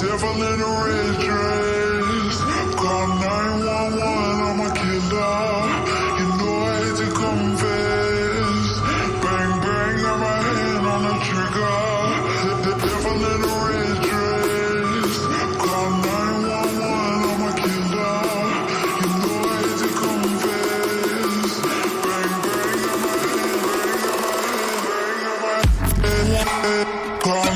devil in a red dress. Call 911, I'm a killer. You know I hate to confess. Bang, bang, got my hand on the trigger. The devil in a red dress. Call 911, I'm a killer. You know I hate to confess. Bang, bang, got my hand. Call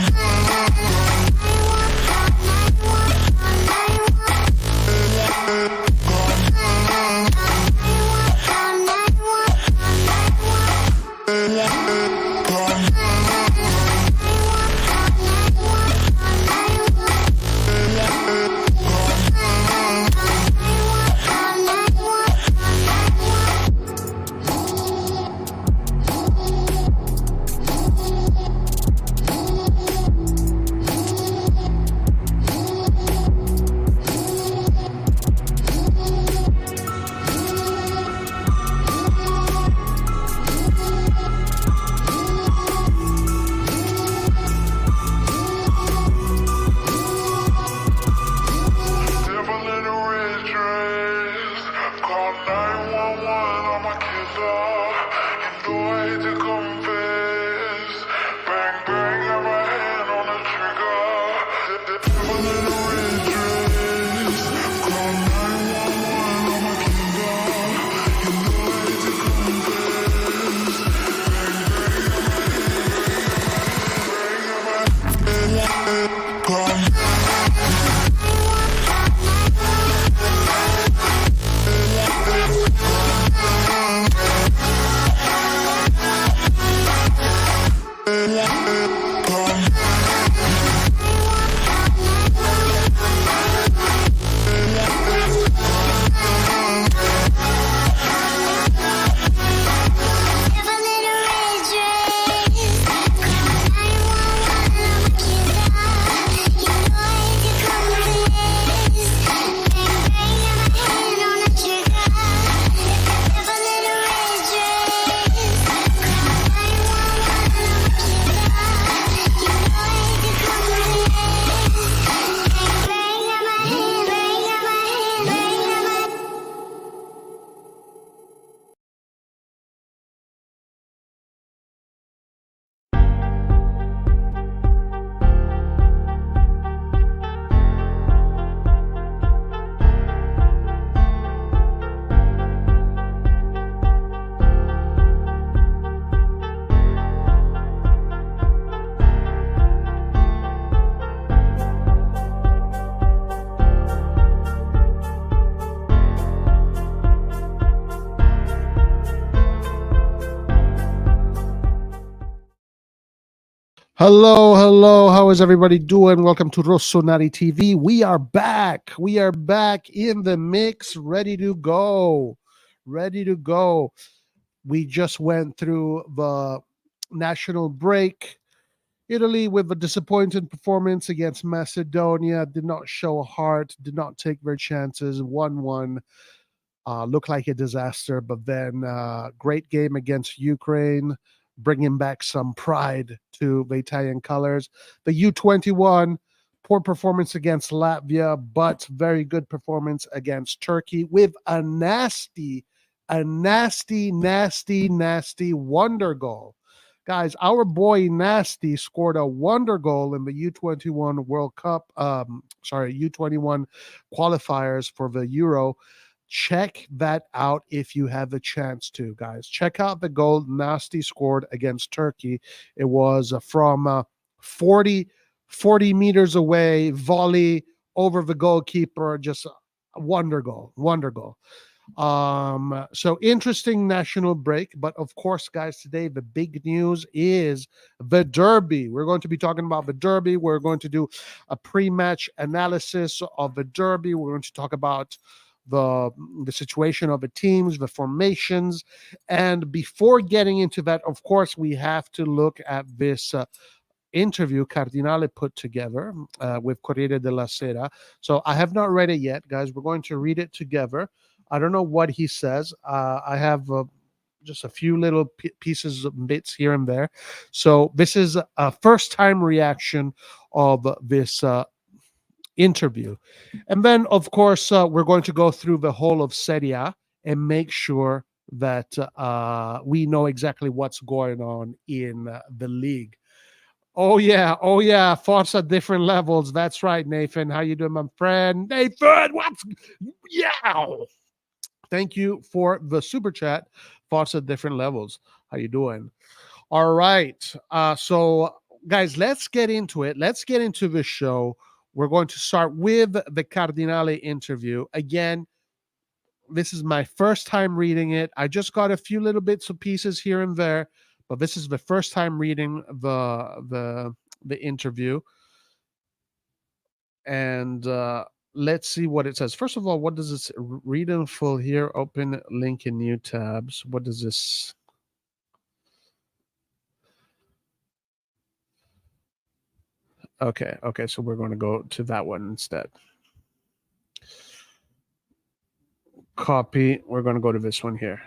Hello, hello. How is everybody doing? Welcome to RossonARI TV. We are back. We are back in the mix, ready to go. Ready to go. We just went through the national break. Italy with a disappointing performance against Macedonia. Did not show heart, did not take their chances. 1-1. Looked like a disaster, but then great game against Ukraine, bringing back some pride to the Italian colors. The U21, poor performance against Latvia, but very good performance against Turkey with a nasty wonder goal. Guys, our boy Nasty scored a wonder goal in the U21 World Cup, U21 qualifiers for the Euro. Check that out if you have a chance to, guys. Check out the goal Nasty scored against Turkey. It was from 40 meters away, volley over the goalkeeper, just a wonder goal. So interesting national break, but of course, guys, today the big news is the Derby. We're going to be talking about the Derby. We're going to do a pre-match analysis of the Derby. We're going to talk about the situation of the teams, the formations. And before getting into that, of course, we have to look at this interview Cardinale put together with Corriere della Sera. So I have not read it yet, guys. We're going to read it together. I don't know what he says. I have just a few little pieces of bits here and there. So this is a first-time reaction of this interview. And then, of course, we're going to go through the whole of Serie A and make sure that we know exactly what's going on in the league. Oh yeah, thoughts at different levels. That's right, Nathan. How you doing, my friend? Nathan, what's yeah? Thank you for the super chat. Thoughts at different levels. How you doing? All right. So guys, let's get into it. Let's get into the show. We're going to start with the Cardinale interview. Again, this is my first time reading it. I just got a few little bits of pieces here and there, but this is the first time reading the interview. And let's see what it says. First of all, what does this read in full here? Open link in new tabs. What does this? Okay, so we're going to go to that one instead. Copy. We're going to go to this one here.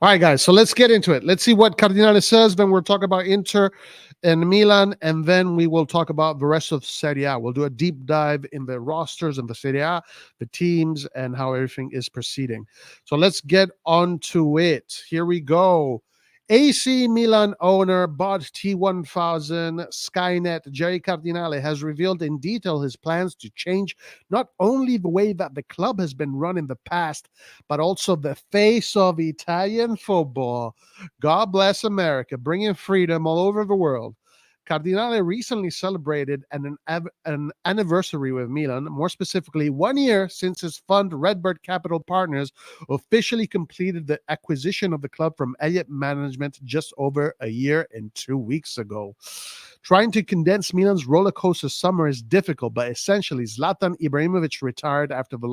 All right, guys, so let's get into it. Let's see what Cardinale says. Then we'll talk about Inter and Milan, and then we will talk about the rest of Serie A. We'll do a deep dive in the rosters and the Serie A, the teams, and how everything is proceeding. So let's get on to it. Here we go. AC Milan owner bought T1000 Skynet Jerry Cardinale has revealed in detail his plans to change not only the way that the club has been run in the past, but also the face of Italian football. God bless America, bringing freedom all over the world. Cardinale recently celebrated an anniversary with Milan, more specifically 1 year since his fund Redbird Capital Partners officially completed the acquisition of the club from Elliott Management just over a year and 2 weeks ago. Trying to condense Milan's roller coaster summer is difficult, but essentially Zlatan Ibrahimovic retired after the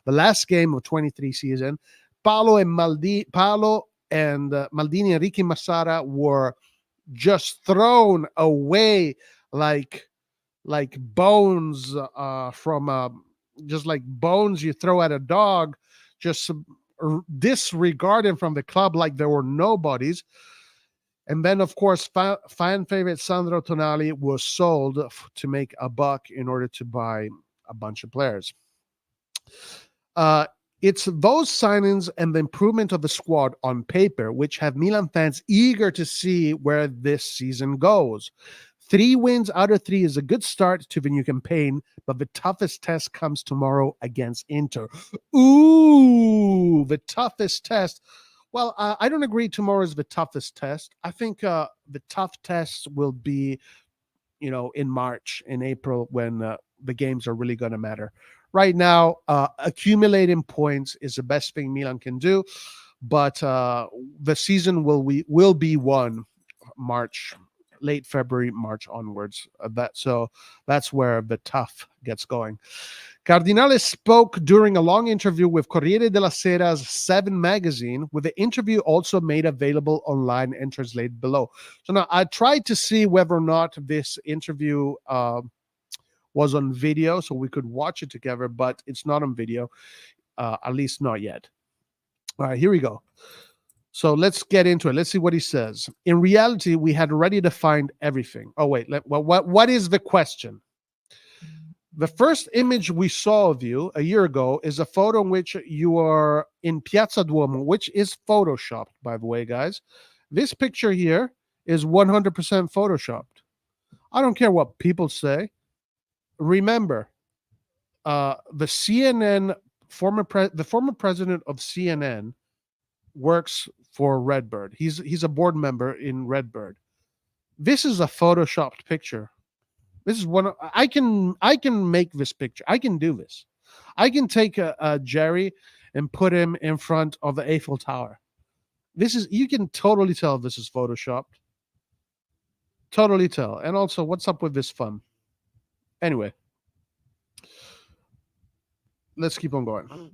last game of 23 season. Paolo and Maldini and Ricky Massara were just thrown away like bones from just like bones you throw at a dog, just disregarded from the club like there were nobodies. And then, of course, fan favorite Sandro Tonali was sold to make a buck in order to buy a bunch of players. It's those signings and the improvement of the squad on paper which have Milan fans eager to see where this season goes. 3 wins out of 3 is a good start to the new campaign, but the toughest test comes tomorrow against Inter. Ooh, the toughest test. Well, I don't agree tomorrow is the toughest test. I think the tough tests will be, in March, in April, when the games are really going to matter. Right now, accumulating points is the best thing Milan can do, but the season will be won March, late February, March onwards. That's where the tough gets going. Cardinale spoke during a long interview with Corriere della Sera's 7 magazine, with the interview also made available online and translated below. So now I tried to see whether or not this interview was on video so we could watch it together, but it's not on video, at least not yet. All right, here we go. So let's get into it. Let's see what he says. In reality, we had already defined everything. Oh, wait. What is the question? The first image we saw of you a year ago is a photo in which you are in Piazza Duomo, which is photoshopped, by the way, guys. This picture here is 100% photoshopped. I don't care what people say. Remember, the CNN former president of CNN works for Redbird. He's a board member in Redbird. This is a photoshopped picture. This is one. I can make this picture. I can do this. I can take a Jerry and put him in front of the Eiffel Tower. You can totally tell this is photoshopped. Totally tell. And also, what's up with this fun? Anyway, let's keep on going.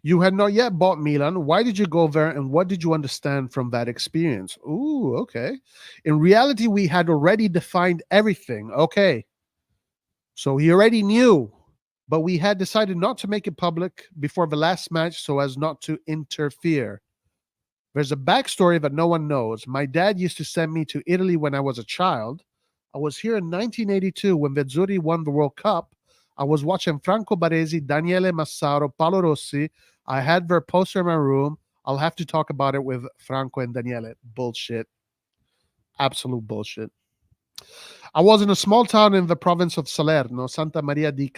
You had not yet bought Milan. Why did you go there, and what did you understand from that experience? Ooh, okay. In reality, we had already defined everything. Okay. So he already knew, but we had decided not to make it public before the last match so as not to interfere. There's a backstory that no one knows. My dad used to send me to Italy when I was a child. I was here in 1982 when Vezzuri won the World Cup. I was watching Franco Baresi, Daniele Massaro, Paolo Rossi. I had their poster in my room. I'll have to talk about it with Franco and Daniele. Bullshit. Absolute bullshit. I was in a small town in the province of Salerno, Santa Maria di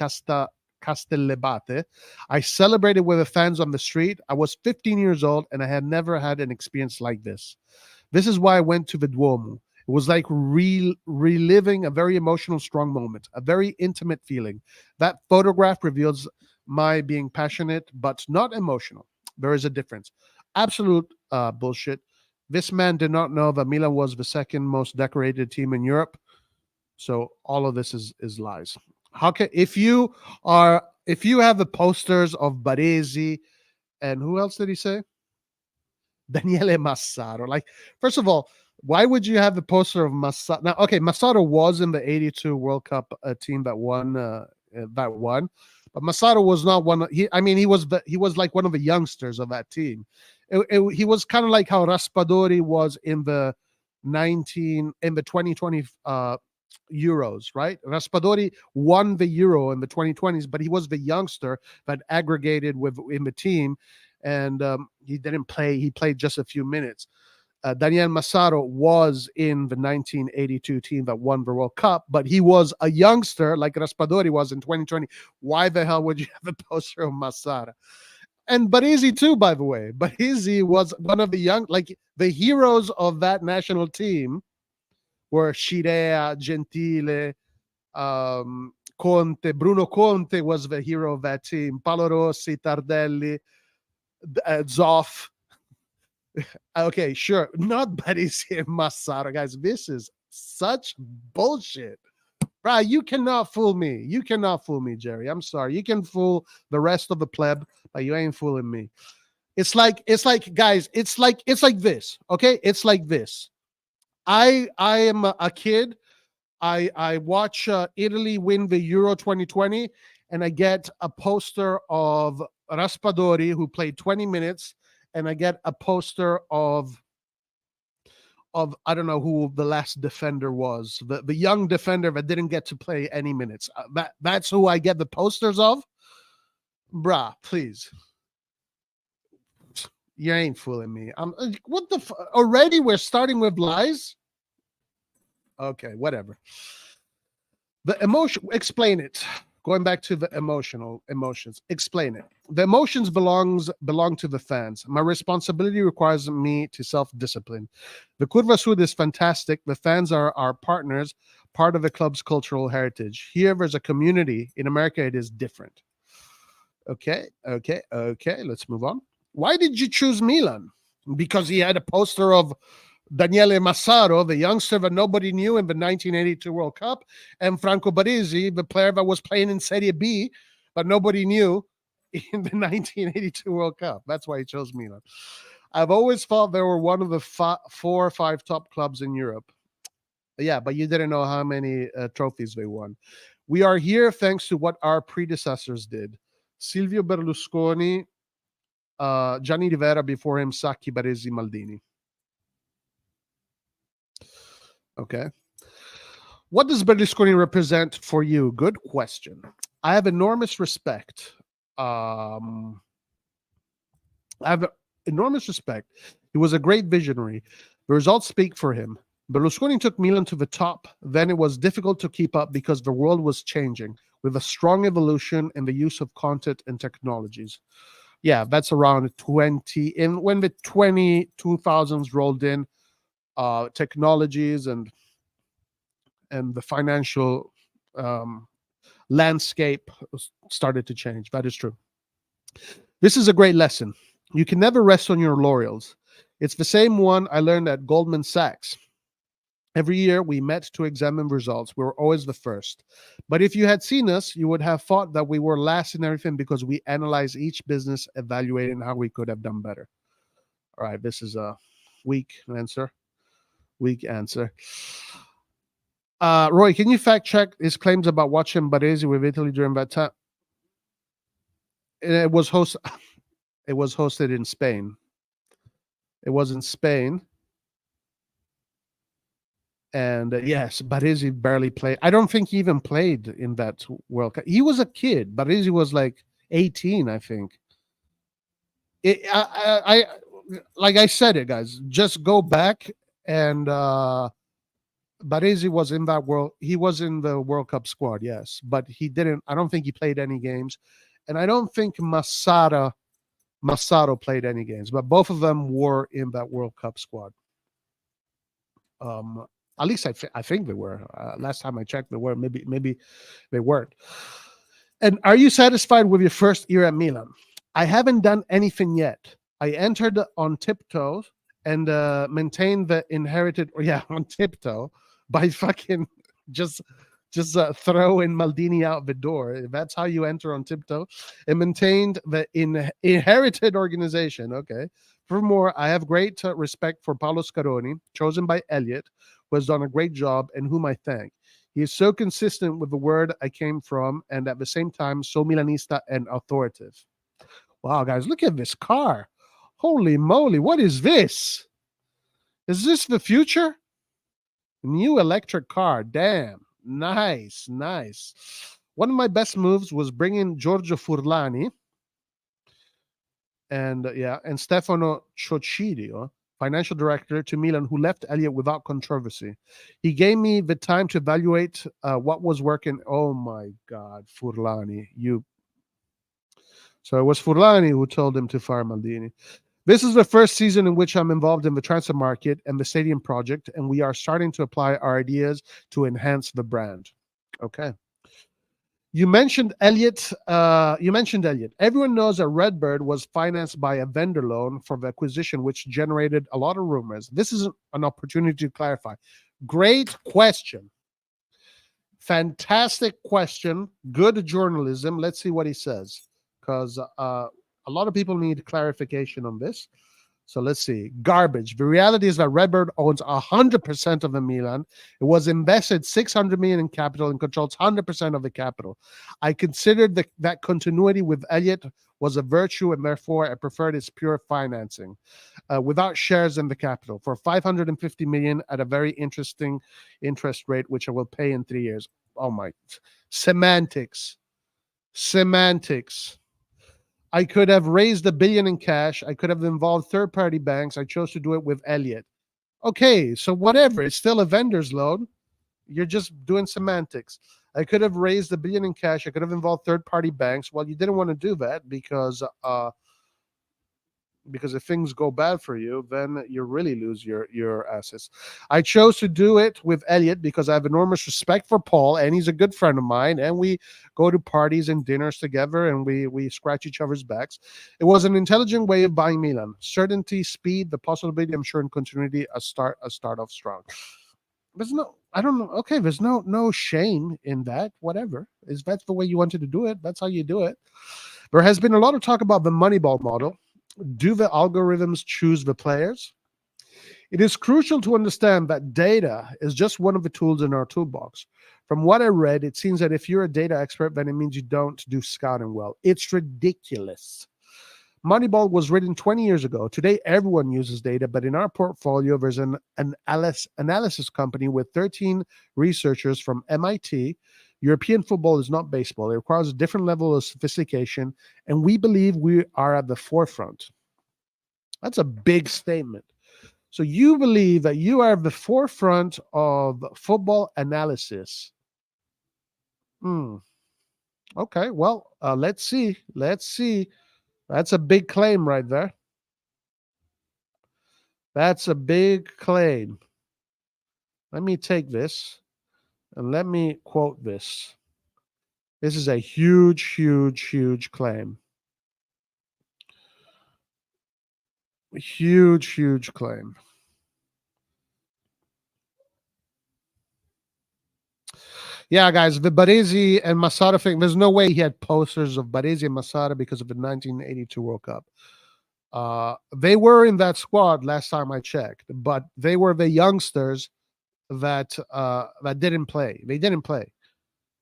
Castellabate. I celebrated with the fans on the street. I was 15 years old and I had never had an experience like this. This is why I went to the Duomo. It was like reliving a very emotional, strong moment, a very intimate feeling. That photograph reveals my being passionate, but not emotional. There is a difference. Absolute bullshit. This man did not know that Milan was the second most decorated team in Europe. So all of this is lies. How can if you have the posters of Baresi and who else did he say? Daniele Massaro. Like, first of all, why would you have the poster of Massaro? Now, okay, Massaro was in the '82 World Cup team that won. But Massaro was not one. He was like one of the youngsters of that team. He was kind of like how Raspadori was in the 2020 Euros, right? Raspadori won the Euro in the 2020s, but he was the youngster that aggregated in the team, and he didn't play. He played just a few minutes. Daniel Massaro was in the 1982 team that won the World Cup, but he was a youngster like Raspadori was in 2020. Why the hell would you have a poster of Massaro? And Baresi too, by the way. Baresi was one of the heroes of that national team were Scirea, Gentile, Conte. Bruno Conte was the hero of that team. Paolo Rossi, Tardelli, Zoff. Okay, sure. Not Baresi and Massaro, guys. This is such bullshit. Right, you cannot fool me. You cannot fool me, Jerry. I'm sorry. You can fool the rest of the pleb, but you ain't fooling me. It's like, guys, it's like this. Okay, it's like this. I am a kid. I watch Italy win the Euro 2020, and I get a poster of Raspadori who played 20 minutes, and I get a poster of I don't know who the last defender was, the young defender that didn't get to play any minutes. That's who I get the posters of. Bruh, please. You ain't fooling me. What the already we're starting with lies? Okay, whatever. The emotion, explain it. Going back to the emotions, explain it. The emotions belong to the fans. My responsibility requires me to self-discipline. The Curva Sud is fantastic. The fans are our partners, part of the club's cultural heritage. Here, there's a community. In America, it is different. Okay. Let's move on. Why did you choose Milan? Because he had a poster of Daniele Massaro, the youngster that nobody knew in the 1982 World Cup, and Franco Baresi, the player that was playing in Serie B, but nobody knew in the 1982 World Cup. That's why he chose Milan. I've always thought they were one of the 4 or 5 top clubs in Europe. Yeah, but you didn't know how many trophies they won. We are here thanks to what our predecessors did. Silvio Berlusconi, Gianni Rivera before him, Sacchi, Baresi, Maldini. Okay. What does Berlusconi represent for you? Good question. I have enormous respect. I have enormous respect. He was a great visionary. The results speak for him. Berlusconi took Milan to the top. Then it was difficult to keep up because the world was changing with a strong evolution in the use of content and technologies. Yeah, that's around 20. And when the 2000s rolled in, technologies and the financial landscape started to change. That is true. This is a great lesson. You can never rest on your laurels. It's the same one I learned at Goldman Sachs. Every year we met to examine results. We were always the first. But if you had seen us, you would have thought that we were last in everything because we analyze each business, evaluating how we could have done better. All right, this is a weak answer. Weak answer. Roy, can you fact check his claims about watching Baresi with Italy during that time? It was hosted in Spain. It was in Spain. And yes, Baresi barely played. I don't think he even played in that World Cup. He was a kid. Baresi was like 18, I think. I like I said it, guys. Just go back and Baresi was in that world. He was in the World Cup squad, yes, but he didn't. I don't think he played any games, and I don't think Masato played any games. But both of them were in that World Cup squad. Um, at least I think they were. Last time I checked, they were. Maybe they weren't. And are you satisfied with your first year at Milan? I haven't done anything yet. I entered on tiptoes and maintained the inherited, or yeah, on tiptoe by fucking just throwing Maldini out the door. That's how you enter on tiptoe, and maintained the inherited organization. Okay. Furthermore, I have great respect for Paolo Scaroni, chosen by Elliott, who has done a great job and whom I thank. He is so consistent with the word I came from, and at the same time, so Milanista and authoritative. Wow, guys, look at this car. Holy moly, what is this? Is this the future? New electric car. Damn. Nice, nice. One of my best moves was bringing Giorgio Furlani and Stefano Ciocidio, financial director, to Milan, who left Elliott without controversy. He gave me the time to evaluate what was working. Oh my God, Furlani, you. So it was Furlani who told him to fire Maldini. This is the first season in which I'm involved in the transfer market and the stadium project, and we are starting to apply our ideas to enhance the brand. Okay. You mentioned Elliott. Everyone knows that Redbird was financed by a vendor loan for the acquisition, which generated a lot of rumors. This is an opportunity to clarify. Great question. Fantastic question. Good journalism. Let's see what he says, because a lot of people need clarification on this. So let's see. Garbage. The reality is that Redbird owns 100% of the Milan. It was invested 600 million in capital and controls 100% of the capital. I considered that continuity with Elliott was a virtue, and therefore I preferred its pure financing without shares in the capital for 550 million at a very interesting interest rate, which I will pay in 3 years. Oh my, semantics. I could have raised $1 billion in cash. I could have involved third-party banks. I chose to do it with Elliott. Okay, so whatever. It's still a vendor's loan. You're just doing semantics. I could have raised $1 billion in cash. I could have involved third-party banks. Well, you didn't want to do that because if things go bad for you, then you really lose your assets. I chose to do it with Elliott because I have enormous respect for Paul, and he's a good friend of mine, and we go to parties and dinners together, and we scratch each other's backs. It was an intelligent way of buying Milan. Certainty, speed, the possibility, I'm sure, in continuity, a start off strong. There's no, I don't know. Okay, there's no shame in that. Whatever. Is that's the way you wanted to do it? That's how you do it. There has been a lot of talk about the Moneyball model. Do the algorithms choose the players? It is crucial to understand that data is just one of the tools in our toolbox. From what I read, it seems that if you're a data expert, then it means you don't do scouting well. It's ridiculous. Moneyball was written 20 years ago. Today, everyone uses data, but in our portfolio, there's an analysis company with 13 researchers from MIT. European football is not baseball. It requires a different level of sophistication, and we believe we are at the forefront. That's a big statement. So you believe that you are at the forefront of football analysis. Okay, well, let's see. That's a big claim right there. That's a big claim. Let me take this and let me quote this. This is a huge claim. Huge claim. Yeah, guys, the Baresi and Masada thing, there's no way he had posters of Baresi and Masada because of the 1982 World Cup. They were in that squad last time I checked, but they were the youngsters that didn't play. They didn't play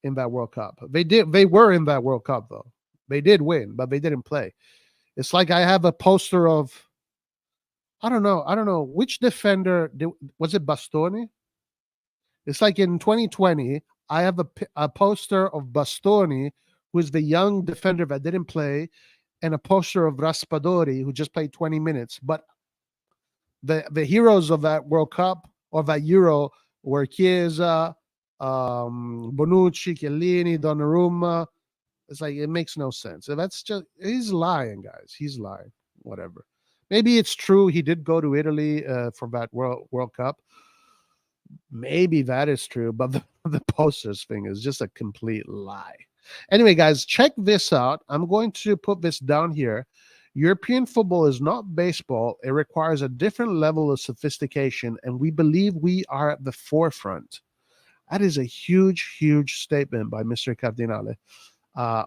in that World Cup. They were in that World Cup though. They did win, but they didn't play. It's like I have a poster of, I don't know which defender was it, Bastoni? It's like in 2020, I have a poster of Bastoni, who is the young defender that didn't play, and a poster of Raspadori, who just played 20 minutes. But the heroes of that World Cup or that Euro were Chiesa, Bonucci, Chiellini, Donnarumma. It's like it makes no sense. And that's just he's lying, guys. He's lying. Whatever. Maybe it's true. He did go to Italy for that World Cup. Maybe that is true, but the posters thing is just a complete lie. Anyway, guys, check this out. I'm going to put this down here. European football is not baseball. It requires a different level of sophistication, and we believe we are at the forefront. That is a huge, huge statement by Mr. Cardinale.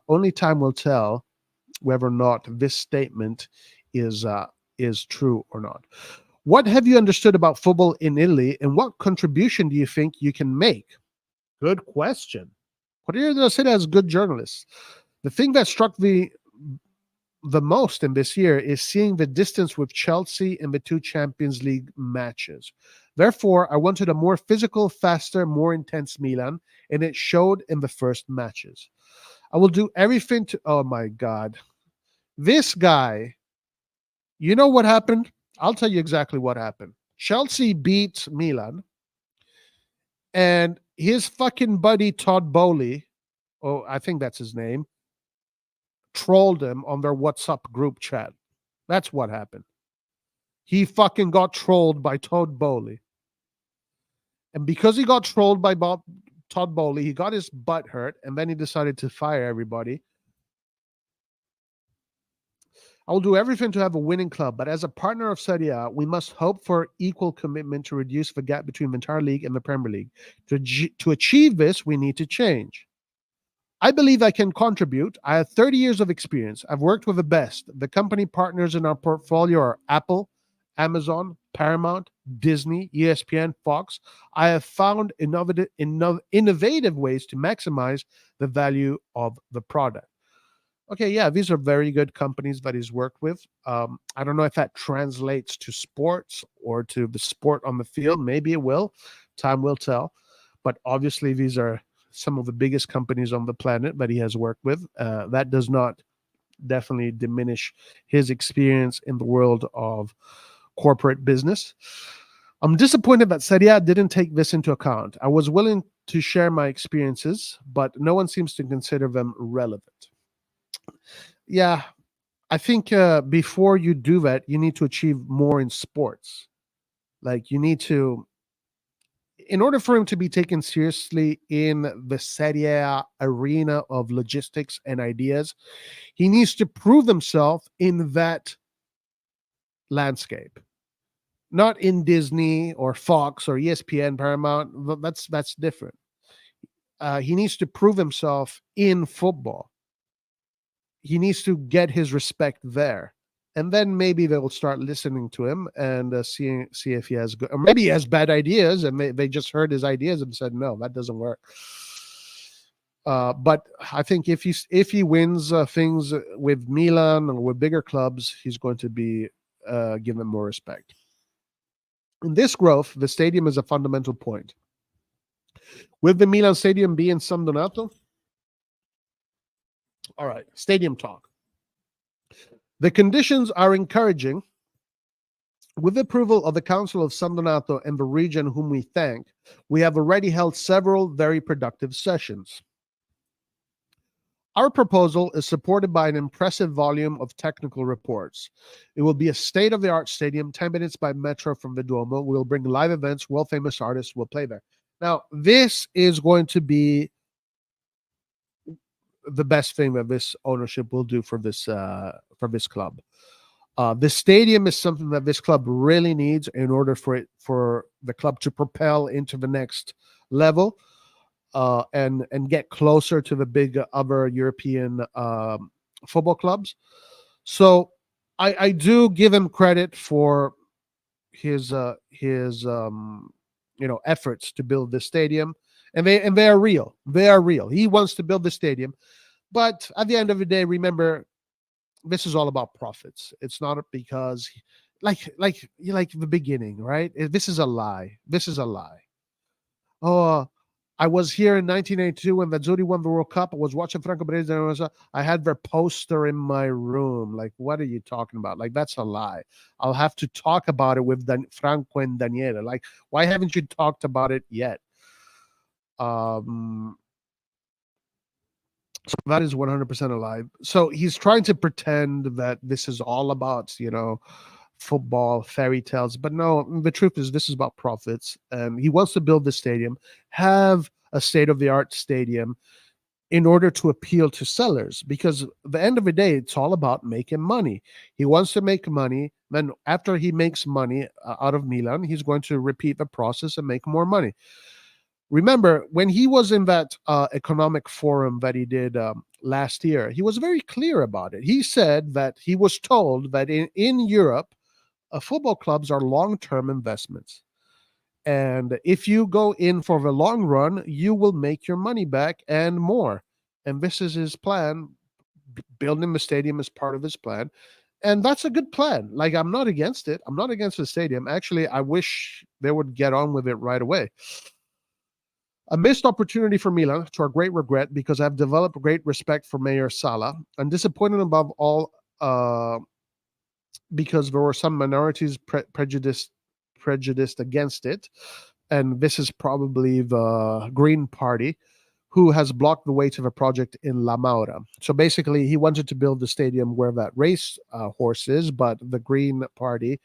Only time will tell whether or not this statement is true or not. What have you understood about football in Italy, and what contribution do you think you can make? Good question. What are you going to say as good journalists? The thing that struck me the most in this year is seeing the distance with Chelsea in the two Champions League matches. Therefore, I wanted a more physical, faster, more intense Milan, and it showed in the first matches. I will do everything to... Oh, my God. This guy, you know what happened? I'll tell you exactly what happened. Chelsea beat Milan, and his fucking buddy Todd Bowley, oh, I think that's his name, trolled him on their WhatsApp group chat. That's what happened. He fucking got trolled by Todd Bowley. And because he got trolled by Todd Bowley, he got his butt hurt, and then he decided to fire everybody. I will do everything to have a winning club, but as a partner of Serie A, we must hope for equal commitment to reduce the gap between the entire league and the Premier League. To achieve this, we need to change. I believe I can contribute. I have 30 years of experience. I've worked with the best. The company partners in our portfolio are Apple, Amazon, Paramount, Disney, ESPN, Fox. I have found innovative ways to maximize the value of the product. Okay, yeah, these are very good companies that he's worked with. I don't know if that translates to sports or to the sport on the field. Maybe it will. Time will tell. But obviously, these are some of the biggest companies on the planet that he has worked with. That does not definitely diminish his experience in the world of corporate business. I'm disappointed that Serie A didn't take this into account. I was willing to share my experiences, but no one seems to consider them relevant. Yeah, I think before you do that, you need to achieve more in sports. Like you need to, in order for him to be taken seriously in the Serie A arena of logistics and ideas, he needs to prove himself in that landscape, not in Disney or Fox or ESPN, Paramount. That's different. He needs to prove himself in football. He needs to get his respect there, and then maybe they will start listening to him and see if he has good, or maybe he has bad ideas, and they just heard his ideas and said no, that doesn't work. But I think if he wins things with Milan or with bigger clubs, he's going to be given more respect. In this growth, the stadium is a fundamental point. Will the Milan stadium be in San Donato? All right, stadium talk. The conditions are encouraging. With approval of the Council of San Donato and the region whom we thank, we have already held several very productive sessions. Our proposal is supported by an impressive volume of technical reports. It will be a state-of-the-art stadium, 10 minutes by metro from the Duomo. We'll bring live events, world-famous artists will play there. Now, this is going to be the best thing that this ownership will do for this club. The stadium is something that this club really needs in order for the club to propel into the next level and get closer to the big other European football clubs. So I do give him credit for his efforts to build this stadium. And they are real. They are real. He wants to build the stadium. But at the end of the day, remember, this is all about profits. It's not because, like the beginning, right? This is a lie. This is a lie. Oh, I was here in 1982 when the Zuri won the World Cup. I was watching Franco Baresi, and I had their poster in my room. Like, what are you talking about? Like, that's a lie. I'll have to talk about it with Franco and Daniele. Like, why haven't you talked about it yet? Um, so that is 100% a lie. So he's trying to pretend that this is all about, football, fairy tales. But no, the truth is this is about profits. And he wants to build the stadium, have a state of the art stadium in order to appeal to sellers. Because at the end of the day, it's all about making money. He wants to make money. Then after he makes money out of Milan, he's going to repeat the process and make more money. Remember, when he was in that economic forum that he did last year, he was very clear about it. He said that he was told that in Europe, football clubs are long-term investments. And if you go in for the long run, you will make your money back and more. And this is his plan. Building the stadium is part of his plan. And that's a good plan. Like, I'm not against it. I'm not against the stadium. Actually, I wish they would get on with it right away. A missed opportunity for Milan, to our great regret, because I've developed great respect for Mayor Sala. I'm disappointed above all because there were some minorities prejudiced against it, and this is probably the Green Party, who has blocked the way to the project in La Maura. So basically, he wanted to build the stadium where that race horse is, but the Green Party,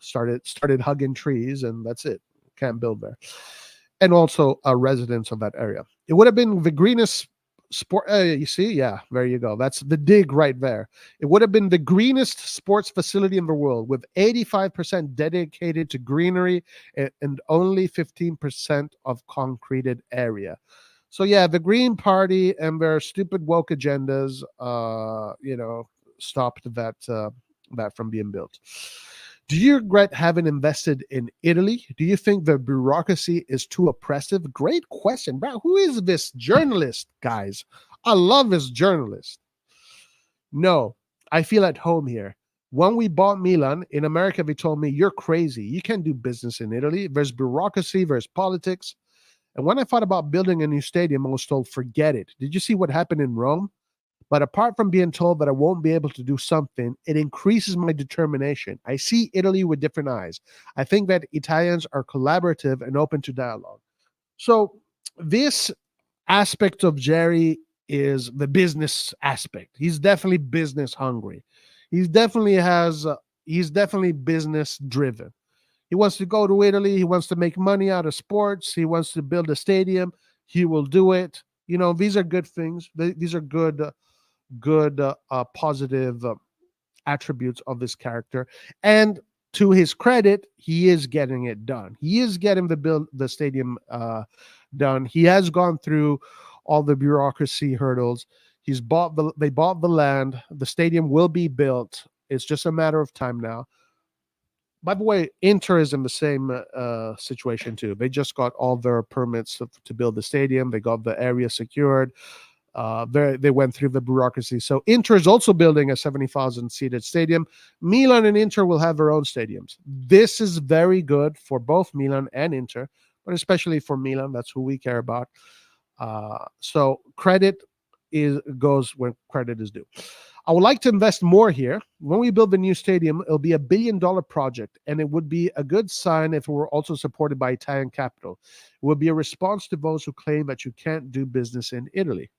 started hugging trees, and that's it. Can't build there. And also residents of that area. It would have been the greenest sport. You see, yeah, there you go. That's the dig right there. It would have been the greenest sports facility in the world, with 85% dedicated to greenery and only 15% of concreted area. So yeah, the Green Party and their stupid woke agendas, stopped that from being built. Do you regret having invested in Italy? Do you think the bureaucracy is too oppressive? Great question, bro. Who is this journalist, guys? I love this journalist. No, I feel at home here. When we bought Milan in America, they told me, you're crazy. You can't do business in Italy. There's bureaucracy, there's politics. And when I thought about building a new stadium, I was told, forget it. Did you see what happened in Rome? But apart from being told that I won't be able to do something, it increases my determination. I see Italy with different eyes. I think that Italians are collaborative and open to dialogue. So this aspect of Jerry is the business aspect. He's definitely business hungry. He's definitely business driven. He wants to go to Italy. He wants to make money out of sports. He wants to build a stadium. He will do it. These are good things. These are good positive attributes of this character. And to his credit, he is getting it done. He is getting the stadium done. He has gone through all the bureaucracy hurdles. They bought the land. The stadium will be built. It's just a matter of time now. By the way, Inter is in the same situation too. They just got all their permits to build the stadium. They got the area secured. They went through the bureaucracy. So Inter is also building a 70,000 seated stadium. Milan and Inter will have their own stadiums. This is very good for both Milan and Inter, but especially for Milan. That's who we care about. So credit goes where credit is due. I would like to invest more here. When we build the new stadium, it'll be $1 billion project, and it would be a good sign if it were also supported by Italian capital. It would be a response to those who claim that you can't do business in Italy.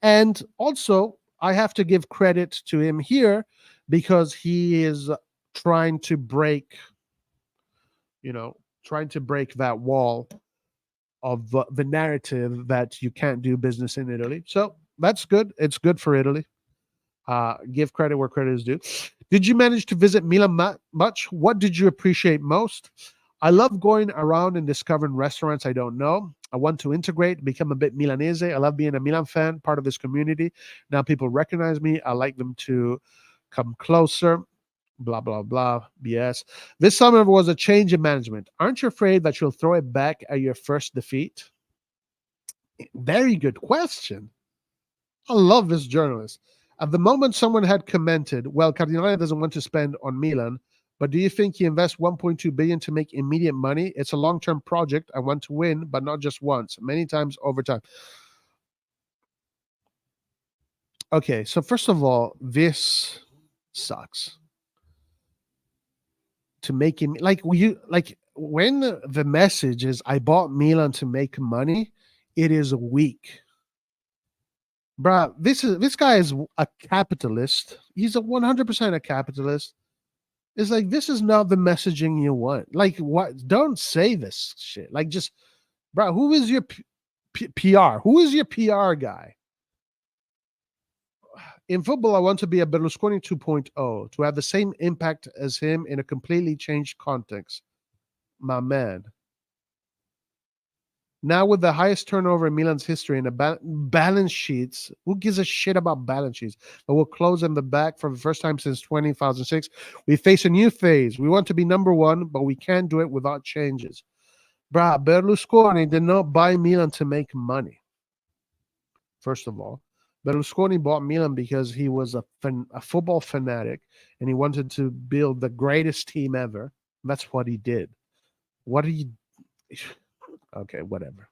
And also, I have to give credit to him here because he is trying to break that wall of the narrative that you can't do business in Italy. So that's good. It's good for Italy. Give credit where credit is due. Did you manage to visit Milan much? What did you appreciate most? I love going around and discovering restaurants I don't know. I want to integrate, become a bit Milanese. I love being a Milan fan, part of this community. Now people recognize me. I like them to come closer. Blah, blah, blah. BS. This summer was a change in management. Aren't you afraid that you'll throw it back at your first defeat? Very good question. I love this journalist. At the moment, someone had commented, well, Cardinale doesn't want to spend on Milan, But do you think he invests 1.2 billion to make immediate money? It's a long-term project. I want to win, but not just once, many times over time. Okay, so first of all, this sucks. To make him like when the message is I bought Milan to make money, it is weak. Bruh, this guy is a capitalist. He's a 100% a capitalist. It's like this is not the messaging you want. Like what? Don't say this shit. Like just, bro. Who is your PR? Who is your PR guy? In football, I want to be a Berlusconi 2.0 to have the same impact as him in a completely changed context. My man. Now with the highest turnover in Milan's history and a balance sheets, who gives a shit about balance sheets? But we'll close in the back for the first time since 2006. We face a new phase. We want to be number one, but we can't do it without changes. Bruh, Berlusconi did not buy Milan to make money. First of all, Berlusconi bought Milan because he was a football fanatic and he wanted to build the greatest team ever. That's what he did. What did he... Okay, whatever.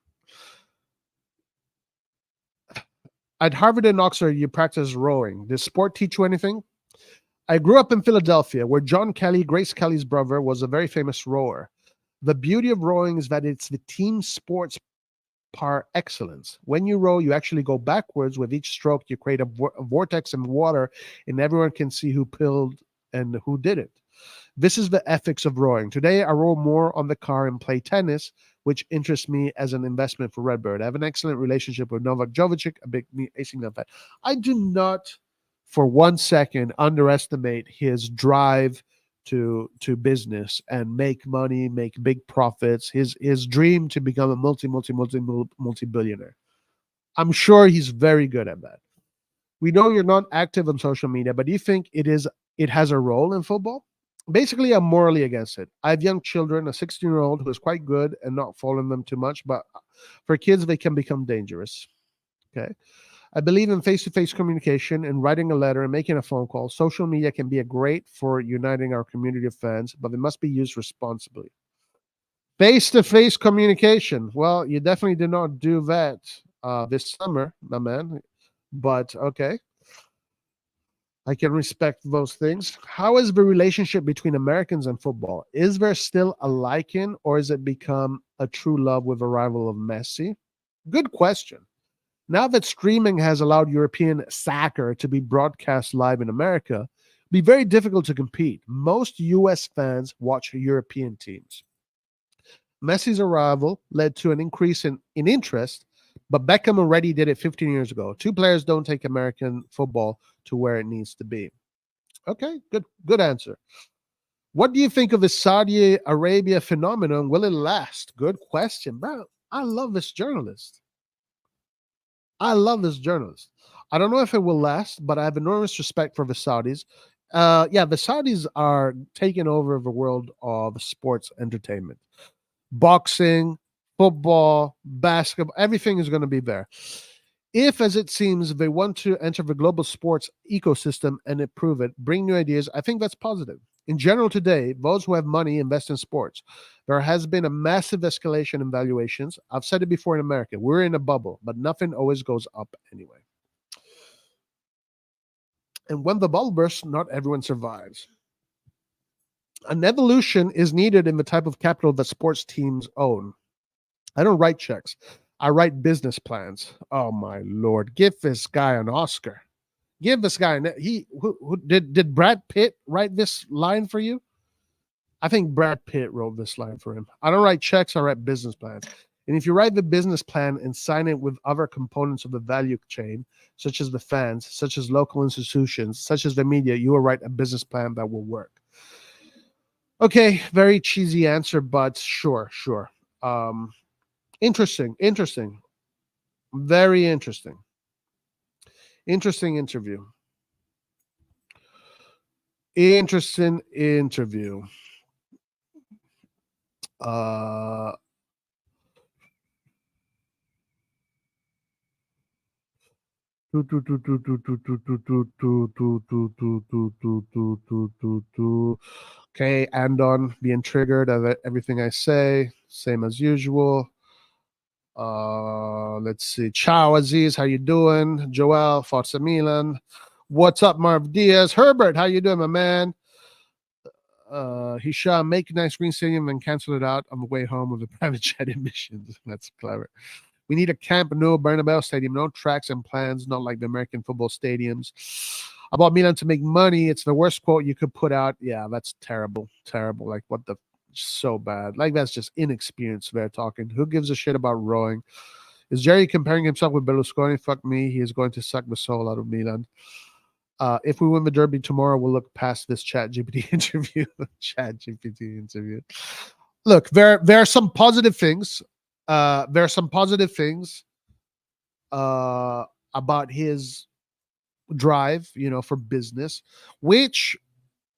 At Harvard and Oxford, you practice rowing. Does sport teach you anything? I grew up in Philadelphia, where John Kelly, Grace Kelly's brother, was a very famous rower. The beauty of rowing is that it's the team sports par excellence. When you row, you actually go backwards. With each stroke, you create a vortex in water, and everyone can see who pulled and who did it. This is the ethics of rowing. Today, I row more on the car and play tennis, which interests me as an investment for Redbird. I have an excellent relationship with Novak Djokovic, a big AC Milan fan. I do not, for 1 second, underestimate his drive to business and make money, make big profits. His dream to become a multi-billionaire. I'm sure he's very good at that. We know you're not active on social media, but do you think it has a role in football? Basically, I'm morally against it. I have young children, a 16-year-old who is quite good and not following them too much, but for kids, they can become dangerous. Okay. I believe in face-to-face communication and writing a letter and making a phone call. Social media can be great for uniting our community of fans, but they must be used responsibly. Face-to-face communication. Well, you definitely did not do that this summer, my man. But okay. I can respect those things. How is the relationship between Americans and football? Is there still a liking, or has it become a true love with the arrival of Messi? Good question. Now that streaming has allowed European soccer to be broadcast live in America, it'd be very difficult to compete. Most US fans watch European teams. Messi's arrival led to an increase in interest, but Beckham already did it 15 years ago. Two players don't take American football to where it needs to be. Okay, good answer. What do you think of the Saudi Arabia phenomenon? Will it last? Good question, bro. I love this journalist. I don't know if it will last, but I have enormous respect for the Saudis. Yeah, the Saudis are taking over the world of sports entertainment. Boxing, football, basketball, everything is going to be there. If, as it seems, they want to enter the global sports ecosystem and improve it, bring new ideas, I think that's positive. In general, today, those who have money invest in sports. There has been a massive escalation in valuations. I've said it before in America. We're in a bubble, but nothing always goes up anyway. And when the bubble bursts, not everyone survives. An evolution is needed in the type of capital that sports teams own. I don't write checks. I write business plans. Oh my Lord. Give this guy an Oscar. Give this guy who did Brad Pitt write this line for you? I think Brad Pitt wrote this line for him. I don't write checks, I write business plans. And if you write the business plan and sign it with other components of the value chain, such as the fans, such as local institutions, such as the media, you will write a business plan that will work. Okay, very cheesy answer, but sure. Interesting. Very interesting. Interesting interview. Interesting interview. Okay, Andon being triggered of everything I say, same as usual. Let's see. Ciao, Aziz. How you doing? Joel, Forza Milan. What's up, Marv Diaz? Herbert, how you doing, my man? Hisham, make nice green stadium and cancel it out on the way home with the private jet emissions. That's clever. We need a Camp Nou Bernabeu stadium, no tracks and plans, not like the American football stadiums. About Milan to make money, it's the worst quote you could put out. Yeah, that's terrible. Terrible. Like, what the so bad. Like, that's just inexperienced there talking. Who gives a shit about rowing? Is Jerry comparing himself with Berlusconi? Fuck me. He is going to suck the soul out of Milan. If we win the derby tomorrow, we'll look past this Chat GPT interview. Chat GPT interview. Look, there are some positive things. There are some positive things about his drive, for business, which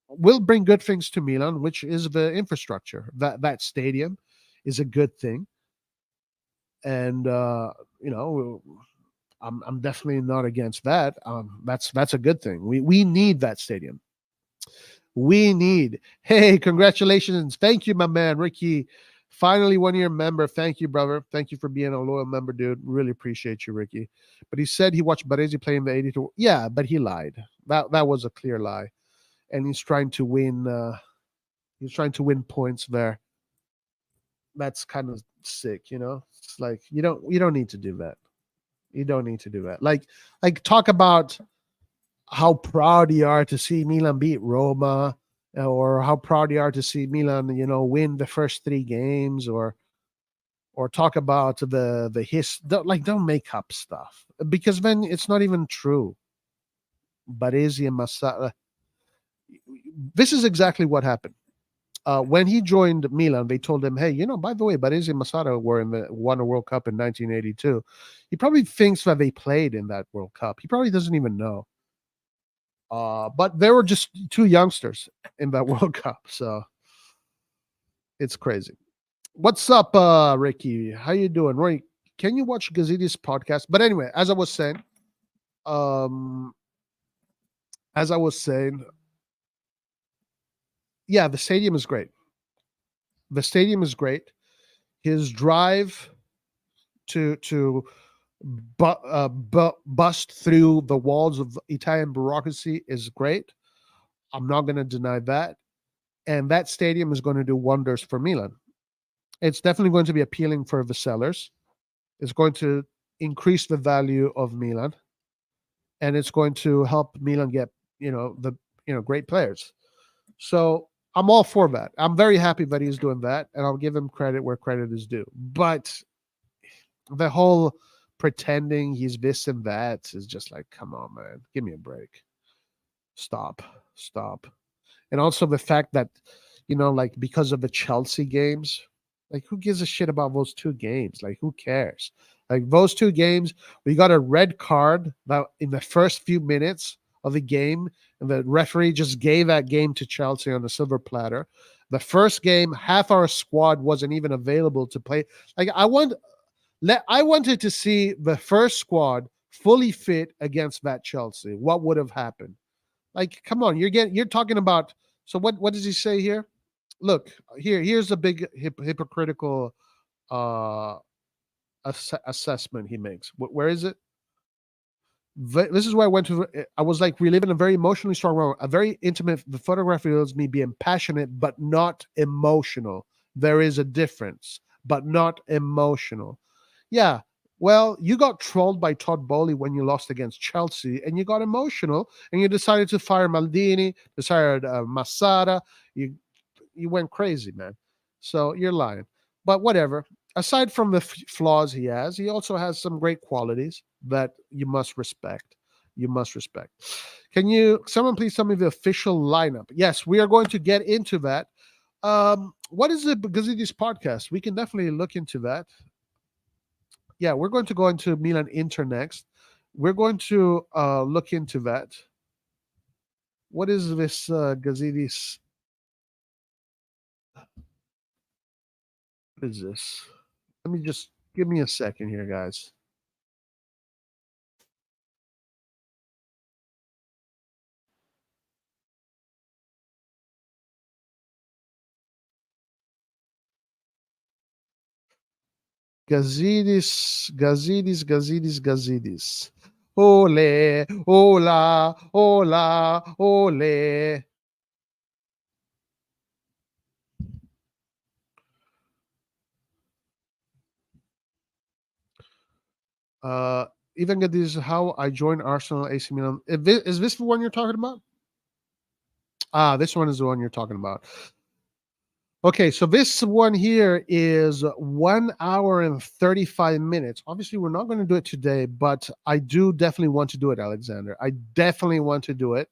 will bring good things to Milan, which is the infrastructure. That stadium is a good thing, and I'm definitely not against that. That's a good thing. We need that stadium. We need. Hey, congratulations! Thank you, my man Ricky. Finally, 1 year member. Thank you, brother. Thank you for being a loyal member, dude. Really appreciate you, Ricky. But he said he watched Baresi play in the 82. Yeah, but he lied. That was a clear lie, and he's trying to win. He's trying to win points there. That's kind of sick. It's like you don't need to do that. You don't need to do that. Like talk about how proud you are to see Milan beat Roma, or how proud you are to see Milan, win the first 3 games, or talk about don't make up stuff, because then it's not even true. Baresi and Massara. This is exactly what happened. When he joined Milan, they told him, "Hey, by the way, Baresi and Massara won a World Cup in 1982." He probably thinks that they played in that World Cup. He probably doesn't even know. But there were just 2 youngsters in that World Cup, so it's crazy. What's up, Ricky? How you doing, Roy? Can you watch Gazidis podcast? But anyway, um, as I was saying, yeah, the stadium is great. The stadium is great. His drive to bust through the walls of Italian bureaucracy is great. I'm not going to deny that. And that stadium is going to do wonders for Milan. It's definitely going to be appealing for the sellers. It's going to increase the value of Milan, and it's going to help Milan get the great players. So I'm all for that. I'm very happy that he's doing that, and I'll give him credit where credit is due. But the whole pretending he's this and that is just like, come on, man, give me a break. Stop. And also the fact that, like, because of the Chelsea games, like, who gives a shit about those 2 games? Like, who cares? Like, those 2 games, we got a red card that in the first few minutes of the game, and the referee just gave that game to Chelsea on a silver platter. The first game, half our squad wasn't even available to play. Like, I wanted to see the first squad fully fit against that Chelsea. What would have happened? Like, come on, you're talking about. So what does he say here? Look, here's a big hypocritical uh assessment he makes. Where is it? This is where I went to. I was like reliving a very emotionally strong moment, a very intimate. The photograph reveals me being passionate but not emotional. There is a difference, but not emotional. Yeah. Well, you got trolled by Todd Bowley when you lost against Chelsea, and you got emotional, and you decided to fire Maldini, decided Massara. You went crazy, man. So you're lying. But whatever. Aside from the flaws he also has some great qualities that you must respect. You must respect. Can someone please tell me the official lineup? Yes, we are going to get into that. What is it? Because of this podcast, we can definitely look into that. Yeah, we're going to go into Milan Inter next. We're going to look into that. What is this Gazidis? What is this? Let me just give me a second here, guys. Gazidis. Ole, hola, hola, ole. Even get this, how I joined Arsenal AC Milan. Is this the one you're talking about? Ah, this one is the one you're talking about. Okay, so this one here is 1 hour and 35 minutes. Obviously, we're not going to do it today, but I do definitely want to do it, Alexander. I definitely want to do it.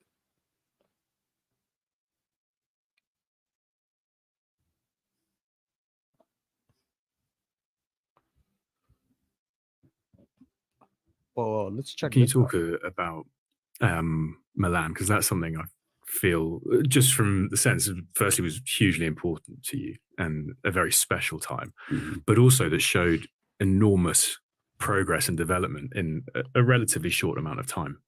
Oh, let's check. Can you talk about Milan? Because that's something I feel, just from the sense of, firstly, was hugely important to you and a very special time, but also that showed enormous progress and development in a relatively short amount of time.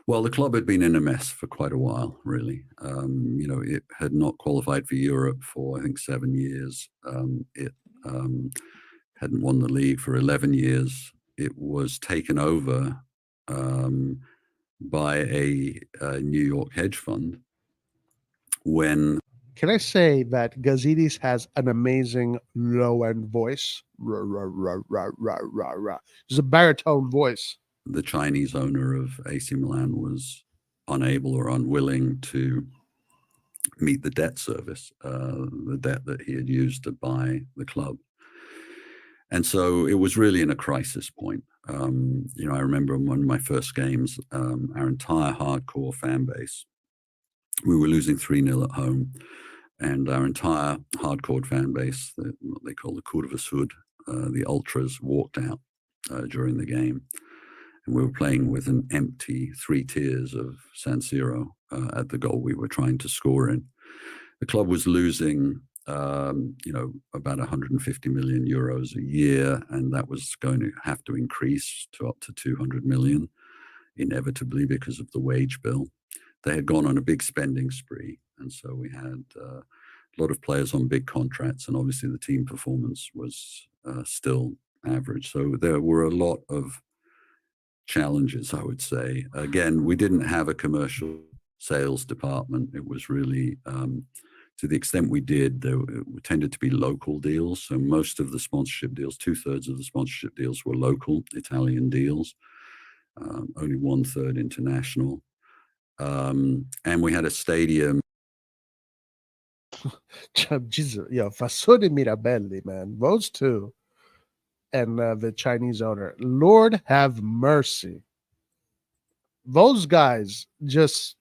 Well, the club had been in a mess for quite a while, really. You know, it had not qualified for Europe for, I think, 7 years. It hadn't won the league for 11 years. It was taken over by a New York hedge fund when... Can I say that Gazidis has an amazing low-end voice? Rah, rah, rah, rah, rah, rah, rah. It's a baritone voice. The Chinese owner of AC Milan was unable or unwilling to meet the debt service, the debt that he had used to buy the club. And so it was really in a crisis point. You know, I remember in one of my first games, our entire hardcore fan base, we were losing 3-0 at home, and our entire hardcore fan base, what they call the Curva Sud, the ultras, walked out during the game. And we were playing with an empty 3 tiers of San Siro at the goal we were trying to score in. The club was losing, you know, about 150 million euros a year, and that was going to have to increase to up to 200 million, inevitably, because of the wage bill. They had gone on a big spending spree, and so we had a lot of players on big contracts, and obviously the team performance was still average. So there were a lot of challenges, I would say. Again, we didn't have a commercial sales department. It was really, to the extent we did, there tended to be local deals. So most of the sponsorship deals, 2/3 of the sponsorship deals were local Italian deals, only 1/3 international. And we had a stadium. Jesus, yeah, Fasone Mirabelli, man, those two. And the Chinese owner, Lord have mercy. Those guys just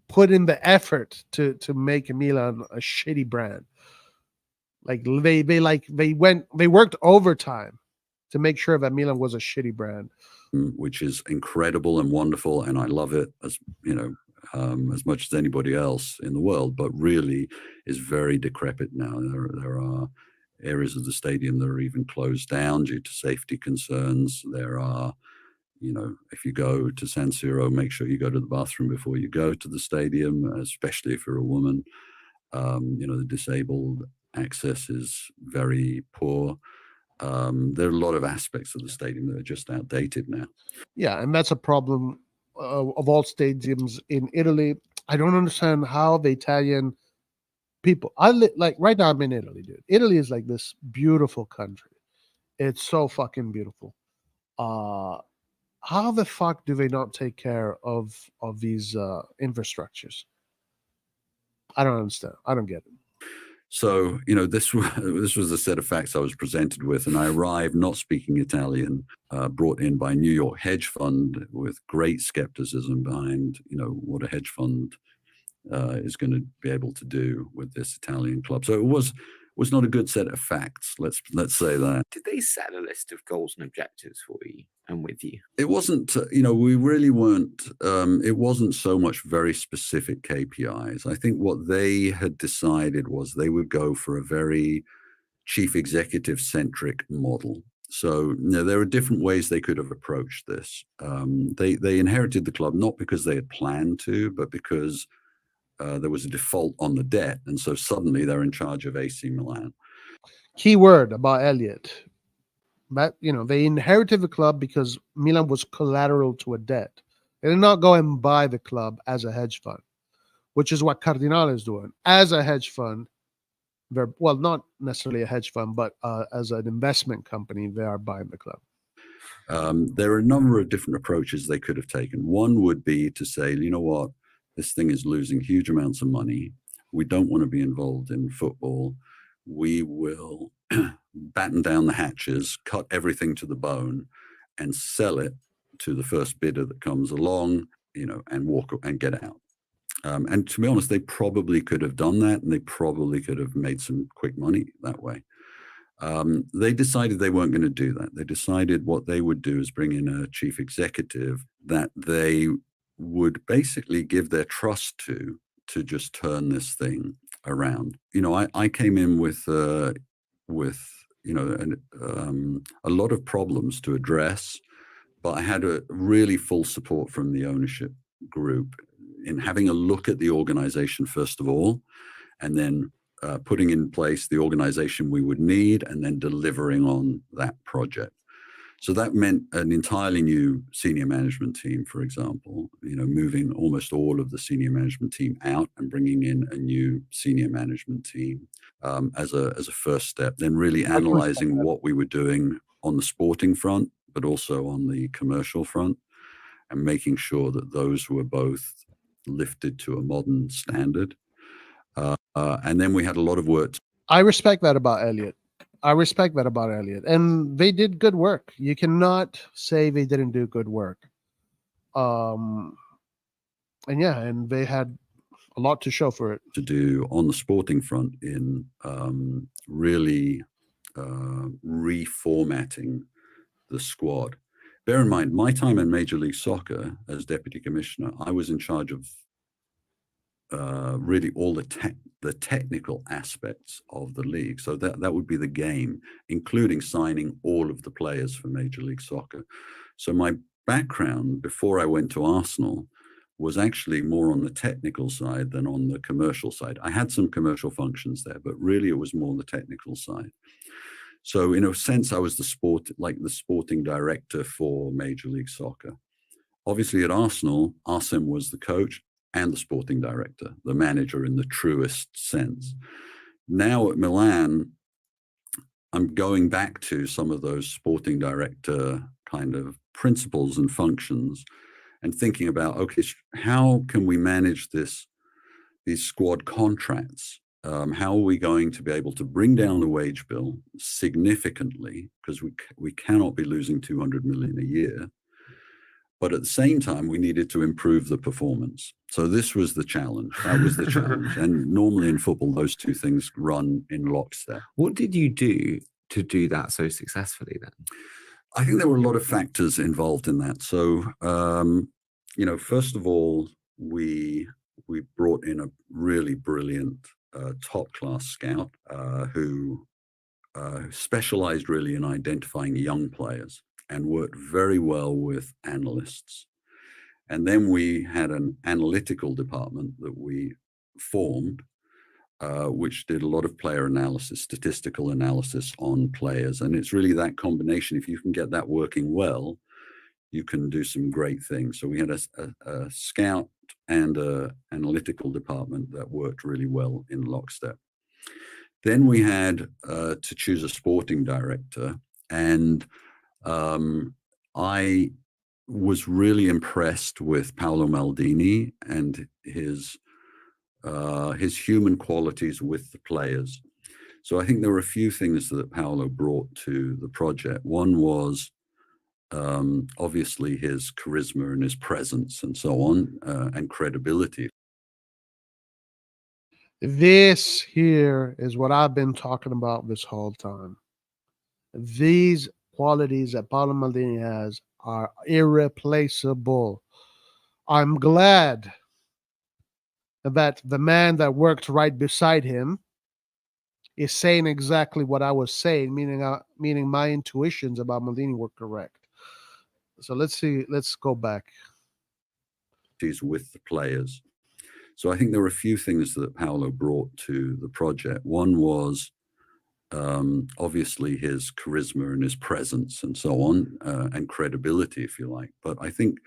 put in the effort to make Milan a shitty brand. Like they worked overtime to make sure that Milan was a shitty brand, which is incredible and wonderful, and I love it, as you know, as much as anybody else in the world, but really is very decrepit now. There are areas of the stadium that are even closed down due to safety concerns. There are, you know, if you go to San Siro, make sure you go to the bathroom before you go to the stadium, especially if you're a woman. You know, the disabled access is very poor. There are a lot of aspects of the stadium that are just outdated now. Yeah, and that's a problem of all stadiums in Italy. I don't understand how the Italian people, like right now I'm in Italy, dude. Italy is like this beautiful country. It's so fucking beautiful. How the fuck do they not take care of these infrastructures? I don't understand. I don't get it. So, you know, this was a set of facts I was presented with, and I arrived not speaking Italian, brought in by a New York hedge fund with great skepticism behind, you know, what a hedge fund is going to be able to do with this Italian club. So it was not a good set of facts. Let's say that. Did they set a list of goals and objectives for you and with you? It wasn't, you know, we really weren't, it wasn't so much very specific KPIs. I think what they had decided was they would go for a very chief executive centric model. So, you know, there are different ways they could have approached this. They inherited the club not because they had planned to, but because there was a default on the debt, and so suddenly they're in charge of AC Milan. Key word about Elliott. But they inherited the club because Milan was collateral to a debt. They did not go and buy the club as a hedge fund, which is what Cardinale is doing. As a hedge fund, well, not necessarily a hedge fund, but as an investment company, they are buying the club. There are a number of different approaches they could have taken. One would be to say, you know what, this thing is losing huge amounts of money. We don't want to be involved in football. We will batten down the hatches, cut everything to the bone, and sell it to the first bidder that comes along, and walk and get out. And to be honest, they probably could have done that, and they probably could have made some quick money that way. They decided they weren't going to do that. They decided what they would do is bring in a chief executive that they would basically give their trust to just turn this thing around. I came in with a lot of problems to address, but I had a really full support from the ownership group in having a look at the organization first of all, and then putting in place the organization we would need, and then delivering on that project. So that meant an entirely new senior management team, for example, moving almost all of the senior management team out and bringing in a new senior management team as a first step, then really analyzing what we were doing on the sporting front, but also on the commercial front, and making sure that those were both lifted to a modern standard. And then we had a lot of work. I respect that about Elliott. And they did good work. You cannot say they didn't do good work. And they had a lot to show for it. To do on the sporting front in really reformatting the squad. Bear in mind, my time in Major League Soccer as deputy commissioner, I was in charge of really all the technical aspects of the league. So that would be the game, including signing all of the players for Major League Soccer. So my background before I went to Arsenal was actually more on the technical side than on the commercial side. I had some commercial functions there, but really it was more the technical side. So in a sense, I was the sporting director for Major League Soccer. Obviously at Arsenal, Arsene was the coach and the sporting director, the manager in the truest sense. Now at Milan, I'm going back to some of those sporting director kind of principles and functions and thinking about, okay, how can we manage these squad contracts? How are we going to be able to bring down the wage bill significantly? Because we cannot be losing 200 million a year. But at the same time, we needed to improve the performance. So this was the challenge. That was the challenge. And normally in football, those two things run in lockstep. What did you do to do that so successfully then? I think there were a lot of factors involved in that. So, first of all, we brought in a really brilliant top-class scout who specialized really in identifying young players and worked very well with analysts. And then we had an analytical department that we formed, which did a lot of player analysis, statistical analysis on players. And it's really that combination. If you can get that working well, you can do some great things. So we had a scout and an analytical department that worked really well in lockstep. Then we had to choose a sporting director, and I was really impressed with Paolo Maldini and his human qualities with the players. So I think there were a few things that Paolo brought to the project. One was obviously his charisma and his presence and so on, and credibility. This here is what I've been talking about this whole time. These qualities that Paolo Maldini has are irreplaceable. I'm glad that the man that worked right beside him is saying exactly what I was saying, meaning my intuitions about Maldini were correct. So let's go back. With the players. So I think there were a few things that Paolo brought to the project. One was Obviously his charisma and his presence and so on, and credibility, if you like. But I think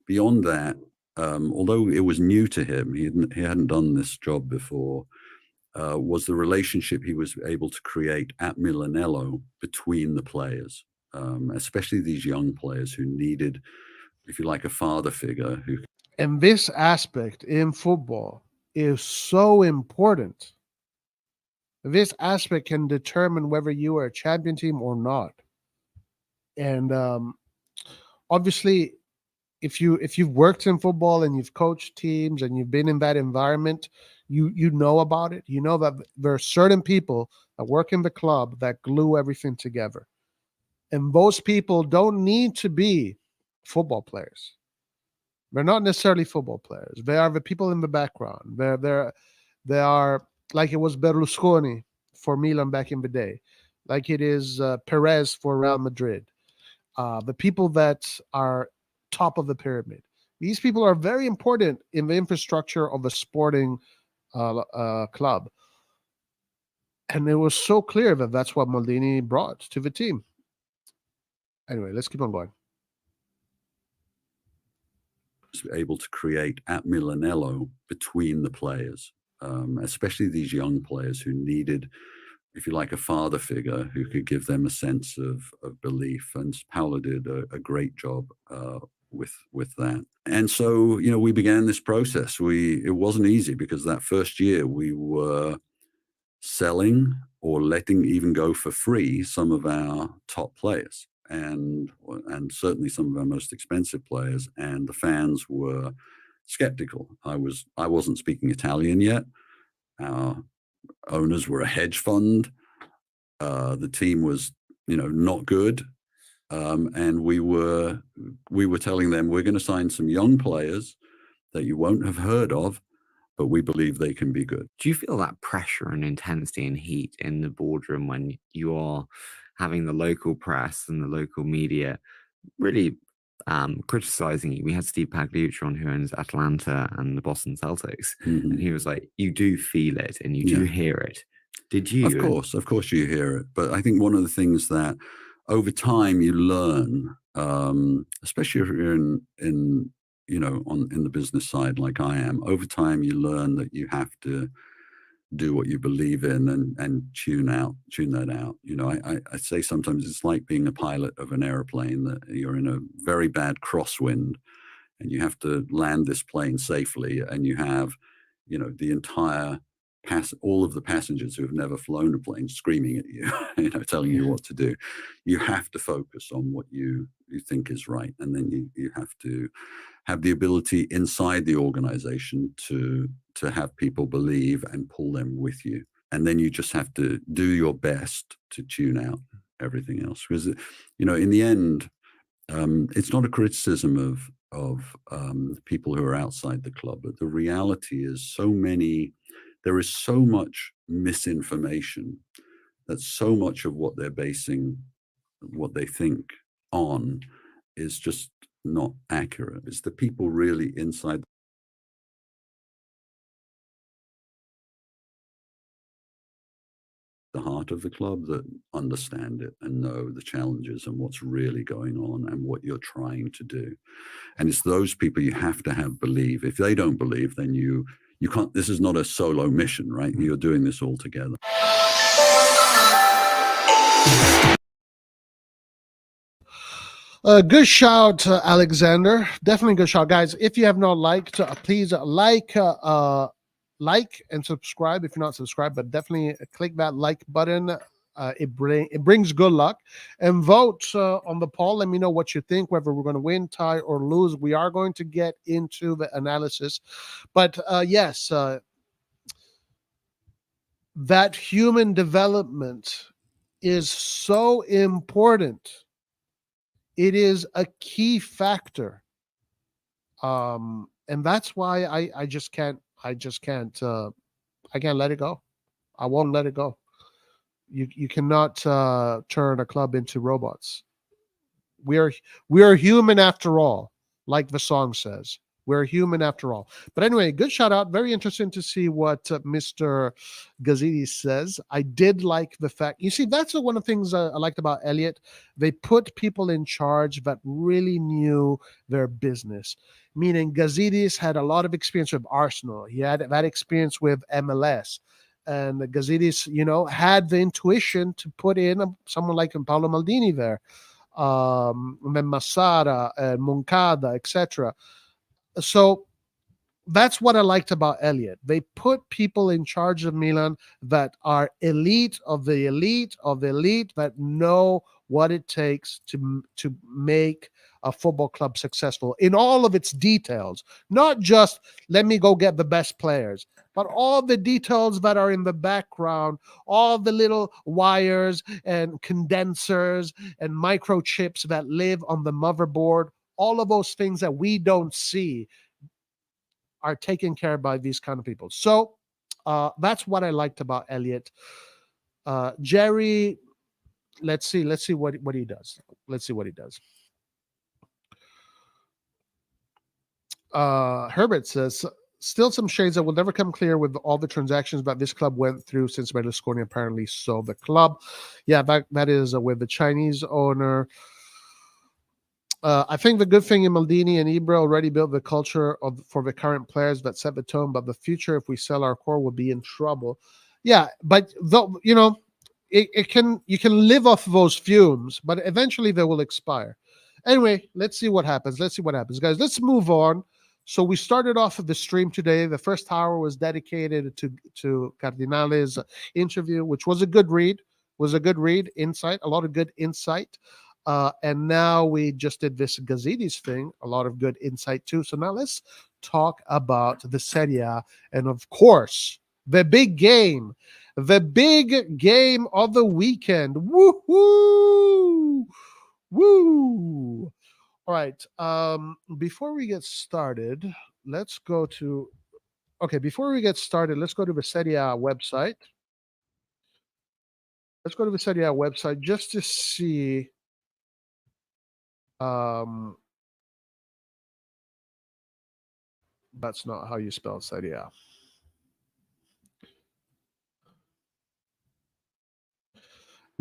beyond that, although it was new to him, he hadn't done this job before, was the relationship he was able to create at Milanello between the players, especially these young players who needed, if you like, a father figure who. And this aspect in football is so important. This aspect can determine whether you are a champion team or not. And obviously, if you've worked in football and you've coached teams and you've been in that environment, you know about it. You know that there are certain people that work in the club that glue everything together. And those people don't need to be football players. They're not necessarily football players. They are the people in the background. They are like it was Berlusconi for Milan back in the day, like it is Perez for Real Madrid. The people that are top of the pyramid. These people are very important in the infrastructure of a sporting club. And it was so clear that that's what Maldini brought to the team. Anyway, let's keep on going. Able to create at Milanello between the players, especially these young players who needed, if you like, a father figure who could give them a sense of belief. And Paolo did a great job with that. And so, you know, we began this process. It wasn't easy because that first year we were selling or letting even go for free some of our top players, and certainly some of our most expensive players, and the fans were skeptical. I wasn't speaking Italian yet. Our owners were a hedge fund. The team was, you know, not good, and we were telling them we're going to sign some young players that you won't have heard of, but we believe they can be good. Do you feel that pressure and intensity and heat in the boardroom when you are having the local press and the local media really criticizing you? We had Steve Pagliuca on, who owns Atlanta and the Boston Celtics, and he was like, you do feel it and you do hear it. Did you? Of course you hear it. But I think one of the things that over time you learn, especially if you're in you know, in the business side like I am, over time you learn that you have to do what you believe in and tune that out. You know, I say sometimes it's like being a pilot of an airplane, that you're in a very bad crosswind and you have to land this plane safely, and you have, you know, the entire all of the passengers who have never flown a plane screaming at you, you know, telling you what to do. You have to focus on what you think is right, and then you have to have the ability inside the organization to have people believe and pull them with you. And then you just have to do your best to tune out everything else. Because, you know, in the end, it's not a criticism of people who are outside the club, but the reality is there is so much misinformation that so much of what they're basing what they think on is just not accurate. It's the people really inside the heart of the club that understand it and know the challenges and what's really going on and what you're trying to do. And it's those people you have to have believe. If they don't believe, then you can't. This is not a solo mission, right? You're doing this all together. Good shout, Alexander. Definitely good shout, guys. If you have not liked, please like and subscribe if you're not subscribed. But definitely click that like button. It brings good luck, and vote on the poll. Let me know what you think, whether we're going to win, tie, or lose. We are going to get into the analysis, but yes, that human development is so important. It is a key factor, and that's why I just can't I can't let it go. I won't let it go. You cannot turn a club into robots. We are human after all, like the song says. We're human after all. But anyway, good shout out. Very interesting to see what Mr. Gazidis says. I did like the fact, you see, that's one of the things I liked about Elliot. They put people in charge that really knew their business. Meaning Gazidis had a lot of experience with Arsenal. He had that experience with MLS. And Gazidis, had the intuition to put in someone like Paolo Maldini there. And then Massara and Moncada, etc. So that's what I liked about Elliot. They put people in charge of Milan that are elite of the elite of the elite, that know what it takes to make a football club successful in all of its details. Not just let me go get the best players, but all the details that are in the background, all the little wires and condensers and microchips that live on the motherboard, all of those things that we don't see are taken care of by these kind of people. So that's what I liked about Elliot. Jerry, let's see what he does. Let's see what he does. Herbert says, still some shades that will never come clear with all the transactions that this club went through since Berlusconi apparently sold the club. Yeah, that is with the Chinese owner. I think the good thing in Maldini and Ibra already built the culture for the current players that set the tone, but the future, if we sell our core, will be in trouble. Yeah, but you can live off those fumes, but eventually they will expire. Anyway, let's see what happens. Guys. Let's move on. So we started off the stream today. The first hour was dedicated to Cardinale's interview, which was a good read. Insight, a lot of good insight. And now we just did this Gazidis thing, a lot of good insight too. So now let's talk about the Serie A, and of course, the big game of the weekend. Woohoo! Woo! All right. Before we get started, let's go to the Serie A website. Just to see. That's not how you spell Serie A.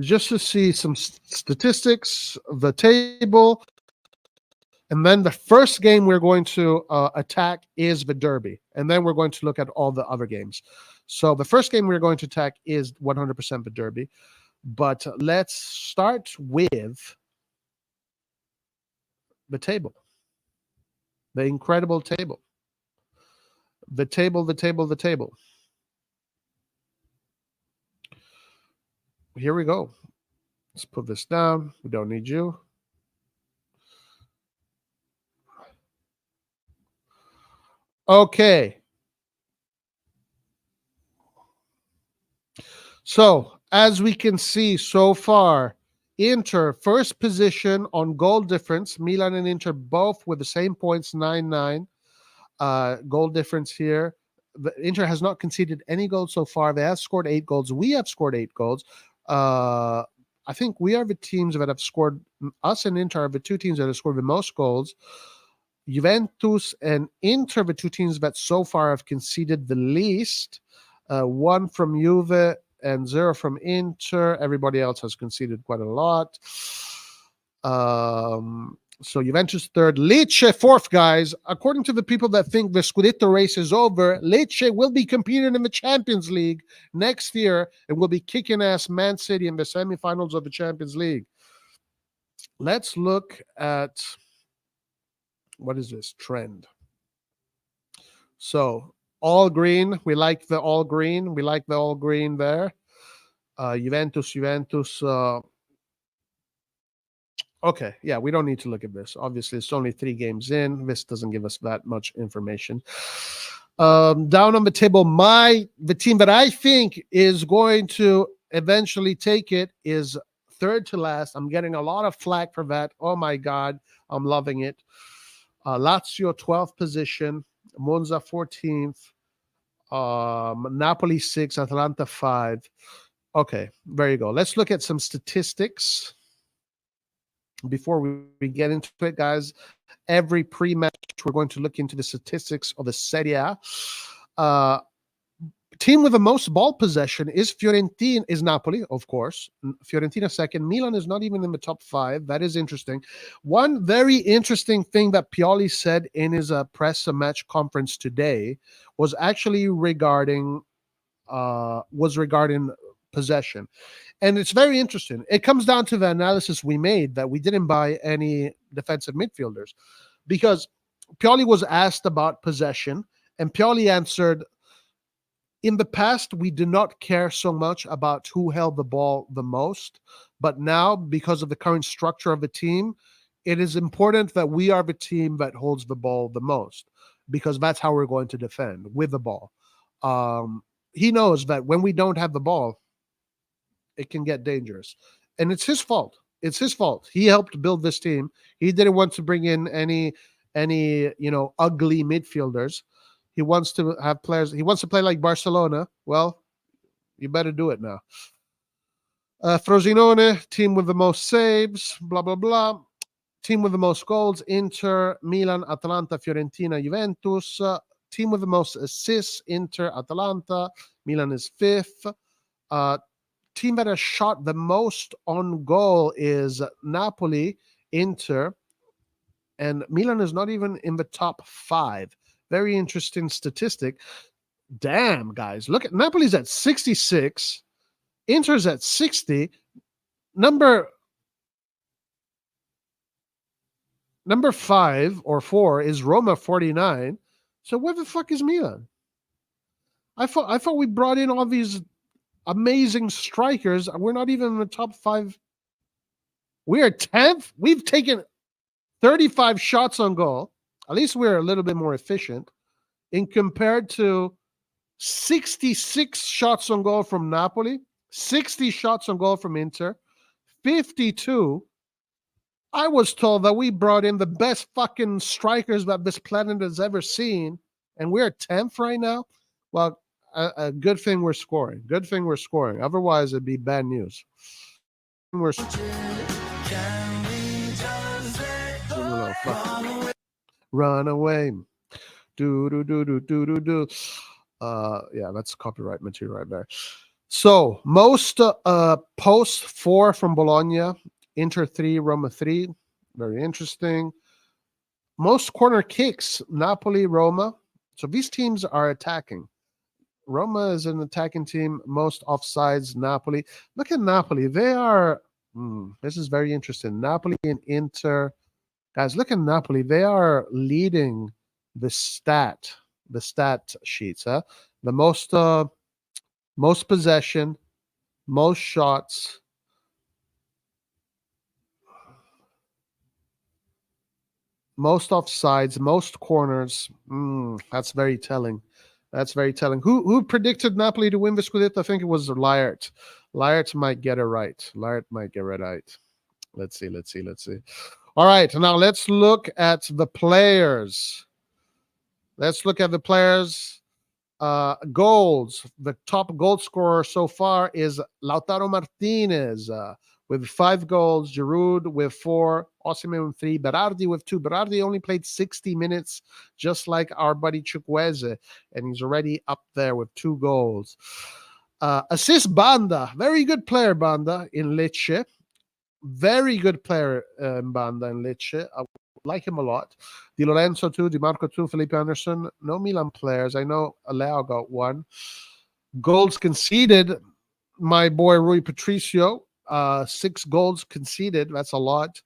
Just to see some statistics, the table, and then the first game we're going to attack is the Derby, and then we're going to look at all the other games. So the first game we're going to attack is 100% the Derby, but let's start with the table. The incredible table. The table. Here we go. Let's put this down. We don't need you. Okay. So, as we can see so far, Inter first position on goal difference. Milan and Inter both with the same points, 9-9. Goal difference here. The Inter has not conceded any goals so far. They have scored 8 goals. We have scored 8 goals. I think we are the teams that have scored. Us and Inter are the two teams that have scored the most goals. Juventus and Inter, the two teams that so far have conceded the least. 1 from Juve and 0 from Inter. Everybody else has conceded quite a lot. So Juventus third, Lecce fourth, guys. According to the people that think the Scudetto race is over, Lecce will be competing in the Champions League next year and will be kicking ass Man City in the semifinals of the Champions League. Let's look at, what is this trend? So all green. We like the all green. There. Juventus. Okay, yeah, we don't need to look at this. Obviously, it's only 3 games in. This doesn't give us that much information. Down on the table, the team that I think is going to eventually take it is third to last. I'm getting a lot of flack for that. Oh my God, I'm loving it. Lazio 12th position, Monza 14th, Napoli 6, Atalanta 5. Okay, there you go. Let's look at some statistics before we get into it, guys. every pre-match. We're going to look into the statistics of the Serie A. Team with the most ball possession is Napoli, of course. Fiorentina second. Milan is not even in the top 5. That is interesting. One very interesting thing that Pioli said in his press match conference today was actually regarding possession. And it's very interesting. It comes down to the analysis we made that we didn't buy any defensive midfielders, because Pioli was asked about possession, and Pioli answered, in the past, we did not care so much about who held the ball the most, but now, because of the current structure of the team, it is important that we are the team that holds the ball the most, because that's how we're going to defend, with the ball. He knows that when we don't have the ball, it can get dangerous. And it's his fault. It's his fault. He helped build this team. He didn't want to bring in any ugly midfielders. He wants to have players. He wants to play like Barcelona. Well, you better do it now. Frosinone, team with the most saves, blah, blah, blah. Team with the most goals, Inter, Milan, Atalanta, Fiorentina, Juventus. Team with the most assists, Inter, Atalanta. Milan is 5th. Team that has shot the most on goal is Napoli, Inter, and Milan is not even in the top 5. Very interesting statistic. Damn, guys. Look at Napoli's at 66. Inter's at 60. Number 5 or 4 is Roma, 49. So where the fuck is Milan? I thought we brought in all these amazing strikers. We're not even in the top 5. We are 10th. We've taken 35 shots on goal. At least we're a little bit more efficient in compared to 66 shots on goal from Napoli, 60 shots on goal from Inter, 52. I was told that we brought in the best fucking strikers that this planet has ever seen, and we're 10th right now. Well, a good thing we're scoring. Good thing we're scoring. Otherwise, it'd be bad news. We're run away. Do. Yeah, that's copyright material right there. So most post 4 from Bologna, Inter 3, Roma 3. Very interesting. Most corner kicks, Napoli, Roma. So these teams are attacking. Roma is an attacking team. Most offsides, Napoli. Look at Napoli. They are, this is very interesting. Napoli and Inter. Guys, look at Napoli. They are leading the stat sheets. The most possession, most shots, most offsides, most corners. That's very telling. That's very telling. Who predicted Napoli to win the Scudetto? I think it was Layert. Layert might get it right. Let's see. All right, now let's look at the players. Goals. The top goal scorer so far is Lautaro Martinez with 5 goals. Giroud with 4. Osimhen with 3. Berardi with 2. Berardi only played 60 minutes, just like our buddy Chukwueze, and he's already up there with 2 goals. Assist Banda. Very good player, Banda, in Lecce. Very good player in Banda in Lecce. I like him a lot. Di Lorenzo 2, Di Marco 2, Felipe Anderson. No Milan players. I know Aleo got 1. Goals conceded, my boy Rui Patricio. 6 goals conceded. That's a lot.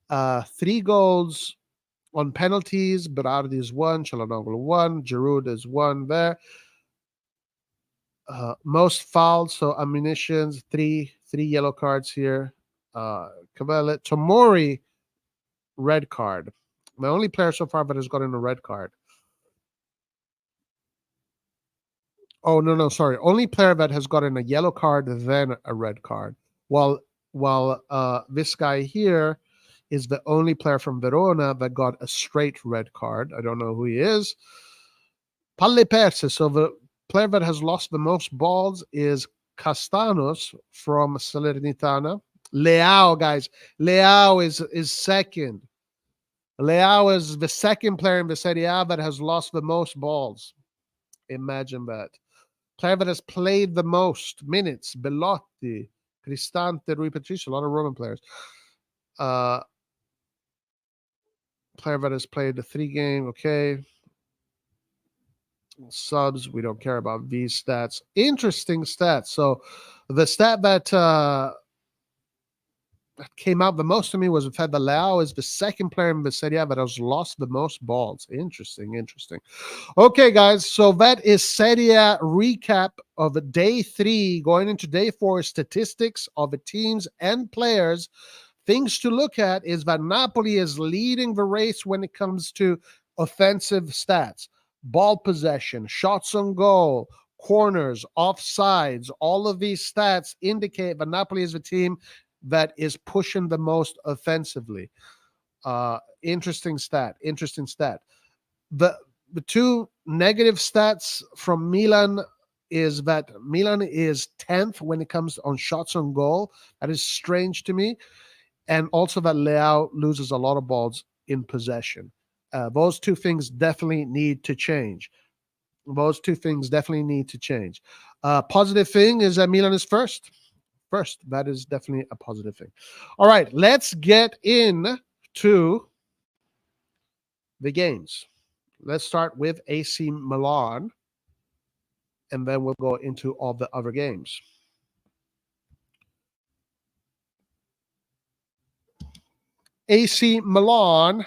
3 goals on penalties. Berardi is 1. Çalhanoğlu 1. Giroud is 1 there. Most fouls, so ammunitions, 3 yellow cards here. Cavale, Tomori, red card. The only player so far that has gotten a red card. Oh, no, sorry. Only player that has gotten a yellow card, then a red card. While this guy here is the only player from Verona that got a straight red card. I don't know who he is. Palle perse. So the player that has lost the most balls is Castanos from Salernitana. Leao, guys. Leao is second. Leao is the second player in the Serie A that has lost the most balls. Imagine that. Player that has played the most minutes. Belotti, Cristante, Rui Patricio, a lot of Roman players. Player that has played the 3 game, okay. Subs, we don't care about these stats. Interesting stats. So the stat that came out the most to me was the fact that Leao is the second player in the Serie A that has lost the most balls. Interesting. Okay, guys, so that is Serie A recap of day 3. Going into day 4, statistics of the teams and players. Things to look at is that Napoli is leading the race when it comes to offensive stats. Ball possession, shots on goal, corners, offsides. All of these stats indicate that Napoli is the team that is pushing the most offensively. Interesting stat. The 2 negative stats from Milan is that Milan is 10th when it comes on shots on goal. That is strange to me. And also that Leao loses a lot of balls in possession. Those 2 things definitely need to change. Positive thing is that Milan is first. That is definitely a positive thing. All right, let's get into the games. Let's start with AC Milan, and then we'll go into all the other games. AC Milan.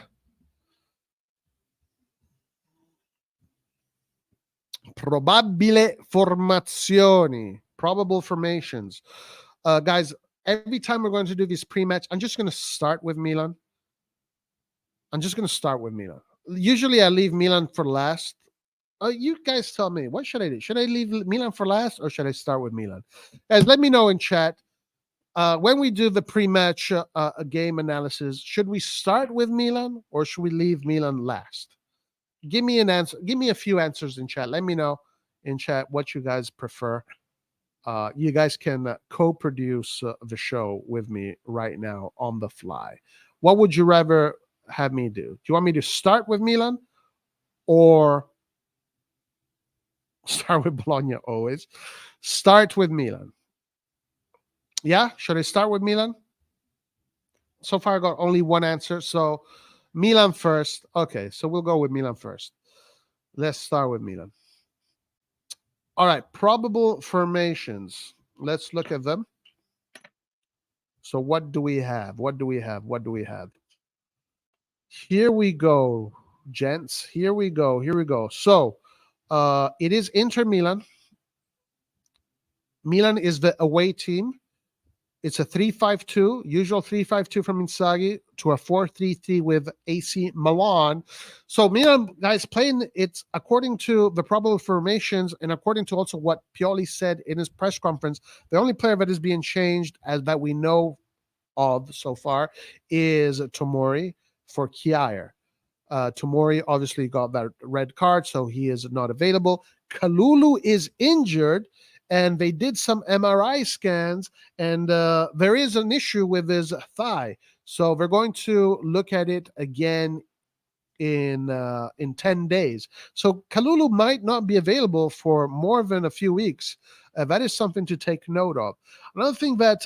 Probabile formazioni. Probable formations. Guys, every time we're going to do this pre-match, I'm just going to start with Milan. Usually I leave Milan for last. You guys tell me, what should I do? Should I leave Milan for last or should I start with Milan? Guys, let me know in chat. When we do the pre-match game analysis, should we start with Milan or should we leave Milan last? Give me an answer. Give me a few answers in chat. Let me know in chat what you guys prefer. You guys can co-produce the show with me right now on the fly. What would you rather have me do? Do you want me to start with Milan or start with Bologna always? Start with Milan. Yeah? Should I start with Milan? So far, I got only one answer. So Milan first. Okay, so we'll go with Milan first. Let's start with Milan. All right, probable formations. Let's look at them. So what do we have? Here we go, gents. Here we go. So it is Inter Milan. Milan is the away team. It's a 3-5-2, usual 3-5-2 from Inzaghi to a 4-3-3 with AC Milan. So Milan, guys, playing it's according to the probable formations and according to also what Pioli said in his press conference, the only player that is being changed as that we know of so far is Tomori for Kjaer. Tomori obviously got that red card, so he is not available. Kalulu is injured. And they did some MRI scans, and there is an issue with his thigh. So they're going to look at it again in 10 days. So Kalulu might not be available for more than a few weeks. That is something to take note of. Another thing that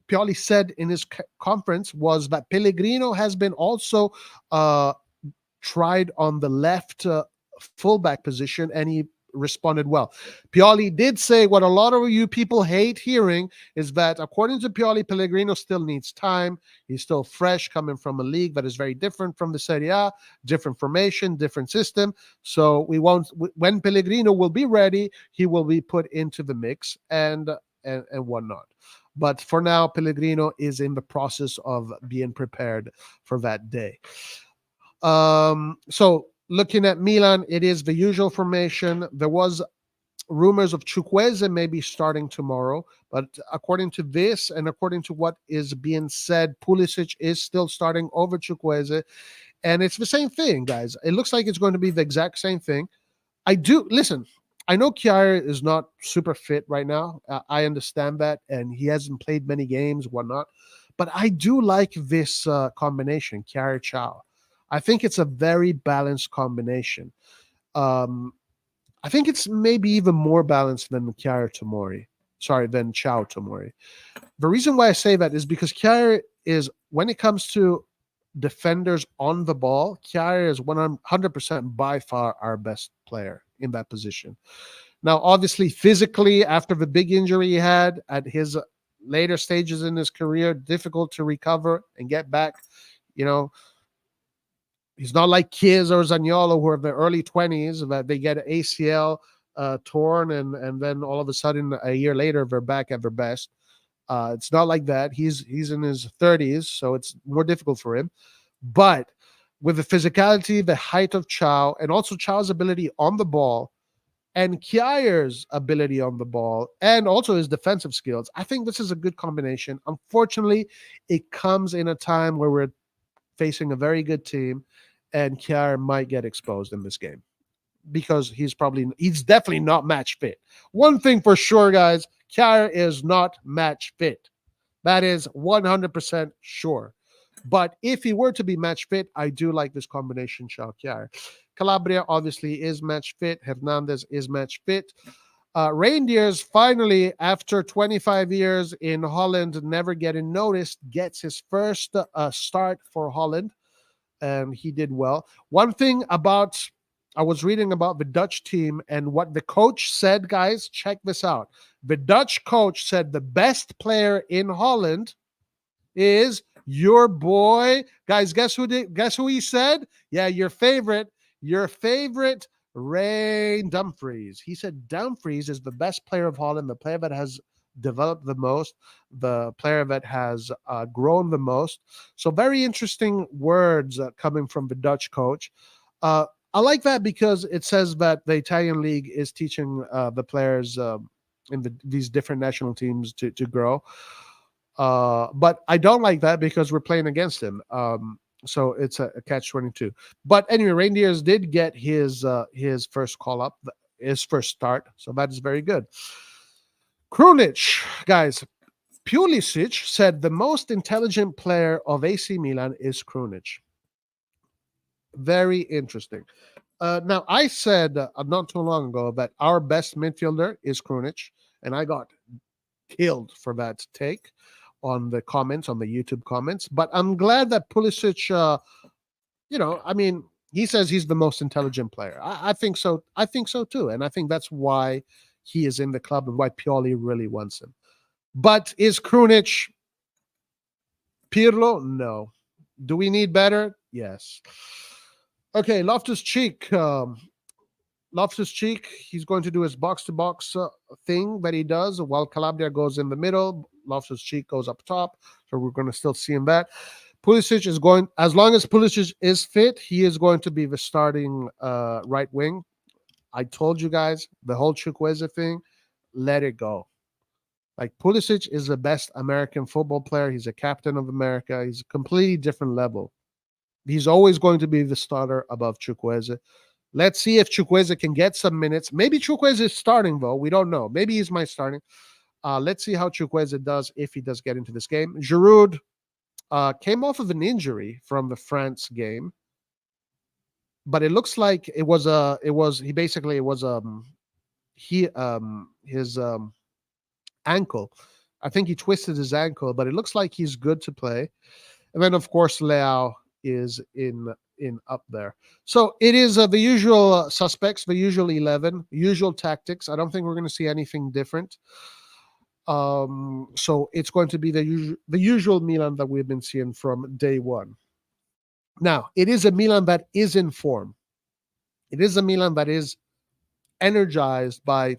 Pioli said in his conference was that Pellegrino has been also tried on the left fullback position, and he responded well. Pioli did say what a lot of you people hate hearing is that according to Pioli, Pellegrino still needs time. He's still fresh, coming from a league that is very different from the Serie A, different formation, different system. So we won't. When Pellegrino will be ready, he will be put into the mix and whatnot. But for now, Pellegrino is in the process of being prepared for that day. So looking at Milan, it is the usual formation. There was rumors of Chukwueze maybe starting tomorrow, but according to this and according to what is being said, Pulisic is still starting over Chukwueze, and it's the same thing, guys. It looks like it's going to be the exact same thing. I know Kjaer is not super fit right now. I understand that, and he hasn't played many games, whatnot. But I do like this combination, Kjaer Chow. I think it's a very balanced combination. I think it's maybe even more balanced than Chiara Tomori. Sorry, than Ciao Tomori. The reason why I say that is because Chiara is, when it comes to defenders on the ball, Chiara is 100% by far our best player in that position. Now, obviously, physically, after the big injury he had at his later stages in his career, difficult to recover and get back. You know, he's not like Chiesa or Zaniolo, who are in their early 20s, that they get an ACL torn and then all of a sudden a year later they're back at their best. It's not like that. He's in his 30s, so it's more difficult for him. But with the physicality, the height of Ciao, and also Chao's ability on the ball, and Chiara's ability on the ball, and also his defensive skills, I think this is a good combination. Unfortunately, it comes in a time where we're facing a very good team, and Chiara might get exposed in this game because he's definitely not match fit. One thing for sure, guys, Chiara is not match fit. That is 100% sure. But if he were to be match fit, I do like this combination, Ciao Chiara. Calabria obviously is match fit. Hernandez is match fit. Reindeers finally, after 25 years in Holland, never getting noticed, gets his first start for Holland, and he did well. One thing I was reading about the Dutch team and what the coach said, guys, check this out. The Dutch coach said the best player in Holland is your boy. Guys, guess who he said? Yeah, your favorite Ray Dumfries. He said Dumfries is the best player of Holland, the player that has developed the most, the player that has grown the most. So very interesting words coming from the Dutch coach. I like that because it says that the Italian league is teaching the players in these different national teams to grow. But I don't like that because we're playing against him. So it's a catch-22. But anyway, Reindeers did get his first call-up, his first start. So that is very good. Krunic, guys, Pulisic said the most intelligent player of AC Milan is Krunic. Very interesting. Now, I said not too long ago that our best midfielder is Krunic, and I got killed for that take on the comments, on the YouTube comments. But I'm glad that Pulisic, he says he's the most intelligent player. I think so. I think so too. And I think that's why he is in the club and why Pioli really wants him. But is Krunic Pirlo? No. Do we need better? Yes. Okay, Loftus-Cheek. Loftus-Cheek, he's going to do his box-to-box thing that he does while Calabria goes in the middle. Loftus-Cheek goes up top, so we're going to still see him that. Pulisic is going, as long as Pulisic is fit, he is going to be the starting right wing. I told you guys, the whole Chukwueze thing, let it go. Like, Pulisic is the best American football player. He's a captain of America. He's a completely different level. He's always going to be the starter above Chukwueze. Let's see if Chukwueze can get some minutes. Maybe Chukwueze is starting, though. We don't know. Maybe he's my starting. Let's see how Chukwueze does if he does get into this game. Giroud came off of an injury from the France game, but it looks like his ankle. I think he twisted his ankle, but it looks like he's good to play. And then, of course, Leao is in up there. So it is the usual suspects, the usual 11, usual tactics. I don't think we're going to see anything different. So it's going to be the usual Milan that we've been seeing from day one. Now, it is a Milan that is in form. It is a Milan that is energized by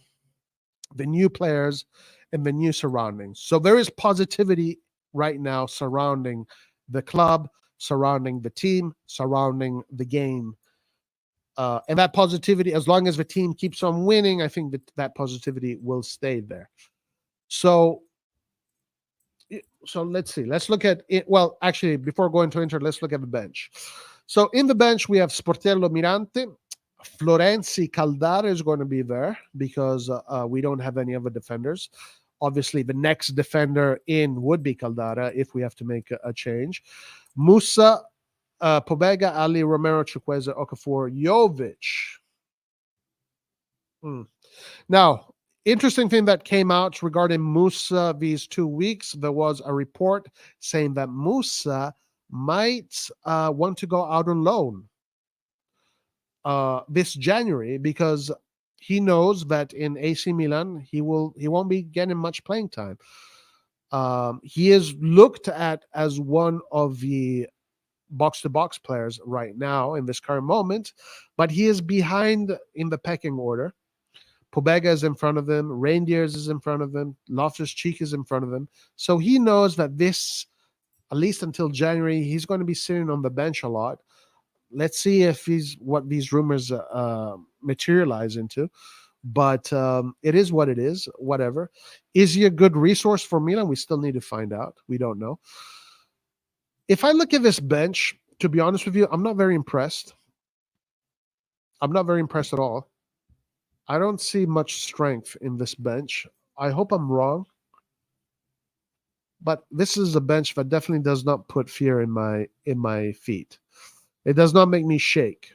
the new players and the new surroundings. So there is positivity right now surrounding the club, surrounding the team, surrounding the game. And that positivity, as long as the team keeps on winning, I think that positivity will stay there. So let's see. Let's look at it. Well, actually, before going to Inter, let's look at the bench. So in the bench, we have Sportello Mirante. Florenzi Caldara is going to be there because we don't have any other defenders. Obviously, the next defender in would be Caldara if we have to make a change. Musa Pobega, Ali, Romero, Chukwueze, Okafor, Jovic. Now, interesting thing that came out regarding Musa these 2 weeks, there was a report saying that Musa might want to go out on loan this January, because he knows that in AC Milan he won't be getting much playing time. He is looked at as one of the box-to-box players right now in this current moment, but he is behind in the pecking order. Pobega is in front of him, Reindeers is in front of him, Loftus-Cheek is in front of him. So he knows that this, at least until January, he's going to be sitting on the bench a lot. Let's see if he's what these rumors materialize into. But it is what it is, whatever. Is he a good resource for Milan? We still need to find out. We don't know. If I look at this bench, to be honest with you, I'm not very impressed. I'm not very impressed at all. I don't see much strength in this bench. I hope I'm wrong. But this is a bench that definitely does not put fear in my feet. It does not make me shake.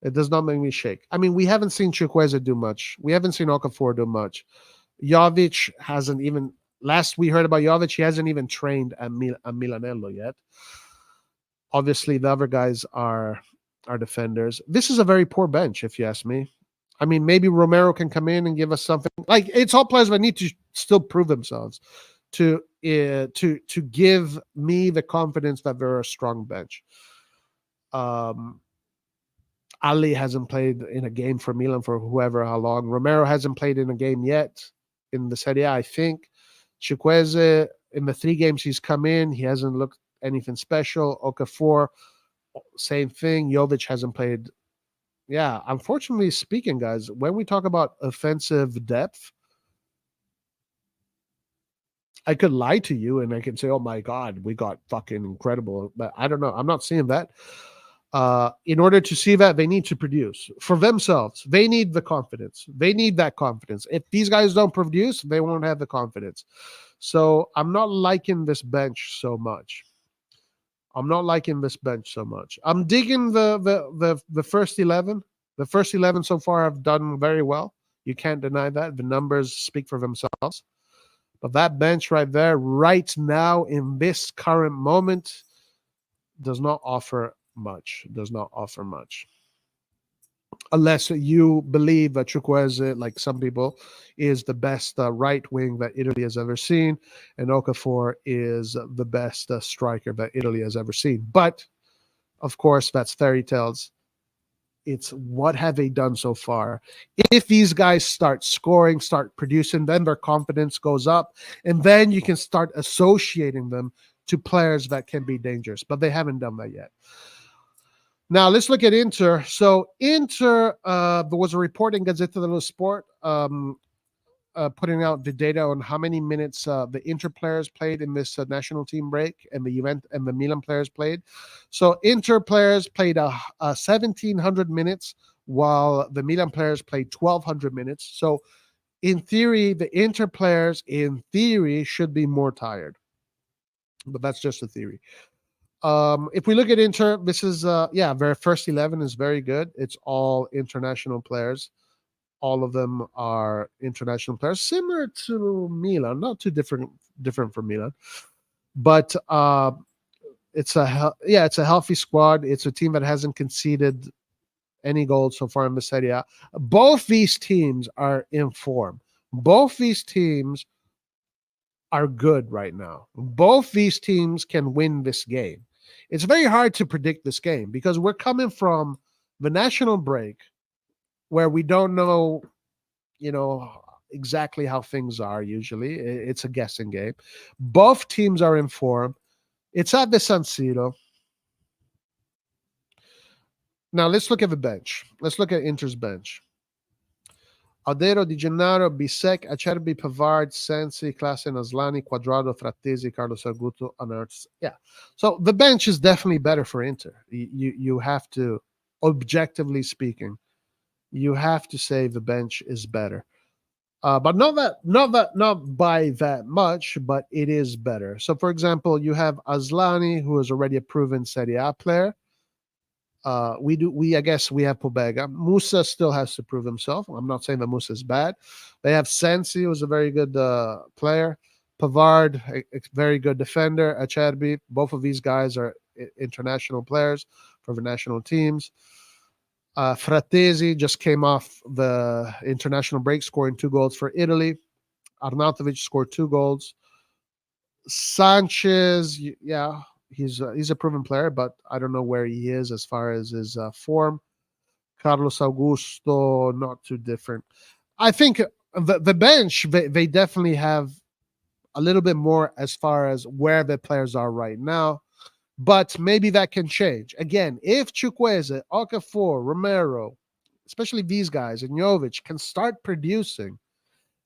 It does not make me shake. I mean, we haven't seen Chukwueze do much. We haven't seen Okafor do much. Jovic hasn't even, last we heard about Jovic, he hasn't even trained at Milanello yet. Obviously, the other guys are defenders. This is a very poor bench, if you ask me. I mean, maybe Romero can come in and give us something. Like, it's all players that need to still prove themselves to give me the confidence that they're a strong bench. Ali hasn't played in a game for Milan for whoever how long. Romero hasn't played in a game yet in the Serie A, I think. Chukwueze, in the 3 games he's come in, he hasn't looked anything special. Okafor, same thing. Jovic hasn't played. Yeah, unfortunately speaking, guys, when we talk about offensive depth, I could lie to you and I can say, oh my God, we got fucking incredible. But I don't know. I'm not seeing that. In order to see that, they need to produce for themselves. They need the confidence. They need that confidence. If these guys don't produce, they won't have the confidence. So I'm not liking this bench so much. I'm not liking this bench so much. I'm digging the first 11. The first 11 so far have done very well. You can't deny that. The numbers speak for themselves. But that bench right there, right now, in this current moment, does not offer much. Does not offer much. Unless you believe that Chukwueze, like some people, is the best right wing that Italy has ever seen, and Okafor is the best striker that Italy has ever seen. But, of course, that's fairy tales. It's what have they done so far? If these guys start scoring, start producing, then their confidence goes up, and then you can start associating them to players that can be dangerous. But they haven't done that yet. Now, let's look at Inter. So, Inter, there was a report in Gazzetta dello Sport putting out the data on how many minutes the Inter players played in this national team break, and the Milan players played. So, Inter players played 1,700 minutes, while the Milan players played 1,200 minutes. So, in theory, the Inter players, in theory, should be more tired. But that's just a theory. If we look at Inter, this is their first 11 is very good. It's all international players. All of them are international players, similar to Milan, not too different from Milan. But it's a healthy squad. It's a team that hasn't conceded any goals so far in the Serie A. Both these teams are in form. Both these teams are good right now. Both these teams can win this game. It's very hard to predict this game because we're coming from the national break where we don't know, exactly how things are usually. It's a guessing game. Both teams are in form. It's at the San Siro. Now, let's look at the bench. Let's look at Inter's bench. Audero, Di Gennaro, Bisek, Acerbi, Pavard, Sensi, Klassen, Aslani, Quadrado, Frattesi, Carlos Arguto, Anertz. Yeah. So the bench is definitely better for Inter. You have to, objectively speaking, you have to say the bench is better. But not by that much, but it is better. So, for example, you have Aslani, who is already a proven Serie A player. I guess we have Pobega. Musa still has to prove himself. I'm not saying that Musa is bad. They have Sensi, who's a very good player. Pavard, a very good defender. Acerbi, both of these guys are international players for the national teams. Frattesi just came off the international break, scoring 2 goals for Italy. Arnautovic scored 2 goals. Sanchez, yeah, he's a proven player, but I don't know where he is as far as his form. Carlos Augusto, not too different. I think the bench, they definitely have a little bit more as far as where the players are right now, but maybe that can change. Again, if Chukwueze, Okafor, Romero, especially these guys, and Jovic can start producing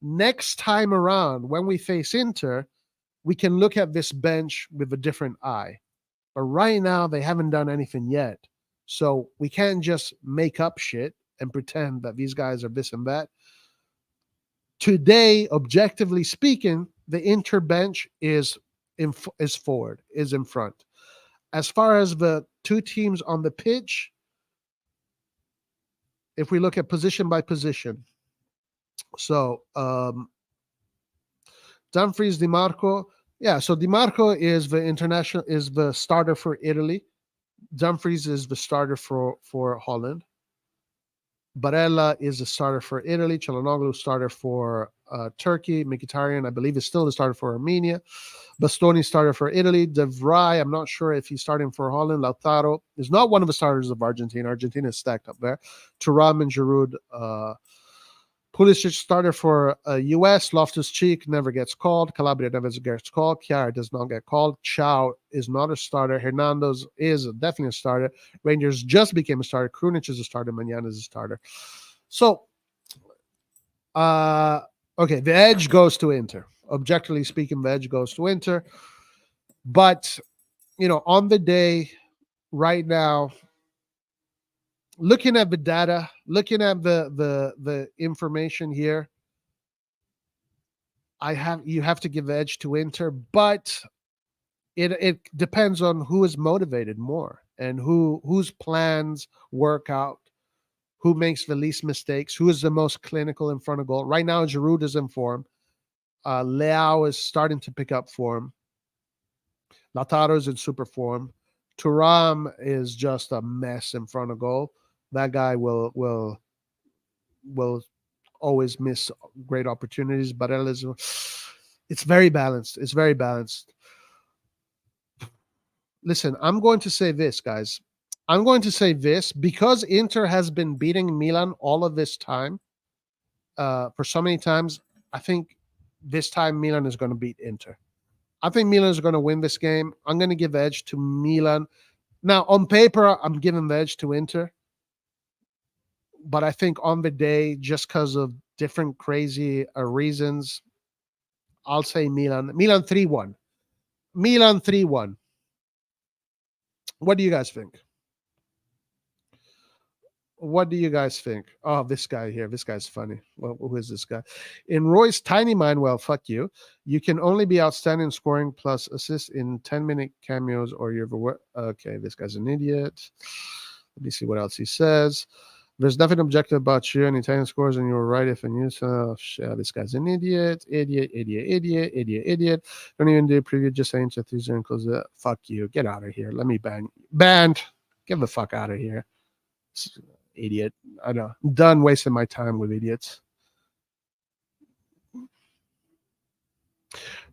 next time around when we face Inter, we can look at this bench with a different eye. But right now, they haven't done anything yet. So we can't just make up shit and pretend that these guys are this and that. Today, objectively speaking, the Inter bench is forward, is in front. As far as the two teams on the pitch, if we look at position by position, so Dumfries, Di Marco, yeah. So Di Marco is the starter for Italy. Dumfries is the starter for Holland. Barella is the starter for Italy. Çalhanoğlu starter for Turkey. Mkhitaryan, I believe, is still the starter for Armenia. Bastoni starter for Italy. De Vrij, I'm not sure if he's starting for Holland. Lautaro is not one of the starters of Argentina. Argentina is stacked up there. Thuram and Giroud. Pulisic starter for US. Loftus-Cheek never gets called. Calabria never gets called. Kjaer does not get called. Chow is not a starter. Hernandez is definitely a starter. Rangers just became a starter. Krunic is a starter. Manyan is a starter. So, okay, the edge goes to Inter. Objectively speaking, the edge goes to Inter. But, on the day, right now, looking at the data, looking at the information here, you have to give the edge to Inter, but it depends on who is motivated more and whose plans work out, who makes the least mistakes, who is the most clinical in front of goal. Right now, Giroud is in form. Leao is starting to pick up form. Lautaro is in super form. Thuram is just a mess in front of goal. That guy will always miss great opportunities. But it's very balanced. It's very balanced. Listen, I'm going to say this, guys. I'm going to say this because Inter has been beating Milan all of this time. For so many times, I think this time Milan is going to beat Inter. I think Milan is going to win this game. I'm going to give the edge to Milan. Now, on paper, I'm giving the edge to Inter. But I think on the day, just because of different crazy reasons, I'll say Milan. Milan 3-1. Milan 3-1. What do you guys think? What do you guys think? Oh, this guy here. This guy's funny. Well, who is this guy? In Roy's tiny mind, well, fuck you. You can only be outstanding scoring plus assists in 10-minute cameos or you're okay, this guy's an idiot. Let me see what else he says. There's nothing objective about you and Italian scores, and you were right if and you said, this guy's an idiot. Don't even do a preview, just saying to Tuesday and close it. Fuck you. Get out of here. Let me ban. Banned. Get the fuck out of here. Idiot. I know. I'm done wasting my time with idiots.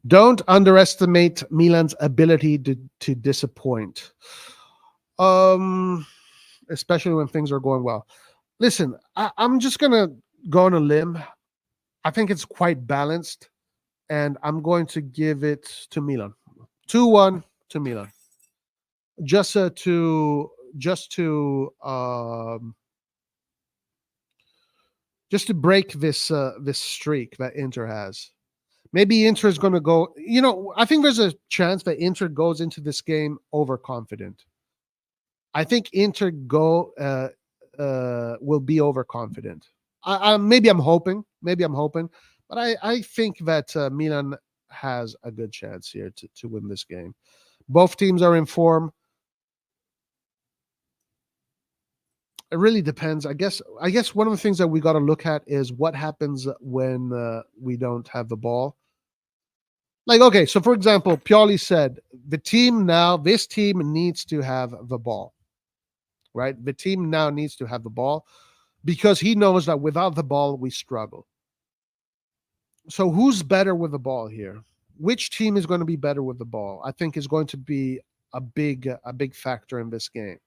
Don't underestimate Milan's ability to disappoint. Especially when things are going well. Listen, I'm just going to go on a limb. I think it's quite balanced, and I'm going to give it to Milan. 2-1 to Milan. Just to break this streak that Inter has. Maybe Inter is going to go, I think there's a chance that Inter goes into this game overconfident. I think Inter will be overconfident. Maybe I'm hoping, But I think that Milan has a good chance here to win this game. Both teams are in form. It really depends. I guess one of the things that we got to look at is what happens when we don't have the ball. Like, okay, so for example, Pioli said this team needs to have the ball, right? The team now needs to have the ball because he knows that without the ball, we struggle. So who's better with the ball here? Which team is going to be better with the ball? I think is going to be a big factor in this game.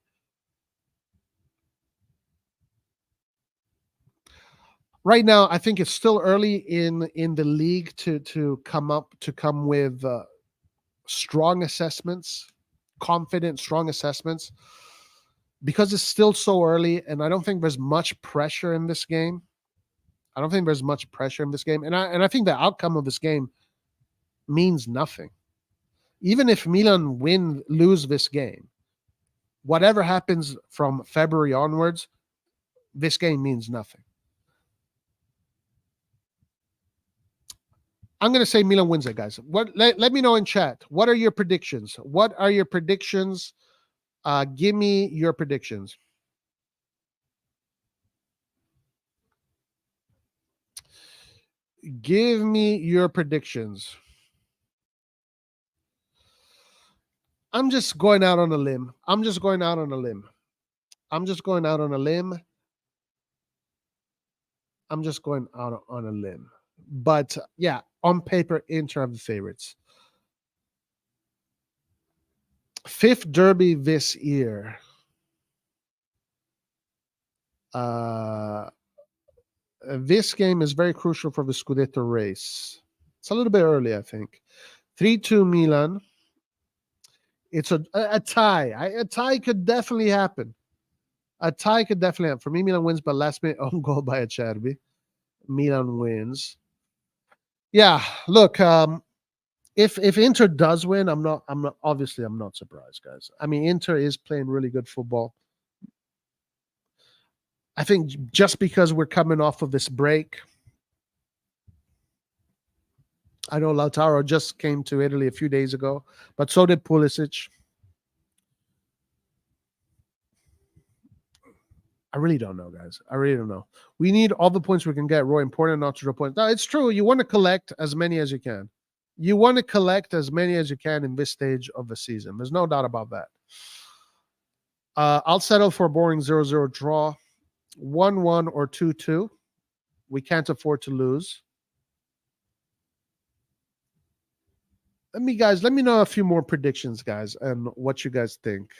Right now, I think it's still early in the league to come with strong assessments, confident, strong assessments, because it's still so early, and I don't think there's much pressure in this game. And I think the outcome of this game means nothing. Even if Milan lose this game, whatever happens from February onwards, this game means nothing. I'm going to say Milan wins it, guys. Let me know in chat. What are your predictions? Give me your predictions. Give me your predictions. I'm just going out on a limb. But yeah, on paper, Inter are the favorites. Fifth derby this year. This game is very crucial for the Scudetto race. It's a little bit early, I think. 3-2 Milan. It's a tie. A tie could definitely happen. For me, Milan wins, but last minute own goal by Acerbi. Milan wins. Yeah, look, if Inter does win, I'm not surprised, guys. I mean, Inter is playing really good football. I think just because we're coming off of this break, I know Lautaro just came to Italy a few days ago, but so did Pulisic. I really don't know, guys. We need all the points we can get. Roy, important not to draw points. No, it's true. You want to collect as many as you can. In this stage of the season. There's no doubt about that. I'll settle for a boring 0-0 draw. 1-1 or 2-2. We can't afford to lose. Let me know a few more predictions, guys, and what you guys think.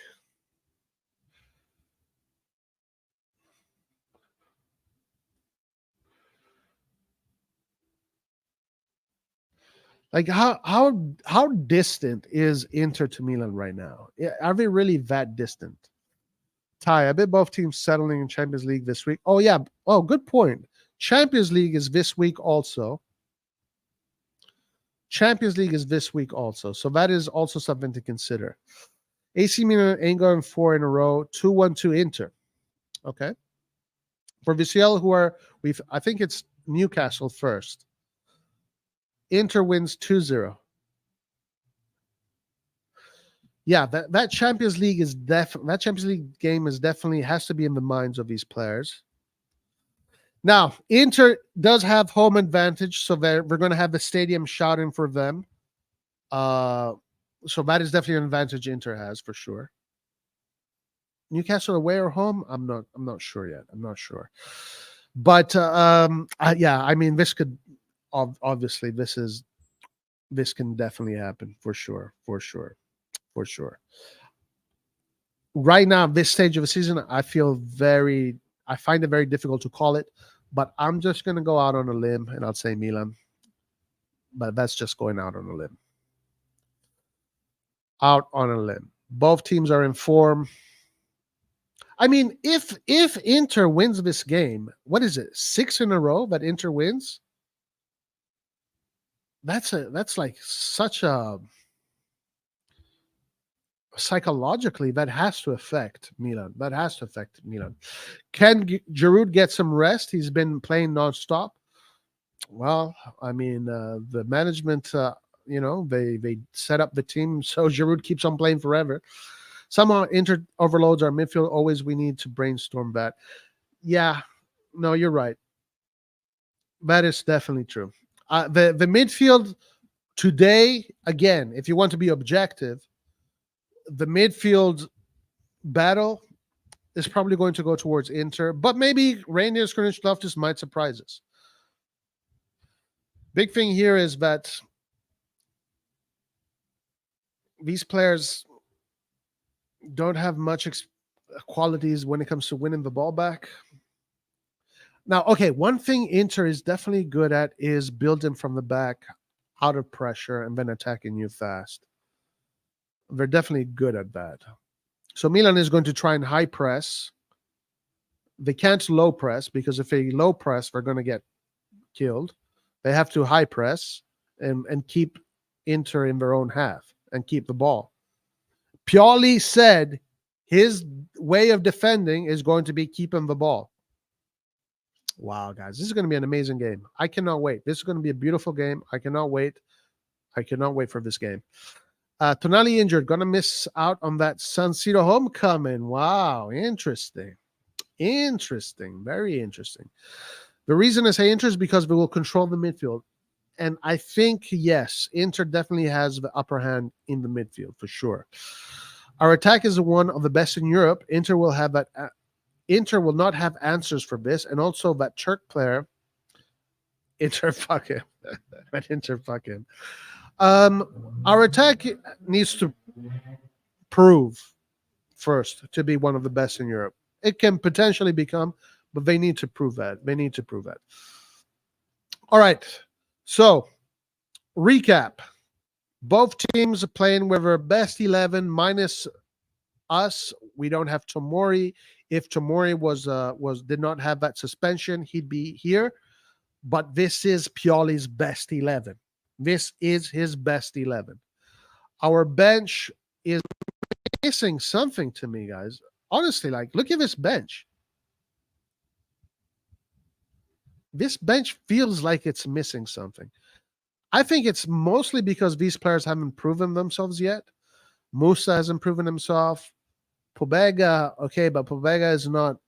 Like how distant is Inter to Milan right now? Are they really that distant? Tie. I bet both teams settling in Champions League this week. Oh yeah. Oh, good point. Champions League is this week also. So that is also something to consider. AC Milan ain't going 4 in a row. 2-1-2 Inter. Okay. For VCL, I think it's Newcastle first. Inter wins 2-0. Yeah, that Champions League game is definitely has to be in the minds of these players. Now, Inter does have home advantage, so we're going to have the stadium shouting for them. So that is definitely an advantage Inter has for sure. Newcastle away or home? I'm not sure yet. But yeah, I mean, this could obviously this can definitely happen for sure. Right now, this stage of the season, I find it very difficult to call it, but I'm just going to go out on a limb and I'll say Milan. But that's just going out on a limb. Both teams are in form. I mean, if Inter wins this game, what is it? 6 in a row that Inter wins? That's like such a psychologically that has to affect Milan. Can Giroud get some rest? He's been playing nonstop. Well, I mean, the management, they set up the team so Giroud keeps on playing forever. Somehow Inter overloads our midfield. Always we need to brainstorm that. Yeah, no, you're right. That is definitely true. The midfield today, again, if you want to be objective, the midfield battle is probably going to go towards Inter, but maybe Rangers Greenwich Loftus might surprise us. Big thing here is that these players don't have much qualities when it comes to winning the ball back. Now, okay, one thing Inter is definitely good at is building from the back, out of pressure, and then attacking you fast. They're definitely good at that. So Milan is going to try and high press. They can't low press because if they low press, they're going to get killed. They have to high press and keep Inter in their own half and keep the ball. Pioli said his way of defending is going to be keeping the ball. Wow, guys, this is going to be an amazing game. I cannot wait. This is going to be a beautiful game. I cannot wait. I cannot wait for this game. Tonali injured, going to miss out on that San Siro homecoming. Wow, interesting. Interesting. Very interesting. The reason I say Inter is because we will control the midfield. And I think, yes, Inter definitely has the upper hand in the midfield for sure. Our attack is one of the best in Europe. Inter will have that. Inter will not have answers for this. And also that Turk player, Inter fuck him. Inter fuck him. Our attack needs to prove first to be one of the best in Europe. It can potentially become, but they need to prove that. They need to prove that. All right. So, recap. Both teams are playing with their best 11 minus us. We don't have Tomori. If Tomori did not have that suspension, he'd be here. But this is Pioli's best 11. This is his best 11. Our bench is missing something to me, guys. Honestly, look at this bench. This bench feels like it's missing something. I think it's mostly because these players haven't proven themselves yet. Musa hasn't proven himself. Pobega, okay, but Pobega is not,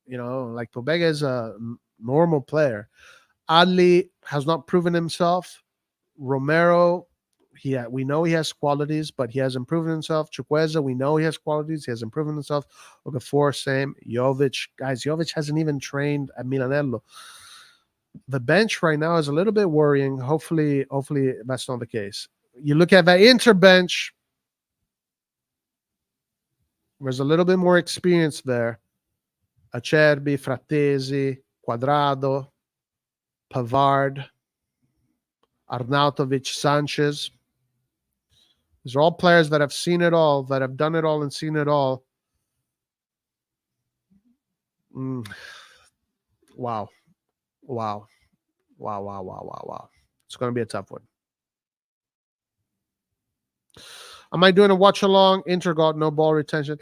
Pobega is a normal player. Adli has not proven himself. Romero, we know he has qualities, but he hasn't proven himself. Chukwueze, we know he has qualities. He hasn't proven himself. Okafor, same. Jovic, guys, Jovic hasn't even trained at Milanello. The bench right now is a little bit worrying. Hopefully that's not the case. You look at that Inter bench, there's a little bit more experience there. Acerbi, Frattesi, Quadrado, Pavard, Arnautovic, Sanchez. These are all players that have seen it all, that have done it all and seen it all. Wow. It's going to be a tough one. Am I doing a watch along? Inter got no ball retention.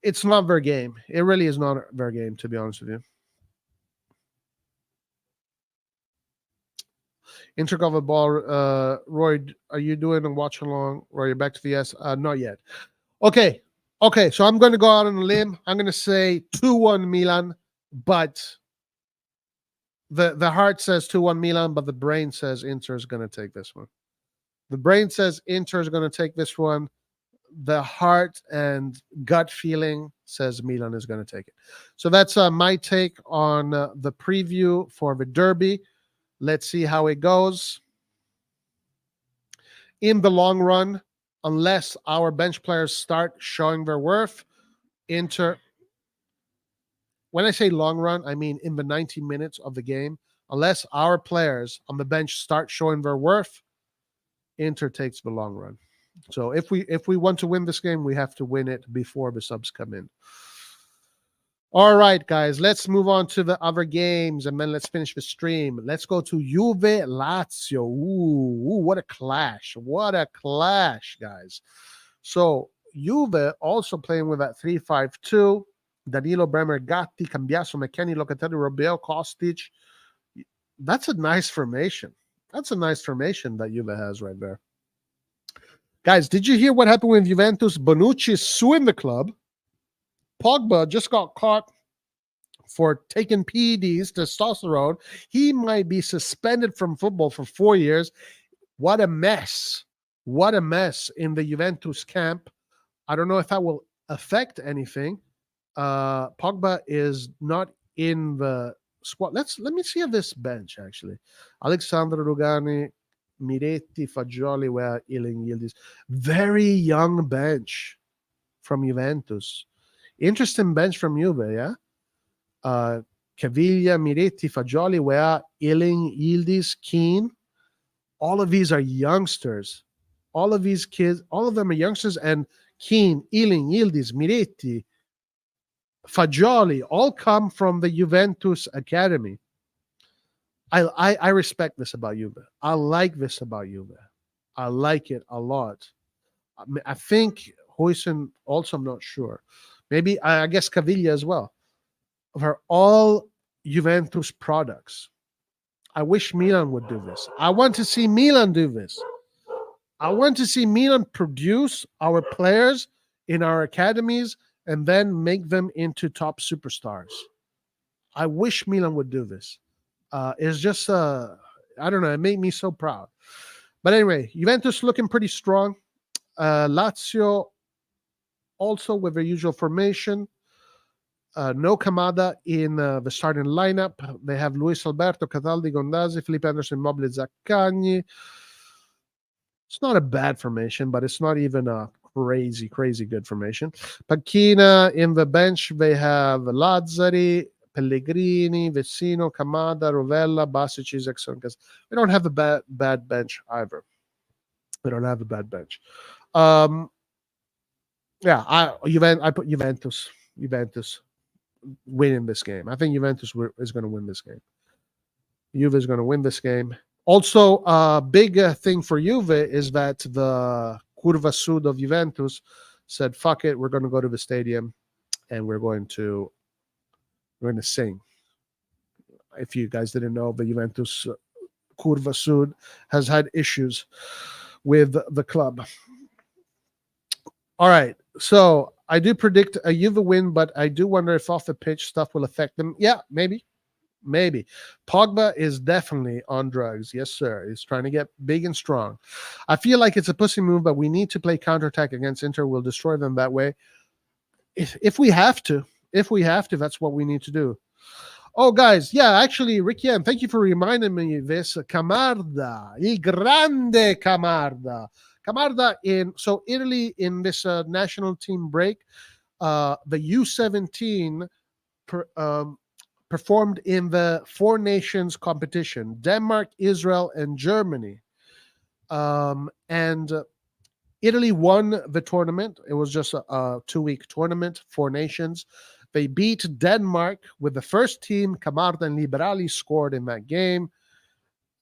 It's not their game. It really is not their game, to be honest with you. Inter got the ball. Roy, are you doing a watch along? Roy, you're back to the S? Not yet. Okay. So I'm going to go out on a limb. I'm going to say 2-1 Milan, but the heart says 2-1 Milan, but the brain says Inter is going to take this one. The brain says Inter is going to take this one. The heart and gut feeling says Milan is going to take it. So that's my take on the preview for the derby. Let's see how it goes. In the long run, unless our bench players start showing their worth, Inter, when I say long run, I mean in the 90 minutes of the game, unless our players on the bench start showing their worth, Inter takes the long run. So if we want to win this game, we have to win it before the subs come in. All right, guys, let's move on to the other games, and then let's finish the stream. Let's go to Juve Lazio. Ooh, what a clash. What a clash, guys. So Juve also playing with that 3-5-2. Danilo, Bremer, Gatti, Cambiaso, McKennie, Locatelli, Robel, Kostic. That's a nice formation. That's a nice formation that Juve has right there. Guys, did you hear what happened with Juventus? Bonucci is suing the club. Pogba just got caught for taking PEDs, testosterone. He might be suspended from football for 4 years. What a mess. What a mess in the Juventus camp. I don't know if that will affect anything. Pogba is not in the squad. Let me see this bench, actually. Alexandro Rugani, Miretti, Fagioli, where Iling Yildiz. Very young bench from Juventus. Interesting bench from Juve, yeah? Caviglia, Miretti, Fagioli, where Iling Yildiz, Keane. All of these are youngsters. All of these kids, all of them are youngsters, and Keane, Iling, Yildiz, Miretti, Fagioli all come from the Juventus academy. I respect this about Juve. I like this about Juve. I like it a lot. I think Huijsen also, I'm not sure. Maybe, I guess Caviglia as well. They're all Juventus products. I wish Milan would do this. I want to see Milan do this. I want to see Milan produce our players in our academies and then make them into top superstars. I wish Milan would do this. It's just, I don't know, it made me so proud. But anyway, Juventus looking pretty strong. Lazio also with their usual formation. No Kamada in the starting lineup. They have Luis Alberto, Cataldi, Gondazzi, Felipe Anderson, Mobile, Zaccagni. It's not a bad formation, but it's not even a crazy good formation. Pacchina in the bench, they have Lazzari, Pellegrini, Vecino, Kamada, Rovella, Basic, Isaacson. Because we don't have a bad bench either. We don't have a bad bench. Yeah, I put Juventus winning this game. I think Juventus is going to win this game. Juve is going to win this game. Also, a big thing for Juve is that the Curva Sud of Juventus said, "Fuck it, we're going to go to the stadium and we're going to sing." If you guys didn't know, the Juventus Curva Sud has had issues with the club. All right, so I do predict a Juve win, but I do wonder if off the pitch stuff will affect them. Yeah, maybe. Pogba is definitely on drugs. Yes, sir. He's trying to get big and strong. I feel like it's a pussy move, but we need to play counterattack against Inter. We'll destroy them that way. If we have to, that's what we need to do. Oh, guys, yeah, actually, Ricky, thank you for reminding me this. Camarda, il grande Camarda. Camarda so Italy in this national team break, the U17 performed in the Four Nations competition: Denmark, Israel, and Germany. And Italy won the tournament. It was just a 2-week tournament, Four Nations. They beat Denmark with the first team. Camarda and Liberali scored in that game.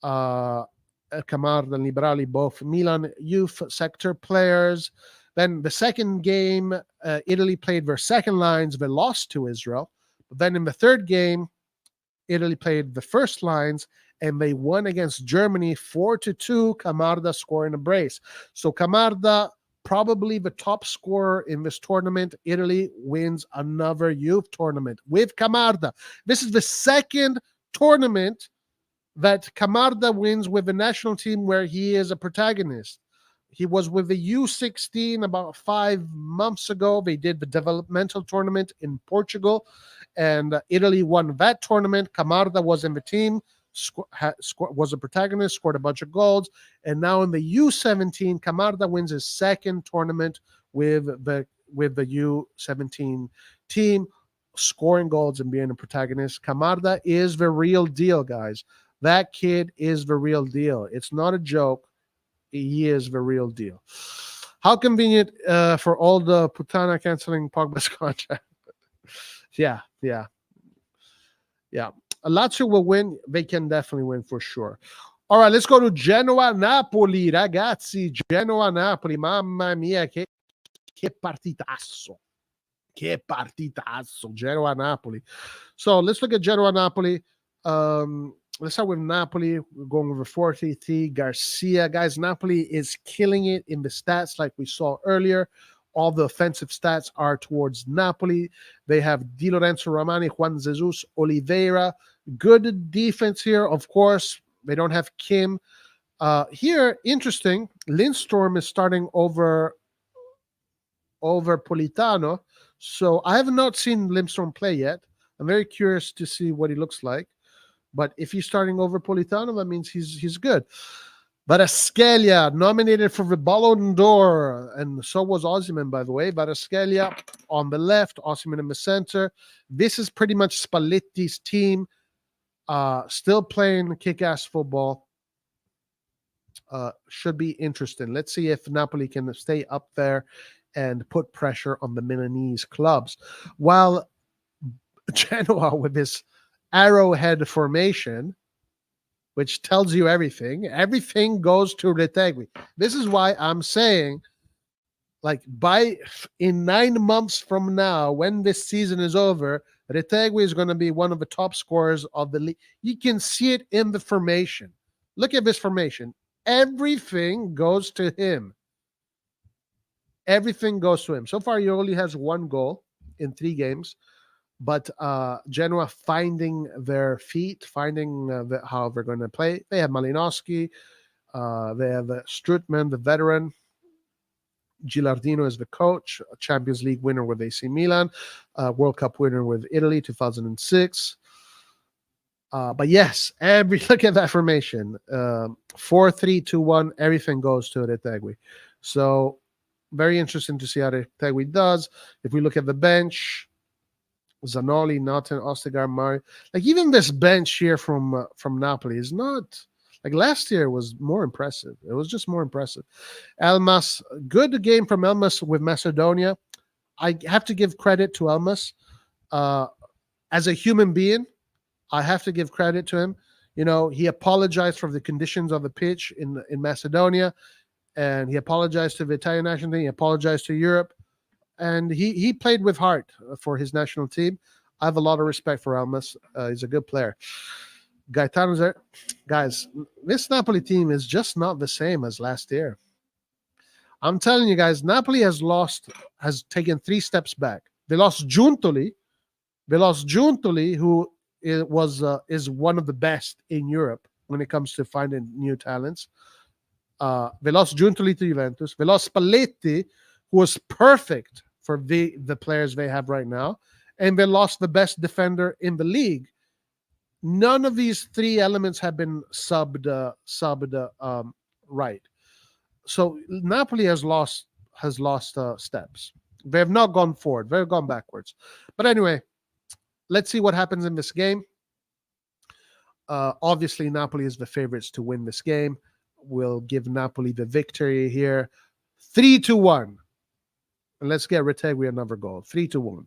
Camarda and Liberali, both Milan youth sector players. Then the second game, Italy played their second lines. They lost to Israel. But then in the third game, Italy played the first lines and they won against Germany 4-2. Camarda scoring a brace. So Camarda, probably the top scorer in this tournament. Italy wins another youth tournament with Camarda. This is the second tournament that Camarda wins with the national team where he is a protagonist. He was with the U16 about 5 months ago. They did the developmental tournament in Portugal, and Italy won that tournament. Camarda was in the team, was a protagonist, scored a bunch of goals, and now in the U17, Camarda wins his second tournament with the U17 team, scoring goals and being a protagonist. Camarda is the real deal, guys. That kid is the real deal. It's not a joke. He is the real deal. How convenient for all the putana canceling Pogba's contract. Yeah. Lazio will win. They can definitely win for sure. All right, let's go to Genoa-Napoli, ragazzi. Genoa-Napoli, mamma mia, che partitazo. Genoa-Napoli. So let's look at Genoa-Napoli. let's start with Napoli. We're going over 43. Garcia. Guys, Napoli is killing it in the stats like we saw earlier. All the offensive stats are towards Napoli. They have Di Lorenzo Romani, Juan Jesus, Oliveira. Good defense here, of course. They don't have Kim. Here, interesting. Lindstrom is starting over Politano. So I have not seen Lindstrom play yet. I'm very curious to see what he looks like. But if he's starting over Politano, that means he's good. Varaskelia nominated for the Ballon d'Or, and so was Osimhen, by the way. Varaskelia on the left, Osimhen in the center. This is pretty much Spalletti's team, still playing kick-ass football. Should be interesting. Let's see if Napoli can stay up there and put pressure on the Milanese clubs. While Genoa, with this arrowhead formation, which tells you everything goes to Retegui. This is why I'm saying, like, in 9 months from now, when this season is over, Retegui is going to be one of the top scorers of the league. You can see it in the formation. Look at this formation. Everything goes to him. Everything goes to him. So far, he only has 1 goal in 3 games. But Genoa finding their feet, finding how they're going to play. They have Malinowski. They have Strootman, the veteran. Gilardino is the coach, a Champions League winner with AC Milan, World Cup winner with Italy 2006. But yes, look at that formation. 4-3-2-1, everything goes to Retegui. So very interesting to see how Retegui does. If we look at the bench, Zanoli, Naughton, Ostegar, Mari. Like, even this bench here from Napoli is not like last year was more impressive. It was just more impressive. Elmas, good game from Elmas with Macedonia. I have to give credit to Elmas. As a human being, I have to give credit to him. You know, he apologized for the conditions of the pitch in Macedonia, and he apologized to the Italian national team. He apologized to Europe. And he played with heart for his national team. I have a lot of respect for Elmas. He's a good player. Gaetano's there. Guys, this Napoli team is just not the same as last year. I'm telling you guys, Napoli has taken 3 steps back. They lost Giuntoli. Who is one of the best in Europe when it comes to finding new talents. They lost Giuntoli to Juventus. They lost Spalletti, who was perfect for the players they have right now, and they lost the best defender in the league. None of these 3 elements have been subbed right. So Napoli has lost steps. They have not gone forward. They've gone backwards. But anyway, let's see what happens in this game. Obviously, Napoli is the favorites to win this game. We'll give Napoli the victory here. 3-1. And let's get Retegui another goal. 3-1.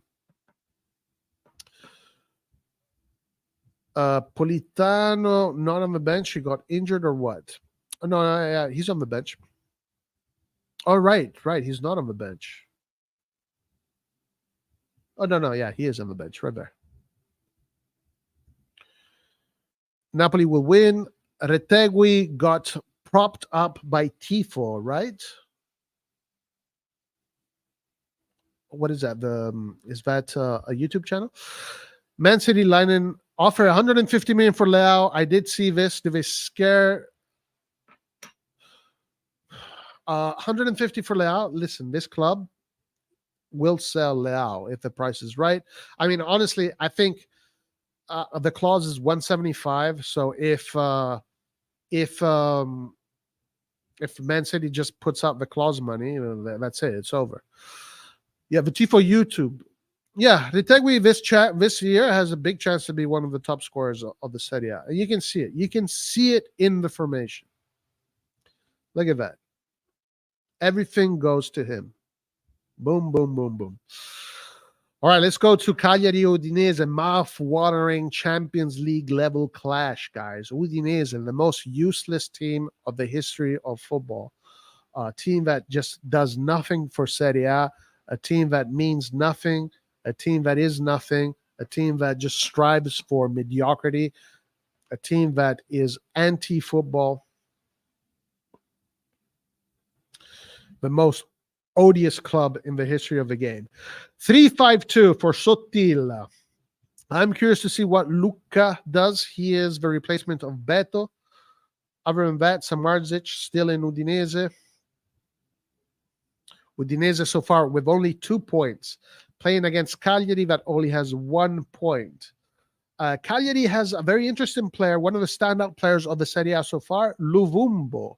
Politano not on the bench. He got injured or what? Oh, no, he's on the bench. Oh, right. He's not on the bench. Oh, no, yeah, he is on the bench right there. Napoli will win. Retegui got propped up by Tifo, right? What is that? Is that a YouTube channel? Man City Linen offer 150 million for Leao. I did see this. Do they scare 150 for Leao? Listen, this club will sell Leao if the price is right. I mean, honestly, I think the clause is 175. So if Man City just puts out the clause money, that's it. It's over. Yeah, the Tifo YouTube. Yeah, Retegui this year has a big chance to be one of the top scorers of the Serie A. And you can see it. You can see it in the formation. Look at that. Everything goes to him. Boom, boom, boom, boom. All right, let's go to Cagliari Udinese, mouth-watering Champions League level clash, guys. Udinese, the most useless team of the history of football. A team that just does nothing for Serie A. A team that means nothing, a team that is nothing, a team that just strives for mediocrity. a team that is anti-football, the most odious club in the history of the game. 352 for Sottil. I'm curious to see what Luca does. He is the replacement of Beto. Other than that, Samardzic still in Udinese. Udinese so far with only 2 points, playing against Cagliari that only has 1 point. Cagliari has a very interesting player, one of the standout players of the Serie A so far, Luvumbo.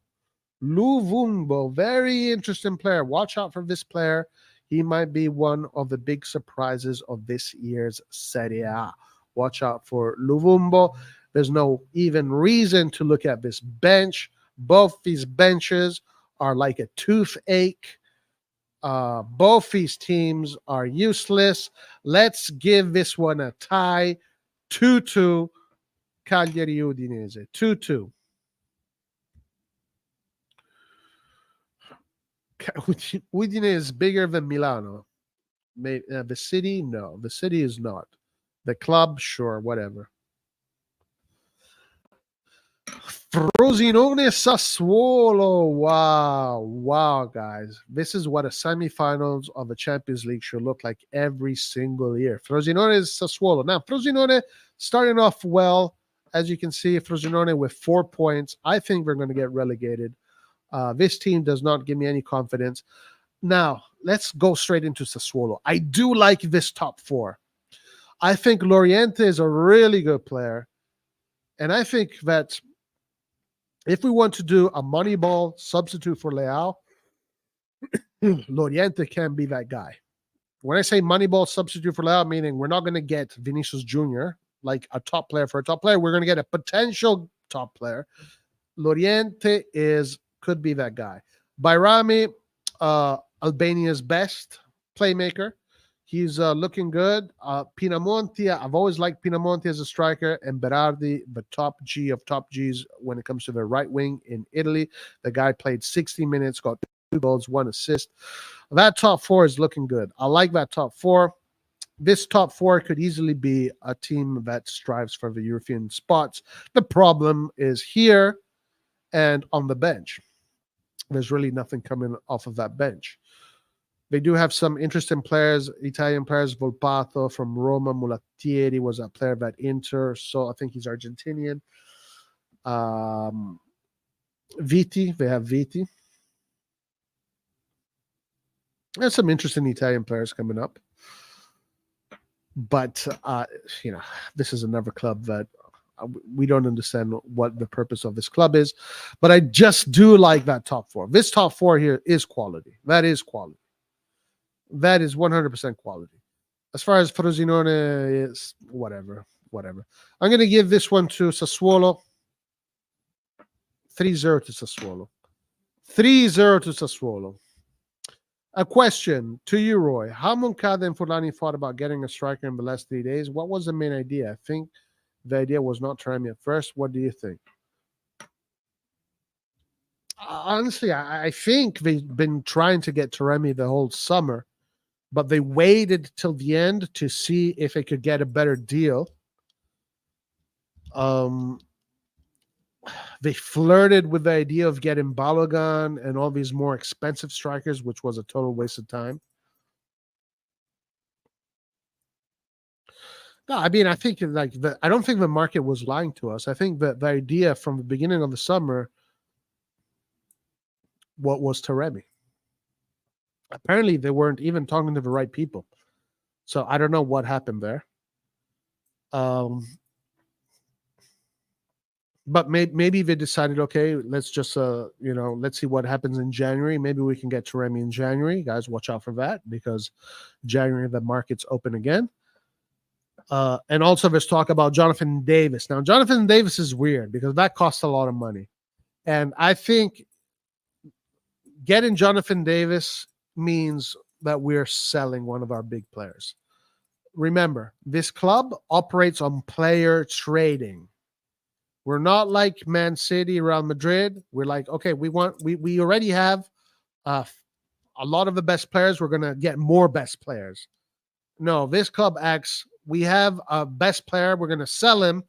Luvumbo, very interesting player. Watch out for this player. He might be one of the big surprises of this year's Serie A. Watch out for Luvumbo. There's no even reason to look at this bench. Both these benches are like a toothache. Both these teams are useless. Let's give this one a tie. 2-2, Cagliari Udinese. 2-2. Udine is bigger than Milano. The city, no. The city is not. The club, sure, whatever. Frosinone Sassuolo. Wow, guys. This is what a semifinals of the Champions League should look like every single year. Frosinone is Sassuolo. Now, Frosinone starting off well. As you can see, Frosinone with 4 points. I think they're going to get relegated. This team does not give me any confidence. Now, let's go straight into Sassuolo. I do like this top 4. I think Loriente is a really good player. And I think that if we want to do a money ball substitute for Leao, Loriente can be that guy. When I say money ball substitute for Leao, meaning we're not going to get Vinicius Jr., like a top player for a top player. We're going to get a potential top player. Loriente could be that guy. Bayrami, Albania's best playmaker. He's looking good. Pinamonti, I've always liked Pinamonti as a striker, and Berardi, the top G of top Gs when it comes to the right wing in Italy. The guy played 60 minutes, got 2 goals, 1 assist. That top 4 is looking good. I like that top 4. This top 4 could easily be a team that strives for the European spots. The problem is here and on the bench. There's really nothing coming off of that bench. They do have some interesting players, Italian players. Volpato from Roma, Mulattieri was a player at Inter, so I think he's Argentinian. Viti, they have Viti. There's some interesting Italian players coming up. But, this is another club that we don't understand what the purpose of this club is. But I just do like that top 4. This top 4 here is quality. That is quality. That is 100% quality. As far as Frosinone is, whatever. I'm going to give this one to Sassuolo. 3-0 to Sassuolo. 3-0 to Sassuolo. A question to you, Roy. How Moncada and Forlani thought about getting a striker in the last 3 days? What was the main idea? I think the idea was not Taremi at first. What do you think? Honestly, I think they've been trying to get Taremi the whole summer, but they waited till the end to see if they could get a better deal. They flirted with the idea of getting Balogun and all these more expensive strikers, which was a total waste of time. No, I mean, I think I don't think the market was lying to us. I think that the idea from the beginning of the summer, what was Taremi? Apparently, they weren't even talking to the right people. So I don't know what happened there. But maybe they decided, okay, let's just, let's see what happens in January. Maybe we can get Taremi in January. Guys, watch out for that because January, the market's open again. And also there's talk about Jonathan Davis. Now, Jonathan Davis is weird because that costs a lot of money. And I think getting Jonathan Davis means that we're selling one of our big players. Remember, this club operates on player trading. We're not like Man City, Real Madrid. We're like, okay, we already have a lot of the best players. We're going to get more best players. No, this club acts, we have a best player. We're going to sell him.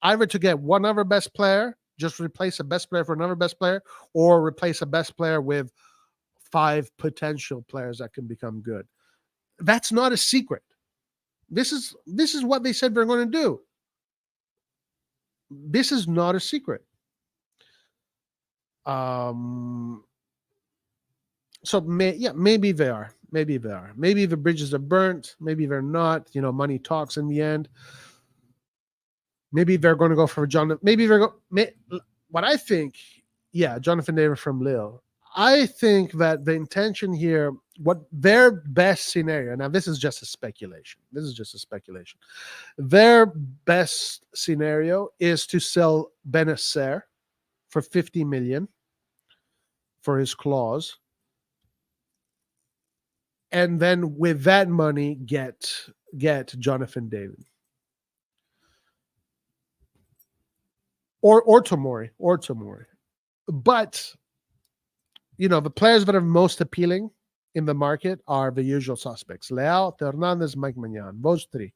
either to get one other best player, just replace a best player for another best player, or replace a best player with 5 potential players that can become good. That's not a secret. This is what they said they're going to do. This is not a secret. So maybe they are. Maybe they are. Maybe the bridges are burnt. Maybe they're not. You know, money talks in the end. Maybe they're going to go for Jonathan. Maybe they're going. What I think, Jonathan David from Lille. I think that the intention here, what their best scenario. Now, this is just a speculation. Their best scenario is to sell Benacer for 50 million for his clause. And then with that money, get Jonathan David. Or Tomori. But, you know, the players that are most appealing in the market are the usual suspects. Leao, Hernandez, Mike Maignan. Those 3.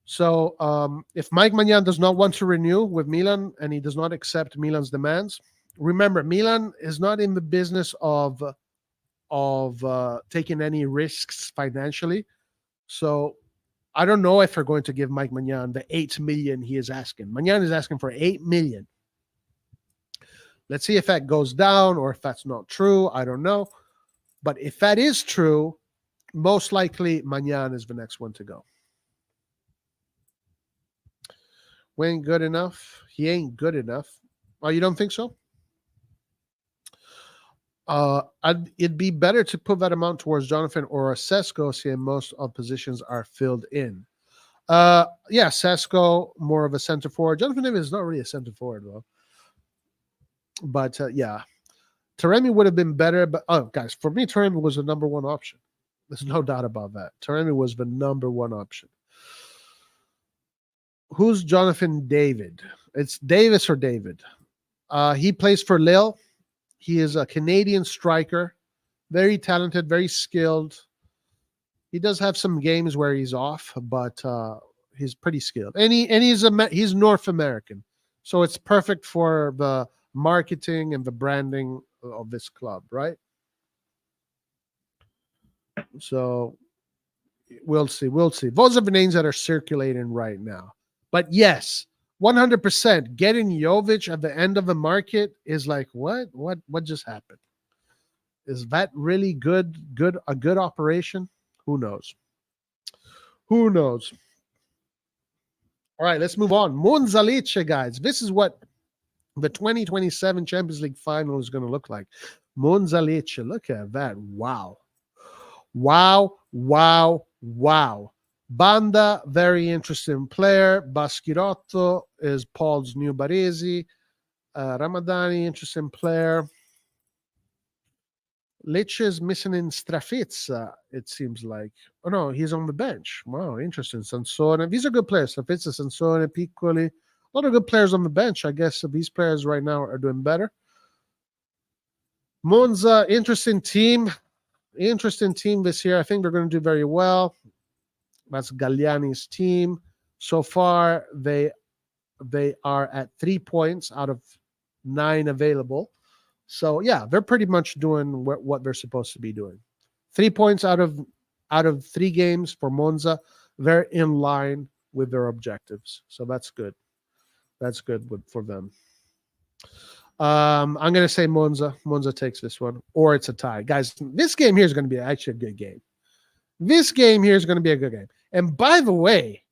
So if Mike Maignan does not want to renew with Milan and he does not accept Milan's demands, remember, Milan is not in the business of taking any risks financially. So I don't know if they're going to give Mike Maignan the 8 million he is asking. Maignan is asking for 8 million. Let's see if that goes down or if that's not true. I don't know. But if that is true, most likely Maignan is the next one to go. We ain't good enough. He ain't good enough. Oh, you don't think so? It'd be better to put that amount towards Jonathan or Sesko, seeing most of positions are filled in. Sesko, more of a center forward. Jonathan David is not really a center forward, though. But Taremi would have been better. But guys, for me, Taremi was the number 1 option. There's no doubt about that. Taremi was the number 1 option. Who's Jonathan David? It's Davis or David. He plays for Lille. He is a Canadian striker, very talented, very skilled. He does have some games where he's off, but he's pretty skilled. And he's North American, so it's perfect for the marketing and the branding of this club, right? So we'll see. Those are the names that are circulating right now. But yes, 100% getting Jovic at the end of the market is like, what just happened? Is that really a good operation? Who knows? All right, let's move on. Monza Lecce, guys. This is what the 2027 Champions League final is going to look like. Monza Lecce. Look at that. Wow. Banda, very interesting player. Baschirotto is Paul's new Baresi. Ramadani, interesting player. Lecce is missing in Strafizza, it seems like. Oh, no, he's on the bench. Wow, interesting. Sansone. These are good players. Strafizza, Sansone, Piccoli. A lot of good players on the bench. I guess these players right now are doing better. Monza, interesting team. This year. I think they're going to do very well. That's Galliani's team. So far, they are at 3 points out of 9 available. So yeah, they're pretty much doing what they're supposed to be doing. 3 points out of 3 games for Monza. They're in line with their objectives. So that's good. That's good for them. I'm going to say Monza. Monza takes this one, or it's a tie. Guys, this game here is going to be actually a good game. And by the way,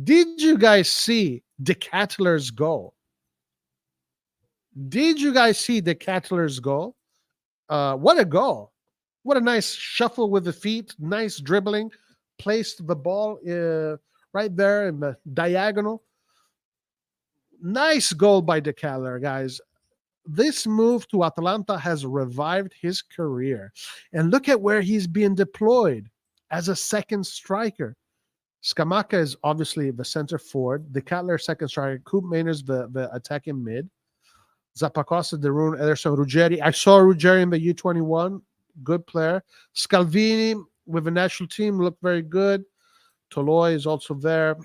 did you guys see De Ketteler's goal? What a goal. What a nice shuffle with the feet. Nice dribbling. Placed the ball right there in the diagonal. Nice goal by De Ketteler, guys. This move to Atalanta has revived his career. And look at where he's being deployed as a second striker. Scamacca is obviously the center forward. De Ketteler, second striker. Coop Maynard's the attacking mid. Zappacosta, Derun, Ederson, Ruggeri. I saw Ruggeri in the U21. Good player. Scalvini with the national team looked very good. Toloi is also there.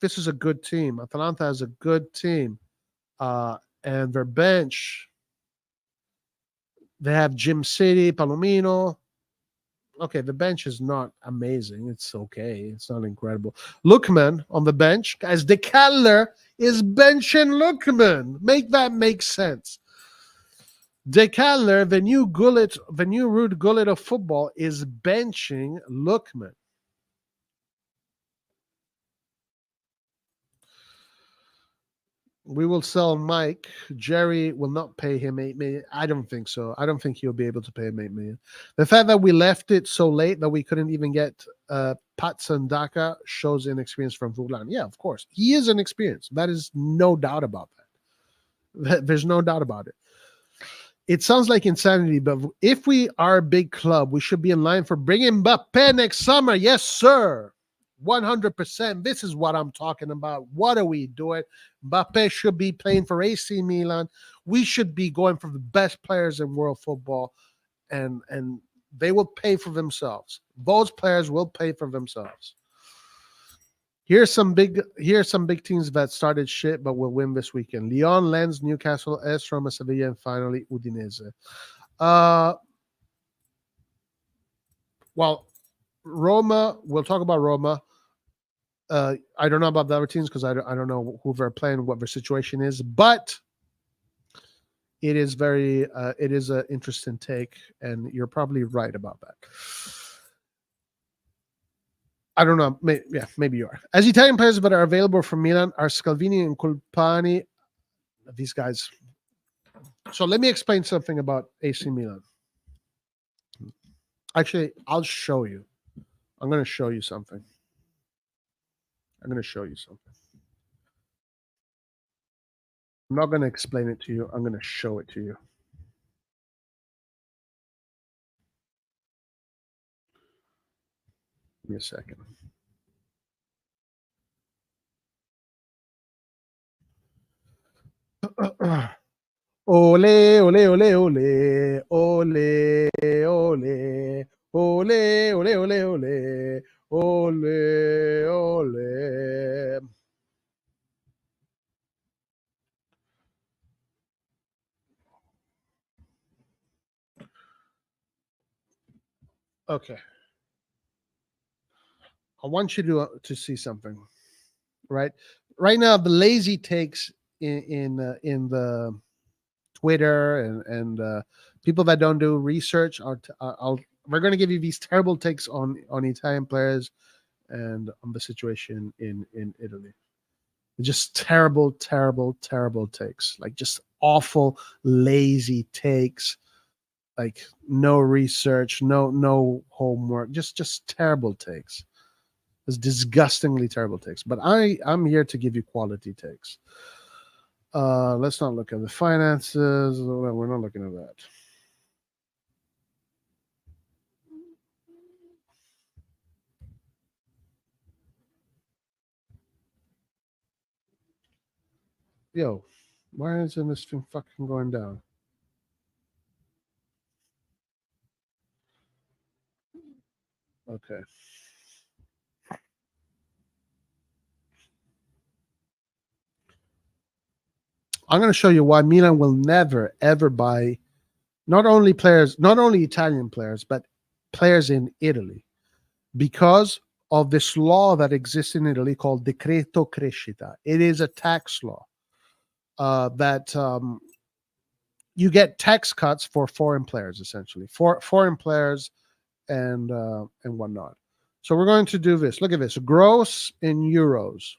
this is a good team. Atalanta is a good team. And their bench, they have Jim City, Palomino. Okay, the bench is not amazing. It's okay. It's not incredible. Lookman on the bench, as De Keller is benching Lookman. Make that make sense. De Keller, the new Ruud Gullit of football, is benching Lookman. We will sell Mike. Jerry will not pay him 8 million. I don't think so. I don't think he'll be able to pay him 8 million. The fact that we left it so late that we couldn't even get Patson Daka shows inexperience from Vuglan. Yeah, of course. He is inexperienced. That is no doubt about that. There's no doubt about it. It sounds like insanity, but if we are a big club, we should be in line for bringing Mbappe next summer. Yes, sir. 100%. This is what I'm talking about. What are we doing? Mbappe should be playing for AC Milan. We should be going for the best players in world football, and they will pay for themselves. Those players will pay for themselves. Here's some big teams that started shit but will win this weekend. Lyon, Lens, Newcastle, AS Roma, Sevilla, and finally Udinese. Well, Roma, we'll talk about Roma. I don't know about the other teams because I don't know who they're playing, what their situation is, but it is it is an interesting take, and you're probably right about that. I don't know. Maybe you are. As Italian players that are available from Milan are Scalvini and Colpani. These guys. So let me explain something about AC Milan. Actually, I'll show you. I'm going to show you something. I'm not going to explain it to you. I'm going to show it to you. Give me a second. Ole, ole, ole, ole, ole, ole, ole, ole, ole, ole, ole. Okay. I want you to see something, right? Right now, the lazy takes in the Twitter and people that don't do research we're going to give you these terrible takes on Italian players and on the situation in Italy. Just terrible takes, like just awful, lazy takes, like no research, no homework, just terrible takes. It's disgustingly terrible takes. But I'm here to give you quality takes. Let's not look at the finances. We're not looking at that. Yo, why isn't this thing fucking going down? Okay. I'm going to show you why Milan will never, ever buy not only Italian players, but players in Italy, because of this law that exists in Italy called Decreto Crescita. It is a tax law that you get tax cuts for foreign players, essentially, for foreign players and whatnot. So we're going to do this. Look at this. Gross in euros.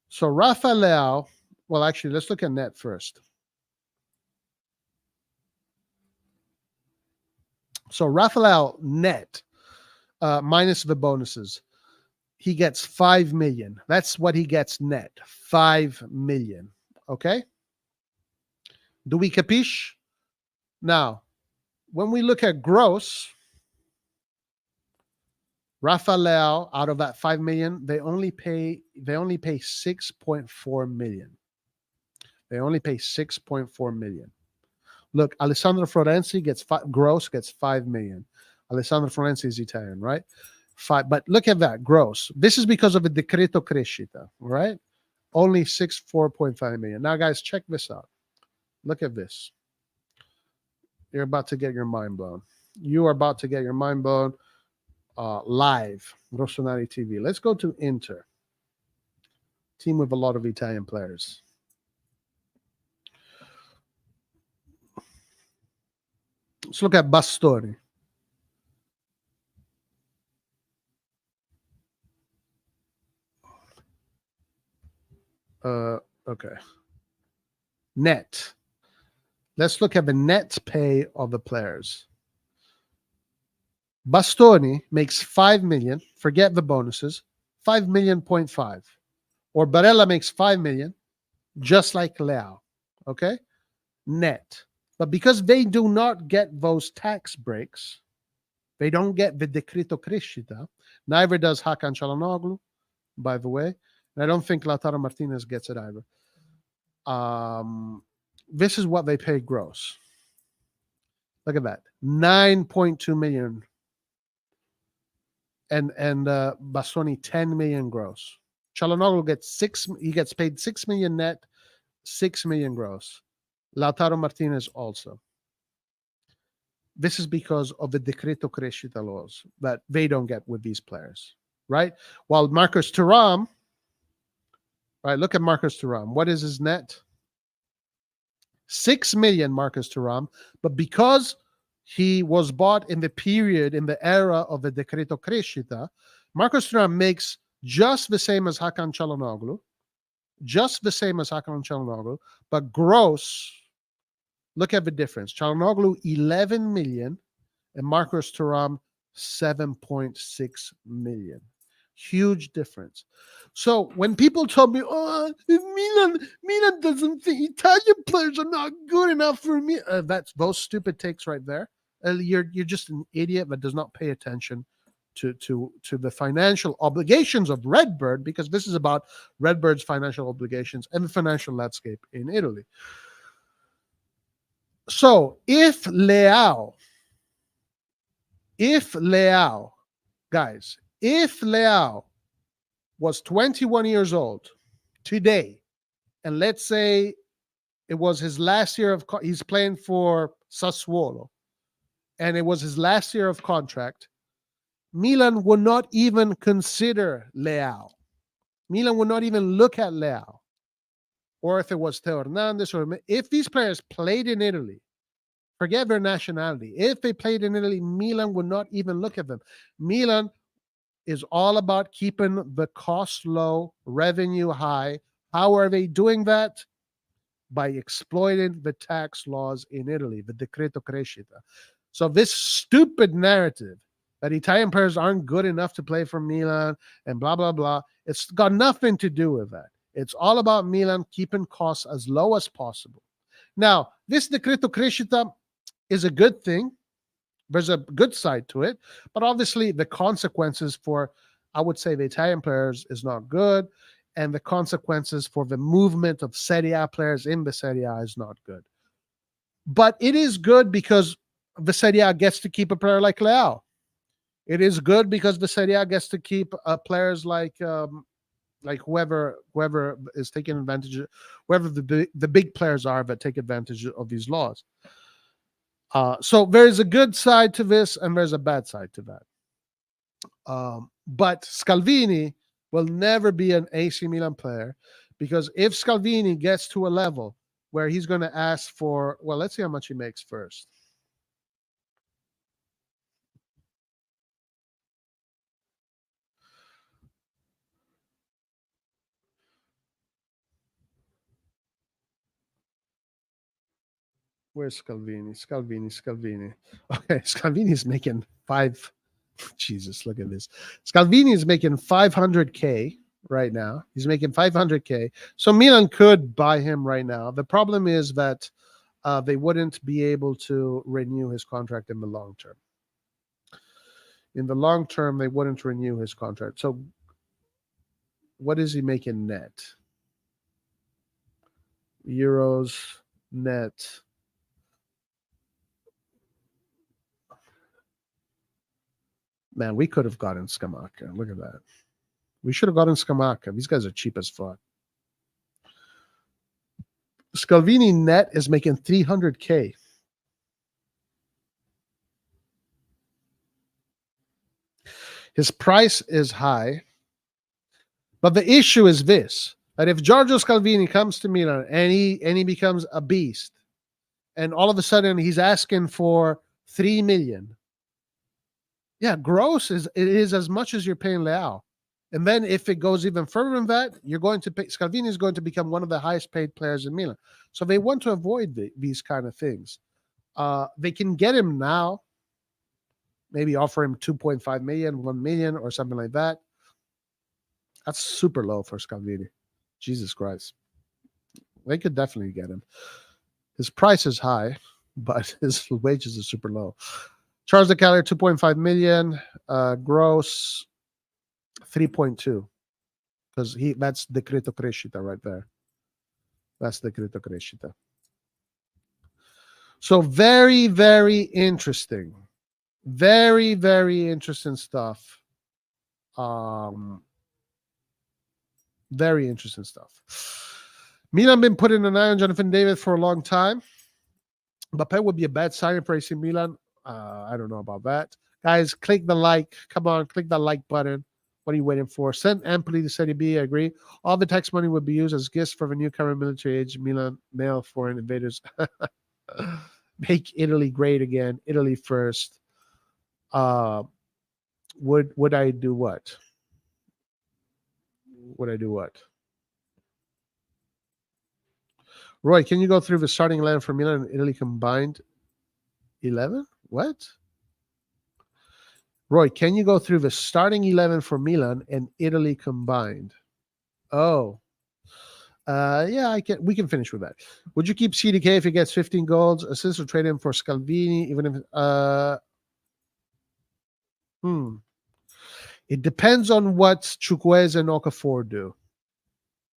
So Rafa Leao, well, actually, let's look at net first. So Rafa Leao net, minus the bonuses, he gets 5 million. That's what he gets net, 5 million. Okay? Do we capiche? Now, when we look at gross, Rafa Leao, out of that 5 million, they only pay 6.4 million. They only pay 6.4 million. Look, Alessandro Florenzi gets gross gets 5 million. Alessandro Florenzi is Italian, right? 5. But look at that gross. This is because of the decreto crescita, right? Only 4.5 million. Now, guys, check this out. Look at this. You're about to get your mind blown. You are about to get your mind blown live. RossonARI TV. Let's go to Inter. Team with a lot of Italian players. Let's look at Bastoni. Okay. Net. Let's look at the net pay of the players. Bastoni makes 5 million. Forget the bonuses. 5 million, 0.5. Or Barella makes 5 million, just like Leao. Okay? Net. But because they do not get those tax breaks, they don't get the decreto crescita. Neither does Hakan Çalhanoğlu, by the way. And I don't think Lautaro Martinez gets it either. This is what they pay gross. Look at that. 9.2 million. And Bastoni 10 million gross. Çalhanoğlu gets paid 6 million net, 6 million gross. Lautaro Martinez also. This is because of the decreto crescita laws that they don't get with these players, right? While Marcus Thuram, right? Look at Marcus Thuram. What is his net? 6 million, Marcus Thuram. But because he was bought in the period, in the era of the decreto crescita, Marcus Thuram makes just the same as Hakan Çalhanoğlu, but gross. Look at the difference. Çalhanoğlu 11 million and Marcus Thuram 7.6 million. Huge difference. So when people told me, "Oh, Milan doesn't think Italian players are not good enough for me," that's those stupid takes right there. You're just an idiot that does not pay attention to the financial obligations of Redbird, because this is about Redbird's financial obligations and the financial landscape in Italy. So if Leao, guys, if Leao was 21 years old today, and let's say it was his last year of he's playing for Sassuolo, and it was his last year of contract, Milan would not even consider Leao. Milan would not even look at Leao. Or if it was Theo Hernandez, or if these players played in Italy, forget their nationality. If they played in Italy, Milan would not even look at them. Milan is all about keeping the cost low, revenue high. How are they doing that? By exploiting the tax laws in Italy, the decreto crescita. So this stupid narrative that Italian players aren't good enough to play for Milan and blah, blah, blah, it's got nothing to do with that. It's all about Milan keeping costs as low as possible. Now, this decreto crescita is a good thing. There's a good side to it, but obviously the consequences for, I would say, the Italian players is not good, and the consequences for the movement of Serie A players in the Serie A is not good. But it is good because the Serie A gets to keep a player like Leao. It is good because the Serie A gets to keep players like whoever is taking advantage of, whoever the big players are that take advantage of these laws. So there's a good side to this and there's a bad side to that. But Scalvini will never be an AC Milan player, because if Scalvini gets to a level where he's going to ask for, well, let's see how much he makes first. Where's Scalvini? Scalvini. Okay, Scalvini is making Jesus, look at this. Scalvini is making 500K right now. He's making 500K. So Milan could buy him right now. The problem is that they wouldn't be able to renew his contract in the long term. In the long term, they wouldn't renew his contract. So what is he making net? Euros net. Man, we could have gotten Scamacca. Look at that. We should have gotten Scamacca. These guys are cheap as fuck. Scalvini net is making 300K. His price is high. But the issue is this, that if Giorgio Scalvini comes to Milan and he becomes a beast, and all of a sudden he's asking for 3 million. Yeah, gross it is as much as you're paying Leao. And then if it goes even further than that, you're going to pay. Scalvini is going to become one of the highest paid players in Milan. So they want to avoid these kind of things. They can get him now, maybe offer him 2.5 million, 1 million, or something like that. That's super low for Scalvini. Jesus Christ. They could definitely get him. His price is high, but his wages are super low. Charles de Cagliari, 2.5 million. Gross, 3.2. Because that's Decreto Crescita right there. That's Decreto Crescita. So very, very interesting. Very, very interesting stuff. Very interesting stuff. Milan been putting an eye on Jonathan David for a long time. Mbappe would be a bad signing for AC Milan. I don't know about that. Guys, click the like. Come on, click that like button. What are you waiting for? Send Empoli to Serie B. I agree. All the tax money would be used as gifts for the new current military age Milan male foreign invaders. Make Italy great again. Italy first. Would I do what? Would I do what? Roy, can you go through the starting line for Milan and Italy combined? 11? What? Roy, can you go through the starting 11 for Milan and Italy combined? Oh. Yeah, I can. We can finish with that. Would you keep CDK if he gets 15 goals, assists, or trade him for Scalvini, even if it depends on what Chukwueze and Okafor do.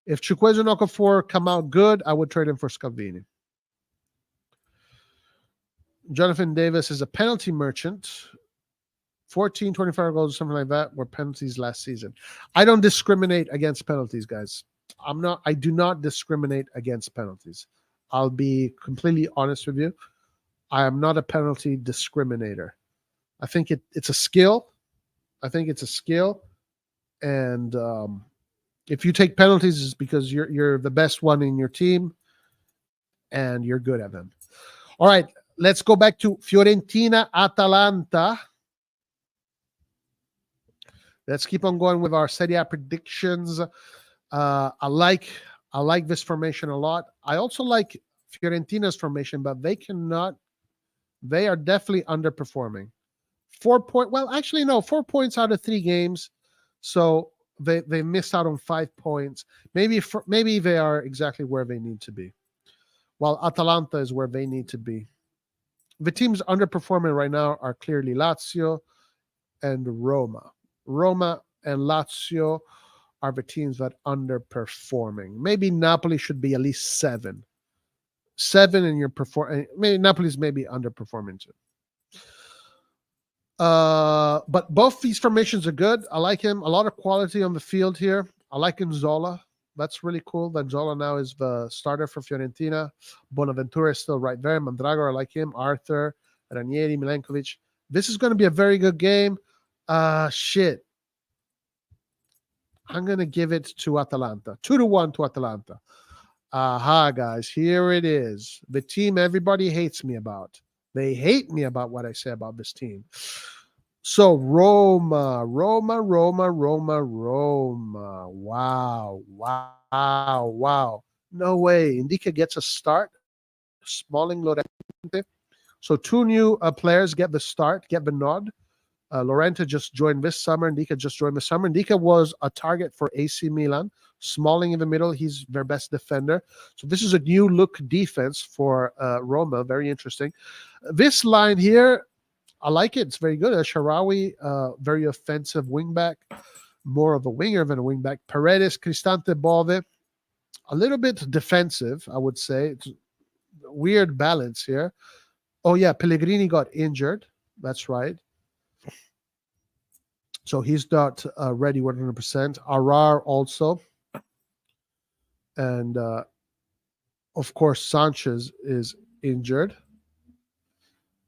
If Chukwueze and Okafor come out good, I would trade him for Scalvini. Jonathan Davis is a penalty merchant. 14, 25 goals, something like that, were penalties last season. I don't discriminate against penalties, guys. I do not discriminate against penalties. I'll be completely honest with you. I am not a penalty discriminator. I think it's a skill. I think it's a skill. And if you take penalties, it's because you're the best one in your team and you're good at them. All right, let's go back to Fiorentina-Atalanta. Let's keep on going with our Serie A predictions. I like this formation a lot. I also like Fiorentina's formation, but they are definitely underperforming. 4 points out of 3 games. So they missed out on 5 points. Maybe they are exactly where they need to be. While Atalanta is where they need to be. The teams underperforming right now are clearly Lazio and Roma. Roma and Lazio are the teams that are underperforming. Maybe Napoli should be at least 7. 7 in your maybe Napoli's maybe underperforming too. But both these formations are good. I like him. A lot of quality on the field here. I like Nzola. That's really cool that Nzola now is the starter for Fiorentina. Bonaventura is still right there. Mandragora, I like him. Arthur, Ranieri, Milenkovic. This is going to be a very good game. Shit. I'm going to give it to Atalanta. 2-1 to Atalanta. Aha, guys. Here it is. The team everybody hates me about. They hate me about what I say about this team. So Roma. Wow. No way. Indica gets a start. Smalling, Lorente. So 2 new players get the start, get the nod. Lorente just joined this summer. Ndika just joined this summer. Ndika was a target for AC Milan. Smalling in the middle. He's their best defender. So this is a new look defense for Roma. Very interesting. This line here, I like it. It's very good. Sharawi, very offensive wingback. More of a winger than a wingback. Paredes, Cristante Bove, a little bit defensive, I would say. It's a weird balance here. Oh, yeah. Pellegrini got injured. That's right. So he's not ready 100%. Arar also. And of course, Sanchez is injured.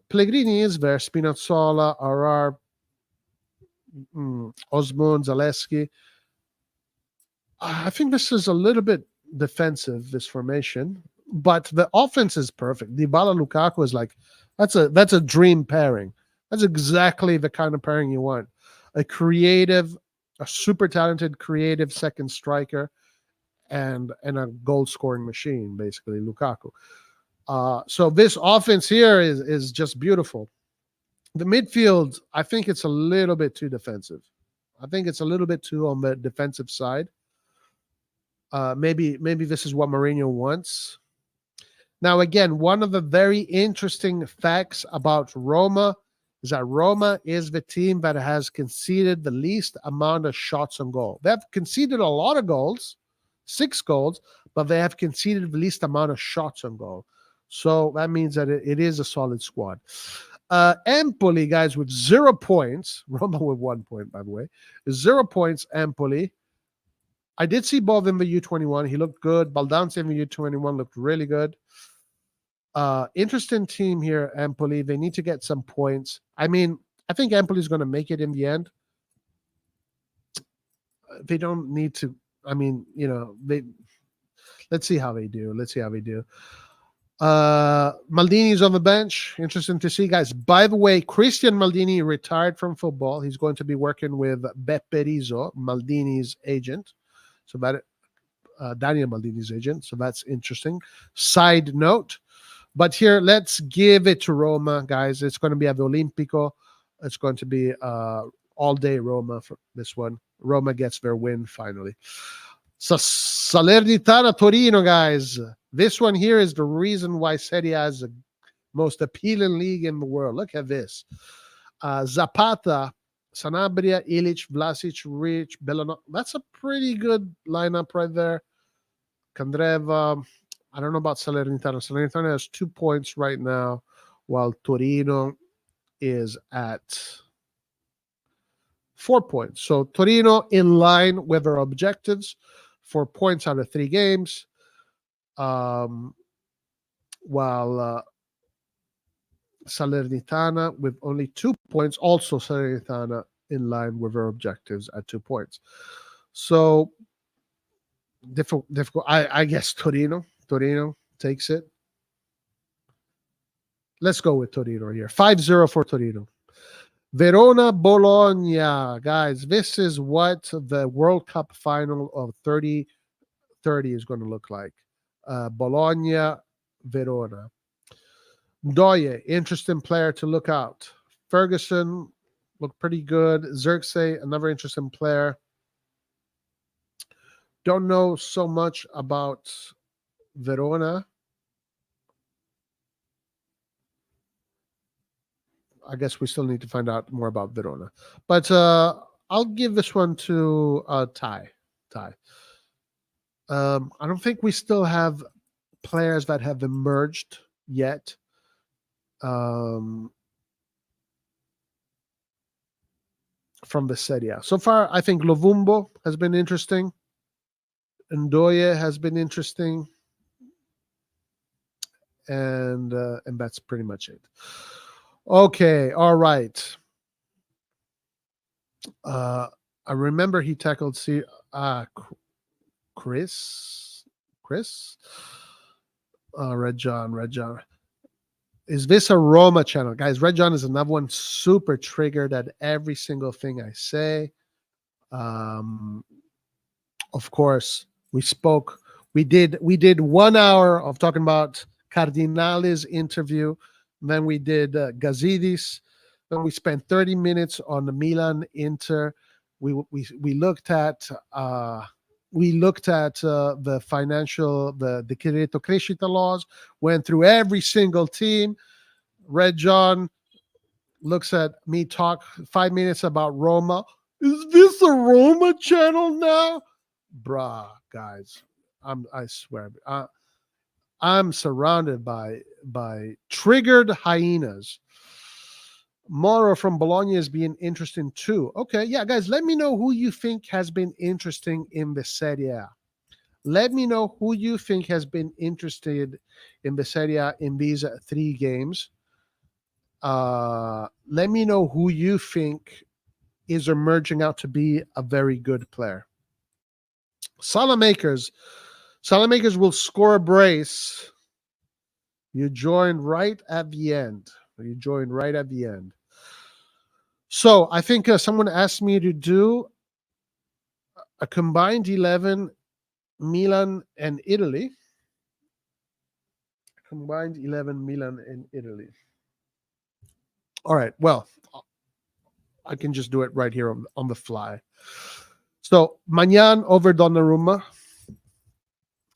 Pellegrini is there. Spinazzola, Arar, Osmond, Zaleski. I think this is a little bit defensive, this formation, but the offense is perfect. Dybala Lukaku is like, that's a dream pairing. That's exactly the kind of pairing you want. A super talented, creative second striker, and a goal scoring machine, basically Lukaku. So this offense here is just beautiful. The midfield, I think it's a little bit too defensive. I think it's a little bit too on the defensive side. Maybe this is what Mourinho wants. Now, again, one of the very interesting facts about Roma is that Roma is the team that has conceded the least amount of shots on goal. They have conceded a lot of goals, 6 goals, but they have conceded the least amount of shots on goal. So that means that it is a solid squad. Empoli, guys, with 0 points. Roma with 1 point, by the way. 0 points, Empoli. I did see both in the U21. He looked good. Baldanzi in the U21 looked really good. Interesting team here, Empoli. They need to get some points. I mean, I think Empoli is going to make it in the end. They don't need to. I mean, let's see how they do. Maldini's on the bench. Interesting to see, guys. By the way, Christian Maldini retired from football. He's going to be working with Beppe Rizzo, Maldini's agent. So that Daniel Maldini's agent. So that's interesting. Side note. But here, let's give it to Roma, guys. It's going to be at the Olimpico. It's going to be all day Roma for this one. Roma gets their win finally. So Salernitana Torino, guys. This one here is the reason why Serie A is the most appealing league in the world. Look at this. Zapata, Sanabria, Ilic, Vlasic, Rich, Bellanova. That's a pretty good lineup right there. Candreva. I don't know about Salernitana. Salernitana has 2 points right now, while Torino is at 4 points. So Torino in line with their objectives, 4 points out of 3 games. While Salernitana with only 2 points, also Salernitana in line with their objectives at 2 points. So difficult. I guess Torino takes it. Let's go with Torino here. 5-0 for Torino. Verona, Bologna. Guys, this is what the World Cup final of 30-30 is going to look like. Bologna, Verona. Doye, interesting player to look out. Ferguson looked pretty good. Xerxes, another interesting player. Don't know so much about Verona. I guess we still need to find out more about Verona. But I'll give this one to Ty. I don't think we still have players that have emerged yet. From the Serie A. So far, I think Lovumbo has been interesting. Ndoye has been interesting. And that's pretty much it. Okay, all right. I remember he tackled Chris. Red John. Is this a Roma channel? Guys, Red John is another one super triggered at every single thing I say. Of course, we did 1 hour of talking about Cardinale's interview. Then we did Gazidis. Then we spent 30 minutes on the Milan Inter. We looked at the financial, the Decreto Crescita laws, went through every single team. Red John looks at me talk 5 minutes about Roma. Is this a Roma channel now? Bruh, guys, I swear. I'm surrounded by triggered hyenas. Moro from Bologna is being interesting too. Okay, yeah, guys, let me know who you think has been interesting in the Serie A. Let me know who you think has been interested in the Serie A in these 3 games. Let me know who you think is emerging out to be a very good player. Salamakers will score a brace. You join right at the end. So I think someone asked me to do a combined 11 Milan and Italy. Combined 11 Milan and Italy. All right. Well, I can just do it right here on the fly. So Magnan over Donnarumma.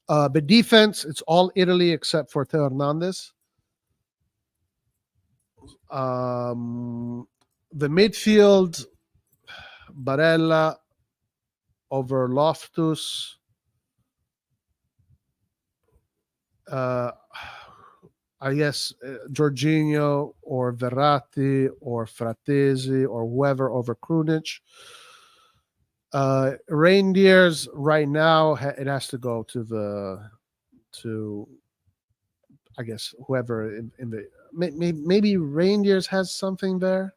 The defense, it's all Italy except for Theo Hernandez. The midfield, Barella over Loftus. I guess Jorginho or Verratti or Fratesi or whoever over Krunic. Reindeers right now it has to go to I guess whoever in the maybe Reindeers has something there.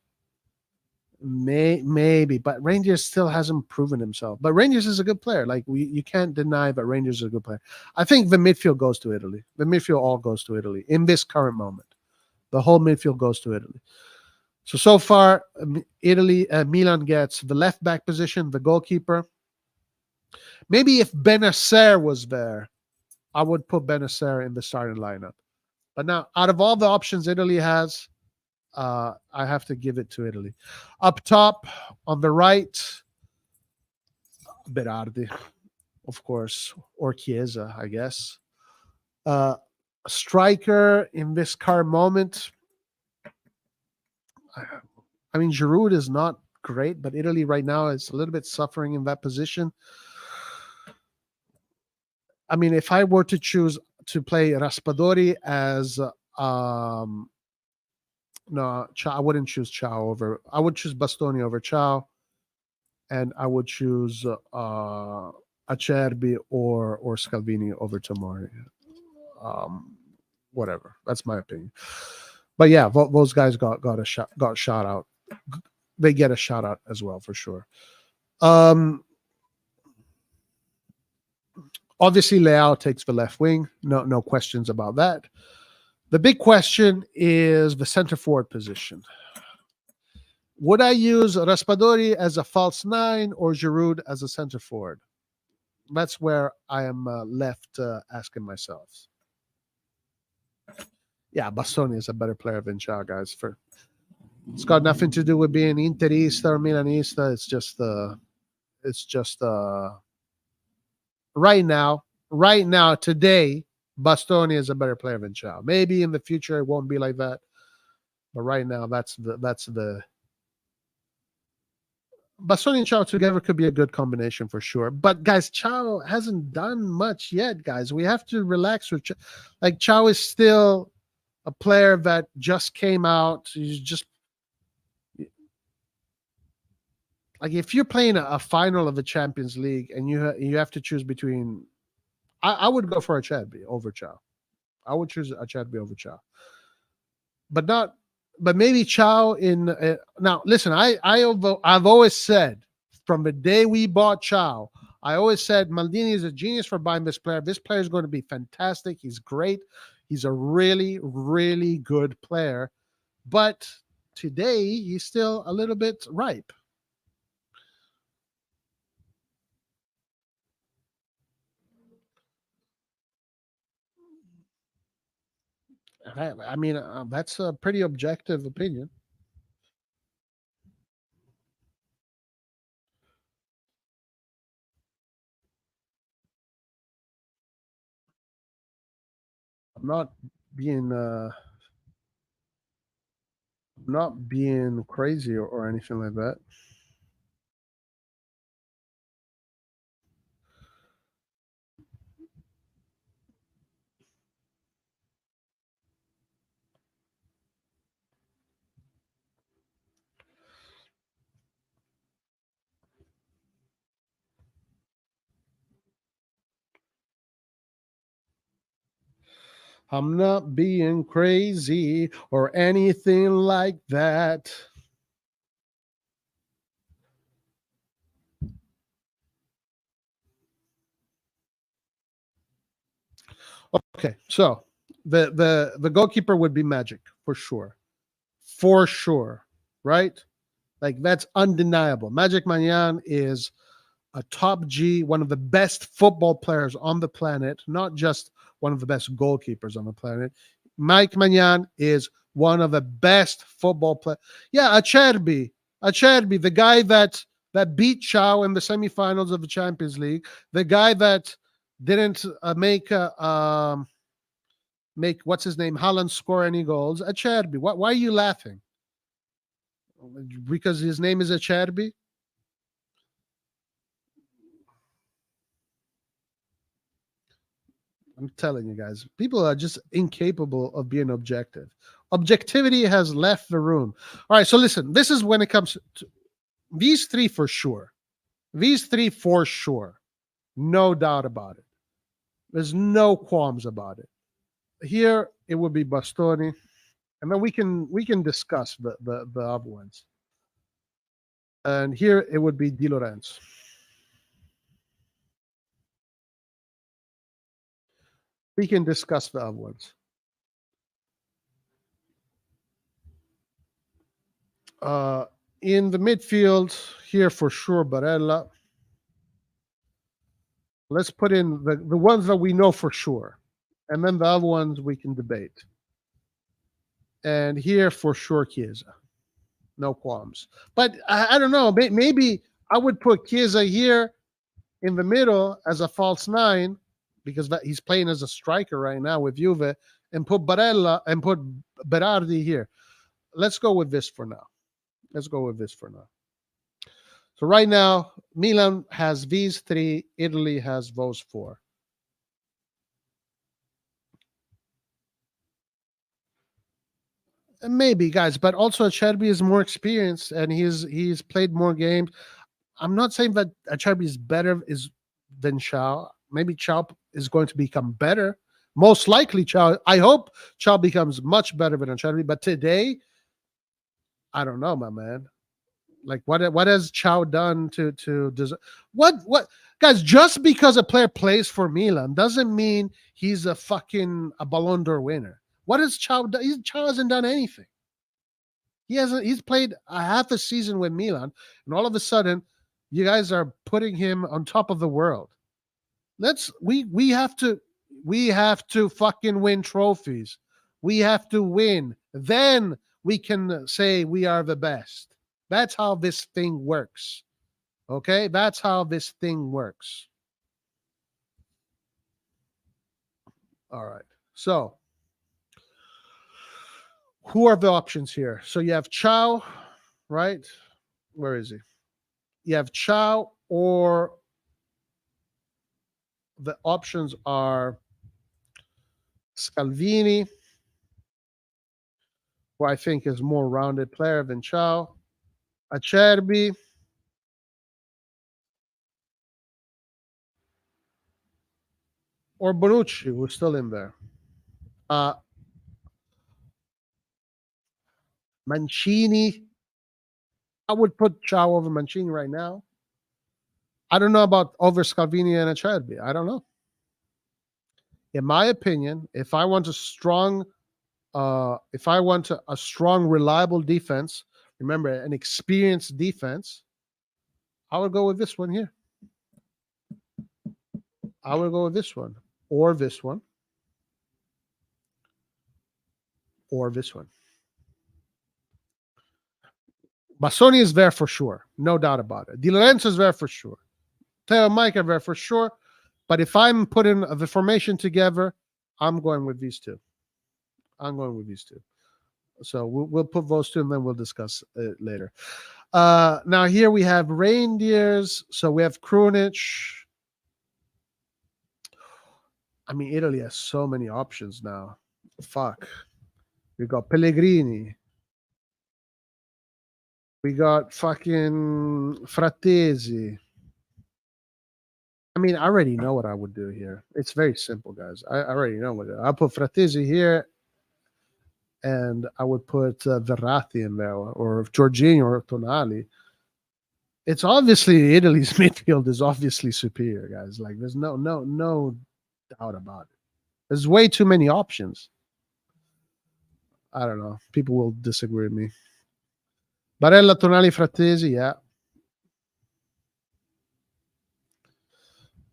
Maybe, but Rangers still hasn't proven himself. But Rangers is a good player. Like you can't deny that Rangers is a good player. I think the midfield goes to Italy. The midfield all goes to Italy in this current moment. The whole midfield goes to Italy. So far, Italy, Milan gets the left back position, the goalkeeper. Maybe if Benacer was there, I would put Benacer in the starting lineup. But now, out of all the options Italy has, I have to give it to Italy. Up top, on the right, Berardi, of course, or Chiesa, I guess. Striker in this current moment, I mean, Giroud is not great, but Italy right now is a little bit suffering in that position. I mean, if I were to choose to play Raspadori as no, I wouldn't choose Ciao over. I would choose Bastoni over Ciao, and I would choose Acerbi or Scalvini over Tomori. Whatever. That's my opinion. But yeah, those guys got shot out. They get a shout out as well for sure. Obviously, Leao takes the left wing. No questions about that. The big question is the center forward position. Would I use Raspadori as a false 9 or Giroud as a center forward? That's where I am left asking myself. Yeah, Bastoni is a better player than Ciao, guys. It's got nothing to do with being Interista or Milanista. It's just right now, today, Bastoni is a better player than Ciao. Maybe in the future it won't be like that, but right now that's the Bastoni and Ciao together could be a good combination for sure. But guys, Ciao hasn't done much yet, guys. We have to relax with Ciao. Like Ciao is still a player that just came out. He's just like if you're playing a final of the Champions League and you have to choose between, I would go for Acerbi over Ciao. I would choose Acerbi over Ciao, but maybe Ciao in now. Listen, I've always said from the day we bought Ciao, I always said Maldini is a genius for buying this player. This player is going to be fantastic. He's great. He's a really, really good player. But today he's still a little bit ripe. I mean, that's a pretty objective opinion. I'm not being crazy or anything like that. I'm not being crazy or anything like that. Okay, so the goalkeeper would be Magic for sure, right? Like that's undeniable. Magic Manyan is a top G, one of the best football players on the planet, not just one of the best goalkeepers on the planet. Mike Manyan is one of the best football players. Yeah, Acerbi, the guy that beat Chow in the semifinals of the Champions League, the guy that didn't make what's his name Haaland score any goals. Acerbi. Why are you laughing? Because his name is Acerbi? I'm telling you guys, people are just incapable of being objective. Objectivity has left the room. All right, so listen, this is when it comes to these three for sure. These three for sure. No doubt about it. There's no qualms about it. Here it would be Bastoni, and then we can discuss the other ones. And here it would be Di Lorenzo. We can discuss the other ones. In the midfield, here for sure, Barella. Let's put in the ones that we know for sure. And then the other ones we can debate. And here for sure, Chiesa. No qualms. But I don't know. Maybe I would put Chiesa here in the middle as a false nine because he's playing as a striker right now with Juve, and put Barella and put Berardi here. Let's go with this for now. So right now, Milan has these three. Italy has those four. And maybe, guys, but also Acerbi is more experienced and he's played more games. I'm not saying that Acerbi is better than Chow. Maybe Chow is going to become better. Most likely, Chow. I hope Chow becomes much better than Acerbi. But today, I don't know, my man. Like what has Chow done to deserve what guys? Just because a player plays for Milan doesn't mean he's a Ballon d'Or winner. What has Chow done? Chow hasn't done anything. He's played a half a season with Milan, and all of a sudden, you guys are putting him on top of the world. We have to fucking win trophies. We have to win. Then we can say we are the best. That's how this thing works. Okay? That's how this thing works. All right. So, who are the options here? So you have Chow, right? Where is he? You have Chow, or the options are Scalvini, who I think is more rounded player than Chow, Acerbi, or Bonucci, who's still in there. Mancini. I would put Chow over Mancini right now. I don't know about over Scalvini and Acerbi. I don't know. In my opinion, if I want a strong, reliable defense, remember an experienced defense, I would go with this one here. I would go with this one, or this one, or this one. Bastoni is there for sure, no doubt about it. Di Lorenzo is there for sure. Teo Mike are there for sure. But if I'm putting the formation together, I'm going with these two. So we'll put those two and then we'll discuss it later. Now here we have reindeers. So we have Krunic. I mean, Italy has so many options now. Fuck. We got Pellegrini. We got fucking Frattesi. I mean, I already know what I would do here. It's very simple, guys. I already know what I'll put Fratesi here, and I would put Verratti in there, or Jorginho or Tonali. It's obviously Italy's midfield is obviously superior, guys. Like, there's no doubt about it. There's way too many options. I don't know. People will disagree with me. Barella, Tonali, Fratesi, yeah.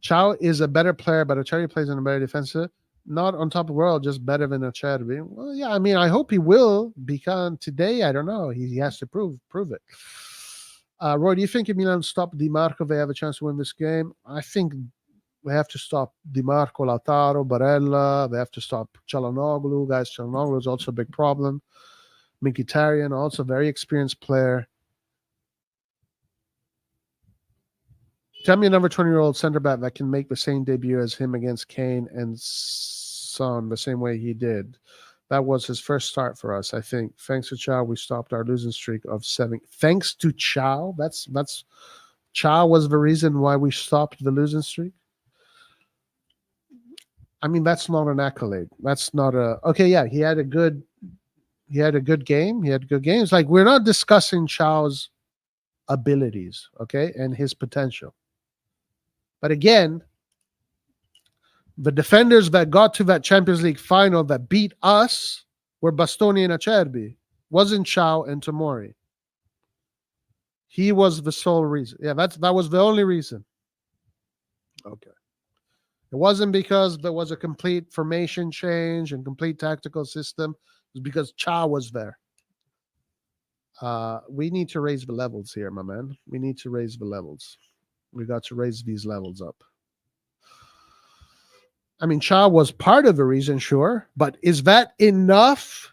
Ciao is a better player, but Acerbi plays in a better defensive. Not on top of the world, just better than Acerbi. Well, yeah, I mean, I hope he will, because today, I don't know. He has to prove it. Roy, do you think if Milan stop Di Marco, they have a chance to win this game? I think we have to stop Di Marco, Lautaro, Barella. They have to stop Çalhanoğlu. Guys, Çalhanoğlu is also a big problem. Mkhitaryan, also a very experienced player. Tell me a number 20-year-old center back that can make the same debut as him against Kane and Son the same way he did. That was his first start for us, I think. Thanks to Chow, we stopped our losing streak of 7. Thanks to Chow? That's Chow was the reason why we stopped the losing streak? I mean, that's not an accolade. That's not a... Okay, yeah, he had a good game. He had good games. Like, we're not discussing Chow's abilities, okay, and his potential. But again, the defenders that got to that Champions League final that beat us were Bastoni and Acerbi. Wasn't Chow and Tomori. He was the sole reason. Yeah, that was the only reason. Okay. It wasn't because there was a complete formation change and complete tactical system. It was because Chow was there. We need to raise the levels here, my man. We need to raise the levels. We got to raise these levels up. I mean, Chow was part of the reason, sure, but is that enough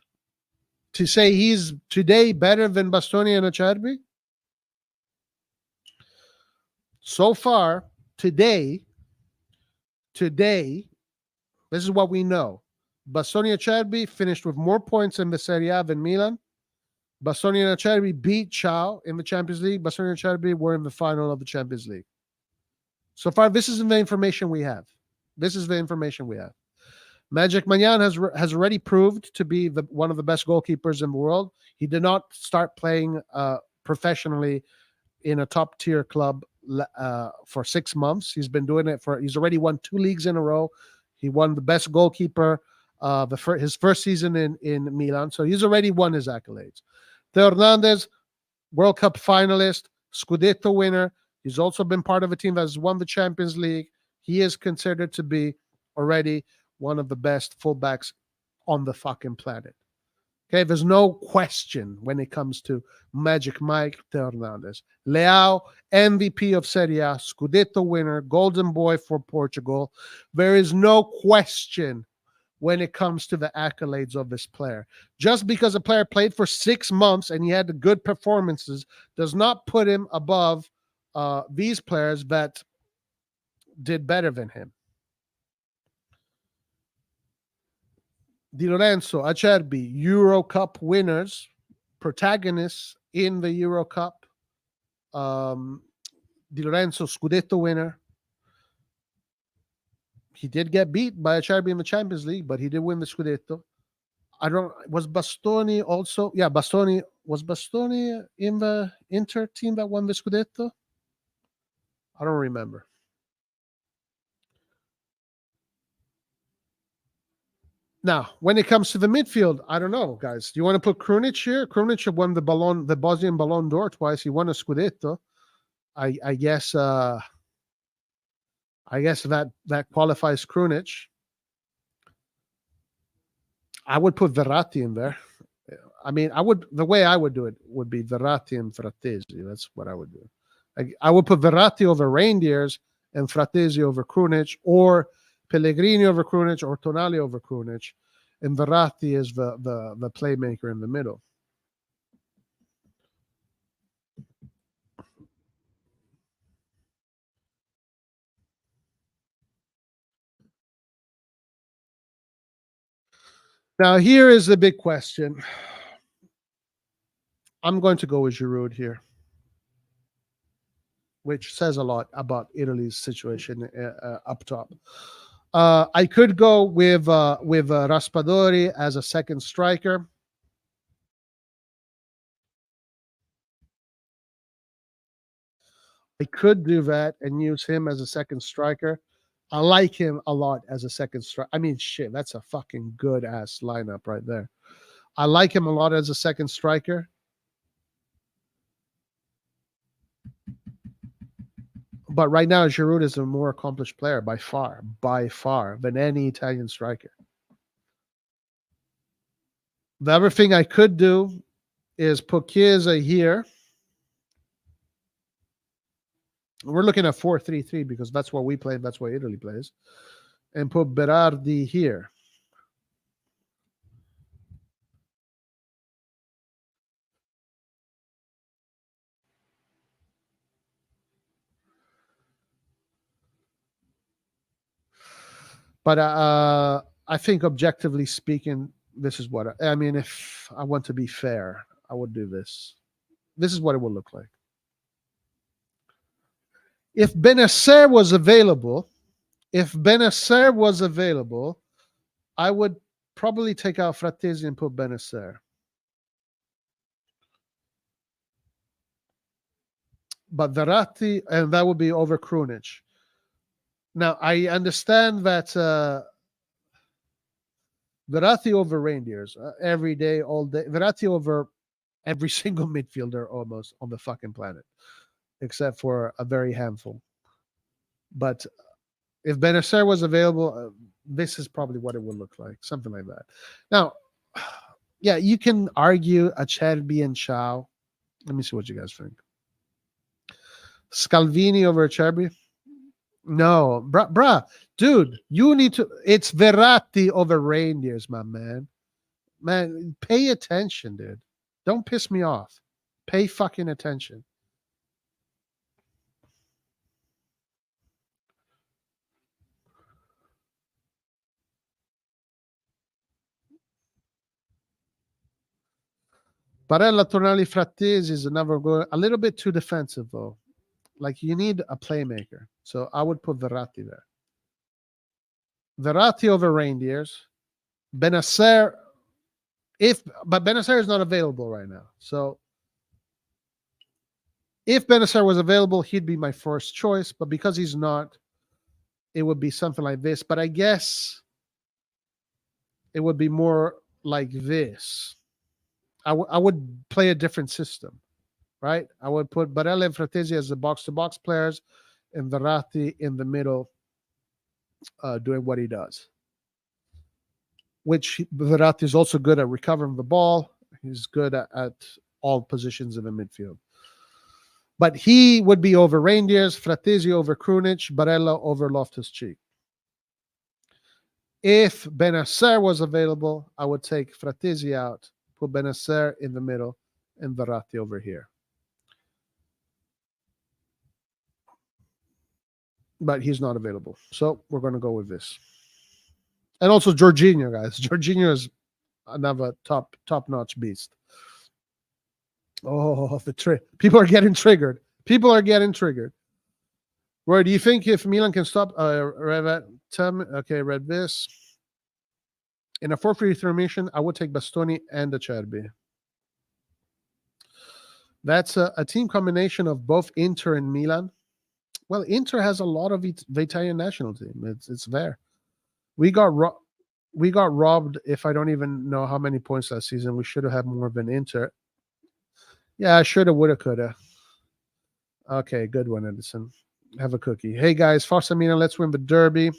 to say he's today better than Bastoni and Acerbi? So far, today, this is what we know. Bastoni and Acerbi finished with more points in the Serie A than Milan. Bastoni and Acerbi beat Chow in the Champions League. Bastoni and Acerbi were in the final of the Champions League. So far, this is the information we have. This is the information we have. Magic Magnan has already proved to be one of the best goalkeepers in the world. He did not start playing professionally in a top-tier club for 6 months. He's been doing it he's already won 2 leagues in a row. He won the best goalkeeper his first season in Milan. So he's already won his accolades. Theo Hernandez, World Cup finalist, Scudetto winner. He's also been part of a team that has won the Champions League. He is considered to be already one of the best fullbacks on the fucking planet. Okay, there's no question when it comes to Magic Mike Theo Hernandez. Leao, MVP of Serie A, Scudetto winner, Golden Boy for Portugal. There is no question when it comes to the accolades of this player. Just because a player played for 6 months and he had good performances does not put him above these players that did better than him. Di Lorenzo, Acerbi, Euro Cup winners, protagonists in the Euro Cup. Di Lorenzo, Scudetto winner. He did get beat by Acerbi in the Champions League, but he did win the Scudetto. Was Bastoni also? Yeah, was Bastoni in the Inter team that won the Scudetto? I don't remember. Now, when it comes to the midfield, I don't know, guys. Do you want to put Krunic here? Krunic won the Bosnian Ballon d'Or twice. He won a Scudetto. I guess that qualifies Krunic. I would put Verratti in there. I mean, the way I would do it would be Verratti and Fratesi. That's what I would do. I would put Verratti over Reindeers and Fratesi over Krunic, or Pellegrini over Krunic, or Tonali over Krunic, and Verratti is the playmaker in the middle. Now, here is the big question. I'm going to go with Giroud here. which says a lot about Italy's situation up top. I could go with Raspadori as a second striker. I could do that and use him as a second striker. I like him a lot as a second striker. I mean, shit, that's a fucking good ass lineup right there. I like him a lot as a second striker. But right now, Giroud is a more accomplished player by far than any Italian striker. The other thing I could do is put Chiesa here. We're looking at 4-3-3 because that's what we play. That's what Italy plays. And put Berardi here. But I think objectively speaking, this is what I mean. If I want to be fair, I would do this. This is what it would look like. If Benacer was available, I would probably take out Frattesi and put Benacer. But Verratti, and that would be over Krunic. Now, I understand that Verratti over Reindeers every day, all day. Verratti over every single midfielder almost on the fucking planet, except for a very handful. But if Benacer was available, this is probably what it would look like, something like that. Now, yeah, you can argue Acerbi and Ciao. Let me see what you guys think. Scalvini over Acerbi? No, bruh, dude, you need to. It's Verratti over Reindeers, my man. Man, pay attention, dude. Don't piss me off. Pay fucking attention. Barella, Tonali, Frattesi is another goal. A little bit too defensive, though. Like, you need a playmaker. So I would put Verratti there. Verratti over Reindeers. Benacer, but Benacer is not available right now. So if Benacer was available, he'd be my first choice. But because he's not, it would be something like this. But I guess it would be more like this. I would play a different system, right? I would put Barella and Frattesi as the box-to-box players and Verratti in the middle doing what he does. Which Verratti is also good at recovering the ball. He's good at all positions in the midfield. But he would be over Reindeers, Frattesi over Krunic, Barella over Loftus-Cheek. If Benacer was available, I would take Frattesi out, put Benacer in the middle, and Verratti over here. But he's not available. So we're going to go with this. And also Jorginho, guys. Jorginho is another top-notch beast. Oh, people are getting triggered. Roy, do you think if Milan can stop okay, read this. In a 4-3 formation, I would take Bastoni and Acerbi. That's a team combination of both Inter and Milan. Well, Inter has a lot of the Italian national team. It's there. We got robbed. If I don't even know how many points last season, we should have had more than Inter. Yeah, I shoulda, woulda, coulda. Okay, good one, Edison. Have a cookie. Hey guys, Forza Milan, let's win the derby.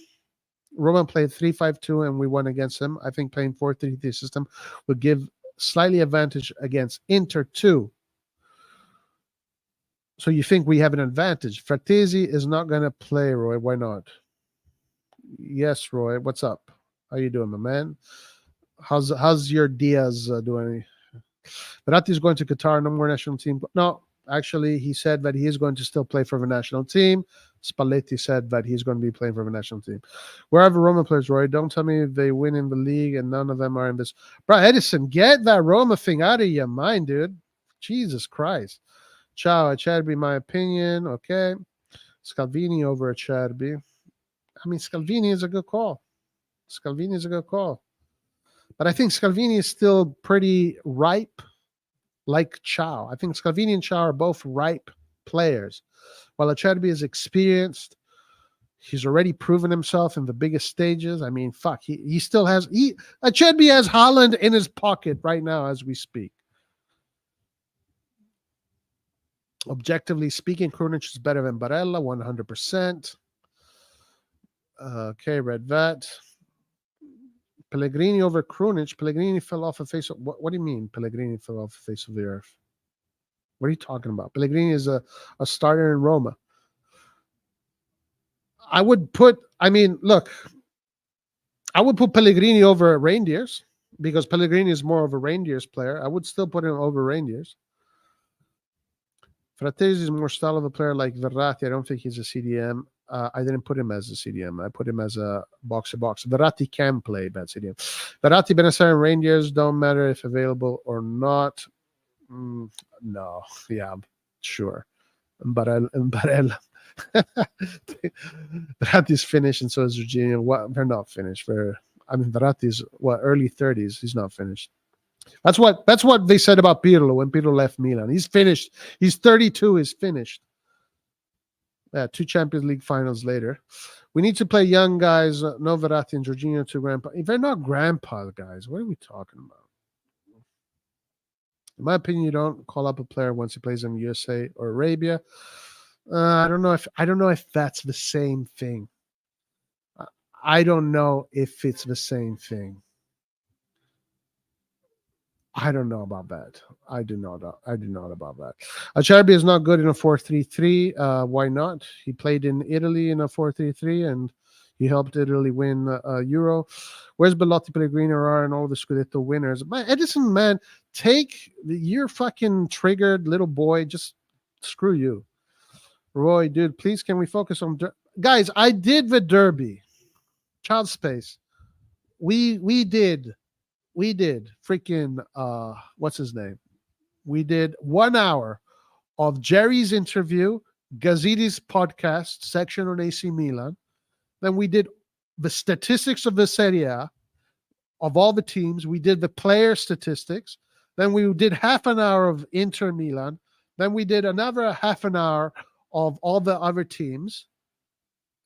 Roma played 3-5-2 and we won against them. I think playing 4-3-3 system would give slightly advantage against Inter too. So you think we have an advantage? Frattesi is not going to play, Roy. Why not? Yes, Roy. What's up? How you doing, my man? How's your Diaz doing? Verratti is going to Qatar. No more national team. No, actually, he said that he is going to still play for the national team. Spalletti said that he's going to be playing for the national team. Wherever Roma plays, Roy, don't tell me they win in the league and none of them are in this. Bro, Edison, get that Roma thing out of your mind, dude. Jesus Christ. Ciao, Acerbi, my opinion. Okay. Scalvini over Acerbi. I mean, Scalvini is a good call. Scalvini is a good call. But I think Scalvini is still pretty ripe, like Ciao. I think Scalvini and Ciao are both ripe players. While Acerbi is experienced, he's already proven himself in the biggest stages. I mean, fuck, he still has... Acerbi has Haaland in his pocket right now as we speak. Objectively speaking, Krunic is better than Barella, 100%. Okay, Red Vet. Pellegrini over Krunic. Pellegrini fell off the face of... What do you mean Pellegrini fell off the face of the earth? What are you talking about? Pellegrini is a starter in Roma. I would put... I mean, look. I would put Pellegrini over Reindeers because Pellegrini is more of a Reindeers player. I would still put him over Reindeers. Frattesi is more style of a player like Verratti. I don't think he's a CDM. I didn't put him as a CDM. I put him as a box-to-box. Verratti can play bad CDM. Verratti, Benessere, and Reindeers don't matter if available or not. No. Yeah, sure. Barella. Verratti's finished, and so is Jorginho. What? They're not finished. Verratti's early 30s. He's not finished. That's what they said about Pirlo when Pirlo left Milan. He's finished. He's 32. He's finished. 2 Champions League finals later. We need to play young guys. No Verratti and Jorginho to grandpa. If they're not grandpa guys, what are we talking about? In my opinion, you don't call up a player once he plays in USA or Arabia. I don't know if that's the same thing. I don't know if it's the same thing. I don't know about that. I do not about that. Acerbi is not good in a 4-3-3. Why not? He played in Italy in a 4-3-3 and he helped Italy win Euro. Where's Belotti, Pellegrini, and all the Scudetto winners? But Edison, man, you're fucking triggered, little boy. Just screw you. Roy, dude, please can we focus on... Guys, I did the derby. Child space. We did freaking what's his name? We did 1 hour of Jerry's interview, Gazzidi's podcast section on AC Milan. Then we did the statistics of the Serie A of all the teams. We did the player statistics. Then we did half an hour of Inter Milan. Then we did another half an hour of all the other teams.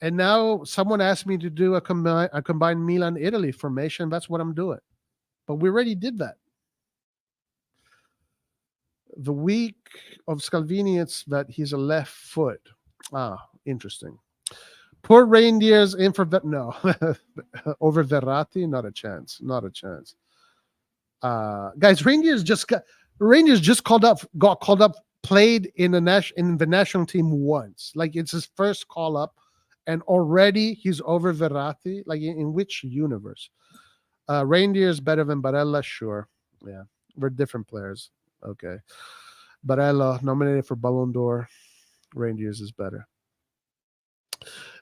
And now someone asked me to do a combined Milan-Italy formation. That's what I'm doing. But we already did that. The week of Scalvini, it's that he's a left foot. Interesting. Poor Reindeers in for... No. Over Verratti? Not a chance. Not a chance. Guys, Reindeers just got called up, played in the national team once. Like, it's his first call up, and already he's over Verratti. Like, in which universe? Reindeers better than Barella? Sure. Yeah. We're different players. Okay. Barella nominated for Ballon d'Or. Reindeers is better.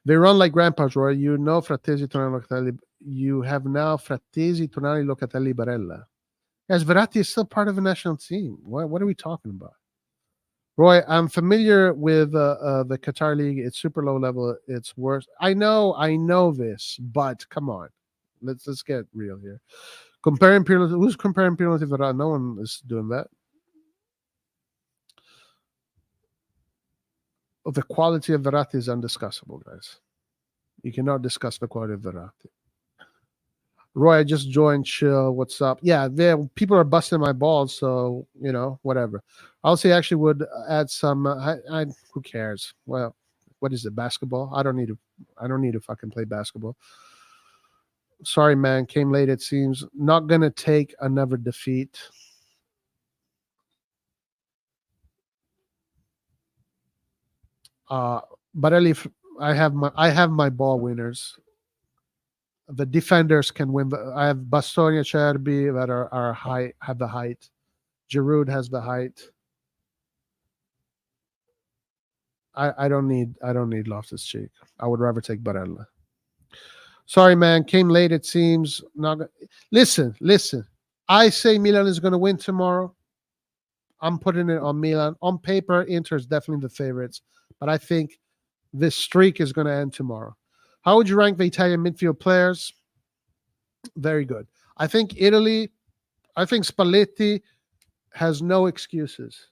They run like grandpas, Roy. You know Frattesi, Tonali, Locatelli. You have now Frattesi, Tonali, Locatelli, Barella. Guys, Verratti is still part of the national team. What are we talking about? Roy, I'm familiar with the Qatar League. It's super low level. It's worse. I know this, but come on. Let's get real here. Comparing Pirlo, who's comparing Pirlo to Verratti? No one is doing that. The quality of Verratti is undiscussable, guys. You cannot discuss the quality of Verratti. Roy, I just joined. Chill. What's up? Yeah, people are busting my balls, so whatever. I'll say actually would add some. Who cares? Well, what is it? Basketball? I don't need to fucking play basketball. Sorry, man. Came late, it seems. Not gonna take another defeat. But I have my ball winners. The defenders can win. I have Bastoni, Acerbi that are high, have the height. Giroud has the height. I don't need Loftus-Cheek. I would rather take Barella. Sorry, man. Came late, it seems. Listen. I say Milan is going to win tomorrow. I'm putting it on Milan. On paper, Inter is definitely the favorites, but I think this streak is going to end tomorrow. How would you rank the Italian midfield players? Very good. I think Spalletti has no excuses.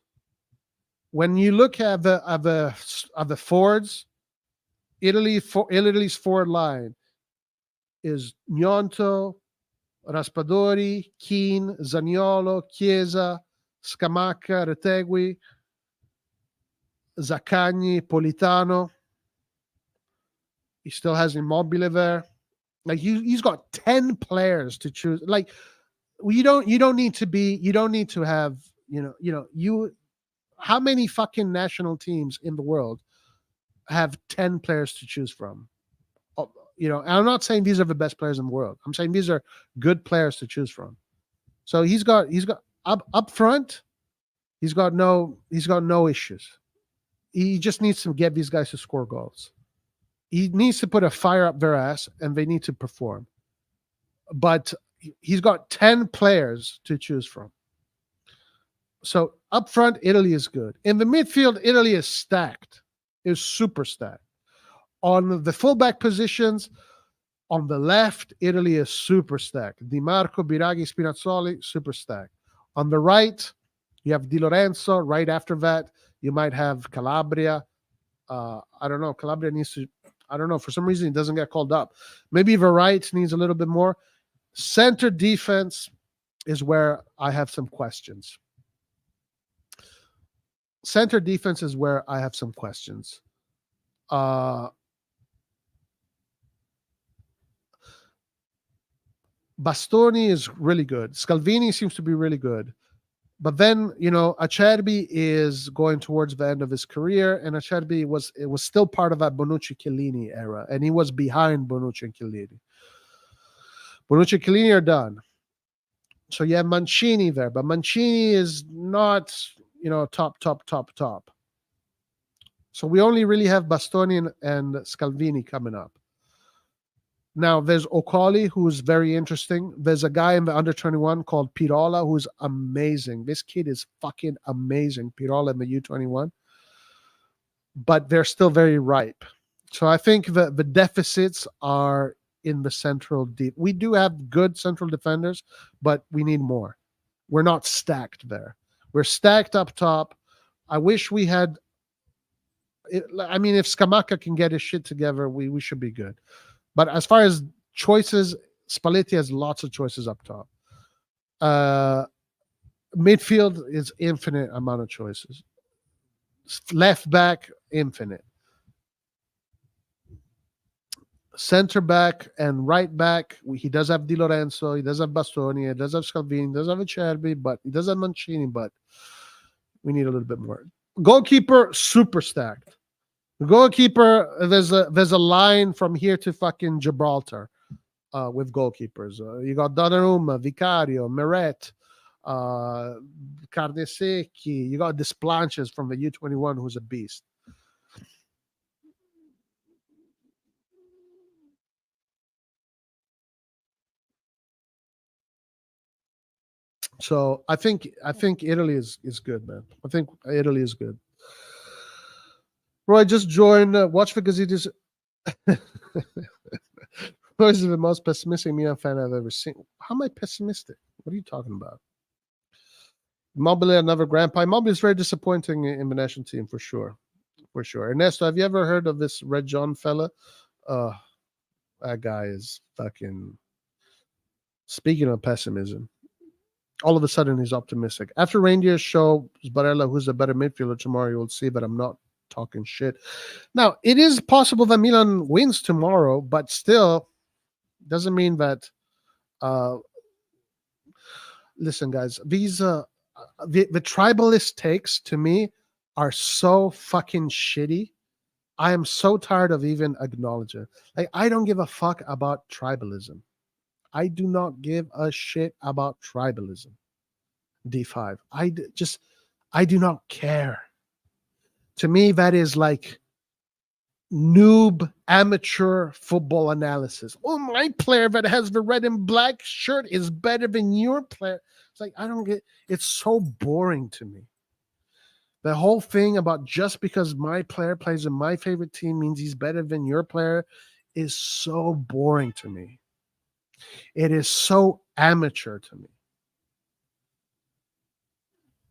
When you look at the forwards, Italy's forward line is Gnonto, Raspadori, Keane, Zaniolo, Chiesa, Scamacca, Retegui, Zaccagni, Politano. He still has Immobile there. Like he's got 10 players to choose. Like you don't need to have, how many fucking national teams in the world have 10 players to choose from? And I'm not saying these are the best players in the world. I'm saying these are good players to choose from. So he's got up front, he's got no issues. He just needs to get these guys to score goals. He needs to put a fire up their ass, and they need to perform. But he's got 10 players to choose from. So up front, Italy is good. In the midfield, Italy is stacked. Is super stacked. On the fullback positions, on the left, Italy is super stacked. Di Marco, Biraghi, Spinazzoli, super stacked. On the right, you have Di Lorenzo. Right after that, you might have Calabria. I don't know. Calabria needs to, I don't know. For some reason, he doesn't get called up. Maybe the right needs a little bit more. Center defense is where I have some questions. Center defense is where I have some questions. Bastoni is really good. Scalvini seems to be really good. But then, Acerbi is going towards the end of his career, and Acerbi was still part of that Bonucci-Chiellini era, and he was behind Bonucci and Chiellini. Bonucci and Chiellini are done. So you have Mancini there, but Mancini is not, top. So we only really have Bastoni and Scalvini coming up. Now, there's Okoli, who's very interesting. There's a guy in the under-21 called Pirola, who's amazing. This kid is fucking amazing, Pirola in the U21. But they're still very ripe. So I think the deficits are in the central deep. We do have good central defenders, but we need more. We're not stacked there. We're stacked up top. I wish we had... if Scamacca can get his shit together, we should be good. But as far as choices, Spalletti has lots of choices up top. Midfield is infinite amount of choices. Left back, infinite. Center back and right back, he does have Di Lorenzo, he does have Bastoni, he does have Scalvini, he does have Acerbi, but he does have Mancini, but we need a little bit more. Goalkeeper, super stacked. Goalkeeper, there's a line from here to fucking Gibraltar with goalkeepers. You got Donnarumma, Vicario, Meret, Carnesecchi. You got Desplanches from the U21, who's a beast. So I think Italy is good, man. I think Italy is good. Roy just joined. Watch the Gazzetta. Roy is the most pessimistic Milan fan I've ever seen. How am I pessimistic? What are you talking about? Immobile, another grandpa. Immobile is very disappointing in the national team for sure. For sure. Ernesto, have you ever heard of this Red John fella? That guy is fucking... Speaking of pessimism, all of a sudden he's optimistic. After Reindeer show Barella who's a better midfielder tomorrow, you will see, but I'm not talking shit. Now, it is possible that Milan wins tomorrow, but still doesn't mean that listen, guys, these the tribalist takes to me are so fucking shitty. I am so tired of even acknowledging. Like, I don't give a fuck about tribalism. I do not give a shit about tribalism. D5. I do not care. To me, that is like noob amateur football analysis. Oh, my player that has the red and black shirt is better than your player. It's like, I don't get, it's so boring to me. The whole thing about just because my player plays in my favorite team means he's better than your player is so boring to me. It is so amateur to me.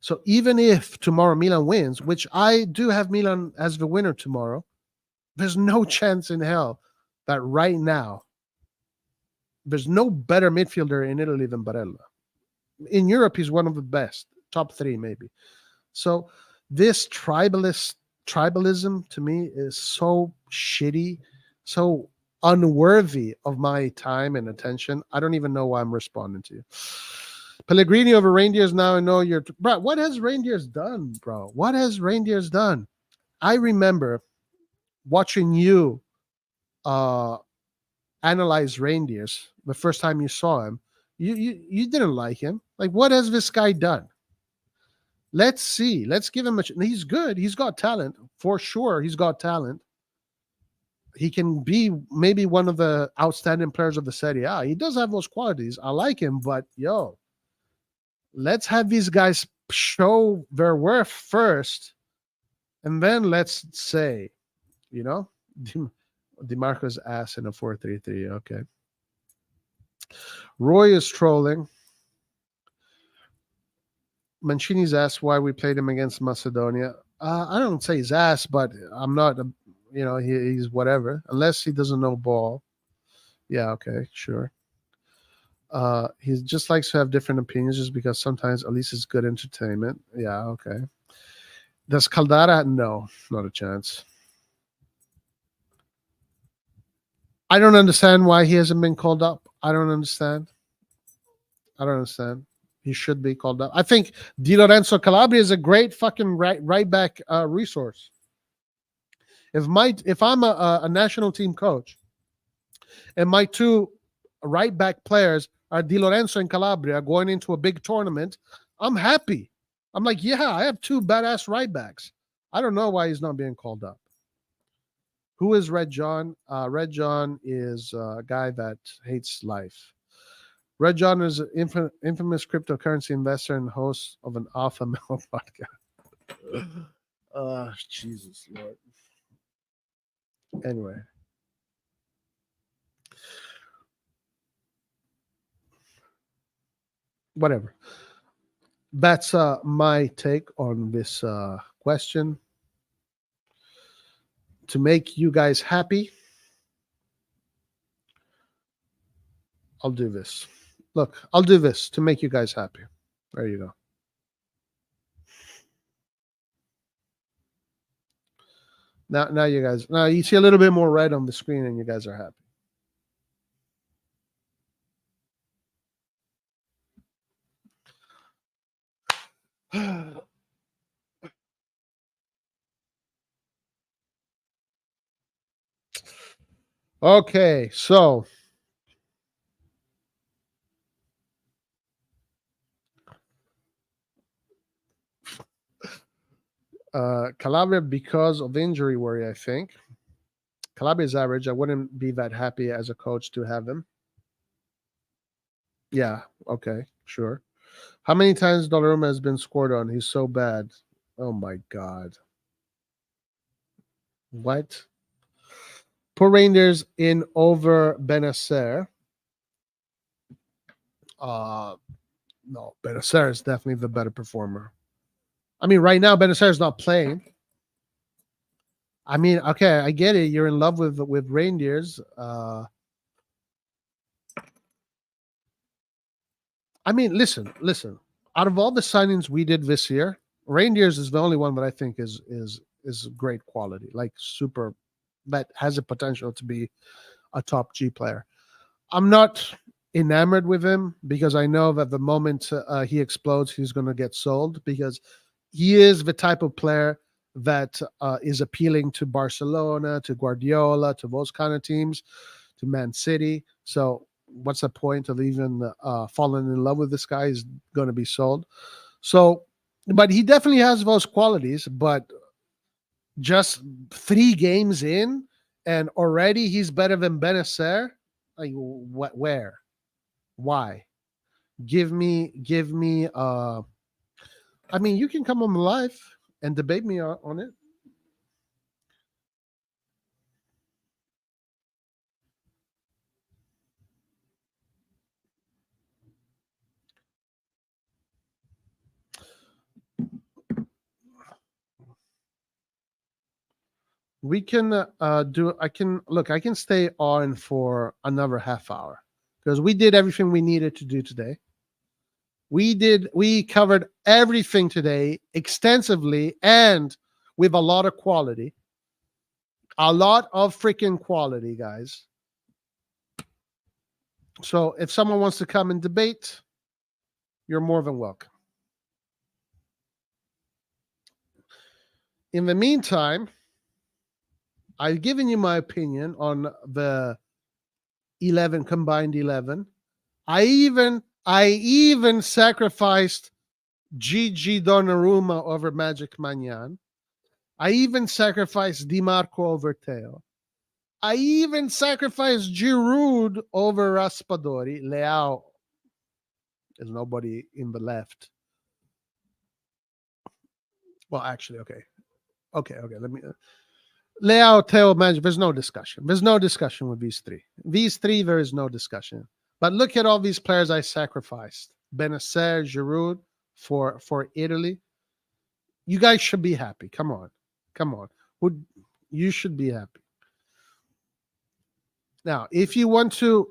So even if tomorrow Milan wins, which I do have Milan as the winner tomorrow, there's no chance in hell that right now there's no better midfielder in Italy than Barella. In Europe, he's one of the best, top 3 maybe. So this tribalism to me is so shitty, so unworthy of my time and attention. I don't even know why I'm responding to you. Pellegrini over Reindeers now. I know you're... Bro, what has Reindeers done, bro? What has Reindeers done? I remember watching you analyze Reindeers the first time you saw him. You didn't like him. Like, what has this guy done? Let's see. Let's give him a... He's good. He's got talent. For sure, he's got talent. He can be maybe one of the outstanding players of the Serie A. He does have those qualities. I like him, but let's have these guys show their worth first, and then let's say, DiMarco's ass in a 4-3-3. Okay. Roy is trolling. Mancini's asked why we played him against Macedonia. I don't say his ass, but I'm not, he's whatever, unless he doesn't know ball. Yeah, okay, sure. He just likes to have different opinions just because sometimes at least it's good entertainment. Yeah, okay. Does Caldara? No, not a chance. I don't understand why he hasn't been called up. I don't understand. He should be called up. I think Di Lorenzo Calabria is a great fucking right back resource. If I'm a national team coach and my 2 right back players are Di Lorenzo and Calabria going into a big tournament, I'm happy. I'm like, yeah, I have 2 badass right backs. I don't know why he's not being called up. Who is Red John? Red John is a guy that hates life. Red John is an infamous cryptocurrency investor and host of an alpha male podcast. Jesus Lord. Anyway. Whatever. That's my take on this question. To make you guys happy, I'll do this. Look, I'll do this to make you guys happy. There you go. Now you guys, now you see a little bit more red on the screen and you guys are happy. Okay, so Calabria, because of injury worry, I think. Calabria is average. I wouldn't be that happy as a coach to have him. Yeah, okay, sure. How many times Donnarumma has been scored on? He's so bad. Oh my God. What? Poor Rangers in over Benacer. No, Benacer is definitely the better performer. I mean, right now, Benacer is not playing. I mean, okay, I get it. You're in love with Reindeers. I mean, listen. Out of all the signings we did this year, Reindeers is the only one that I think is great quality, like super, that has a potential to be a top G player. I'm not enamored with him because I know that the moment he explodes, he's going to get sold because he is the type of player that is appealing to Barcelona, to Guardiola, to those kind of teams, to Man City. So what's the point of even falling in love with this guy? He's going to be sold. So, but he definitely has those qualities, but just 3 games in and already he's better than Benacer. Like, what? Where? Why? Give me. I mean, you can come on live and debate me on it. We can I can stay on for another half hour because we did everything we needed to do today. We covered everything today extensively and with a lot of quality. A lot of freaking quality, guys. So if someone wants to come and debate, you're more than welcome. In the meantime, I've given you my opinion on the 11 combined 11. I even sacrificed Gigi Donnarumma over Magic Magnan. I even sacrificed Di Marco over Teo. I even sacrificed Giroud over Raspadori. Leao, there's nobody in the left. Well, actually, okay. Let me. Leao, Teo, Magic. There's no discussion. There's no discussion with these three. These three, there is no discussion. But look at all these players I sacrificed. Benacer, Giroud for Italy. You guys should be happy. Come on. You should be happy. Now, if you want to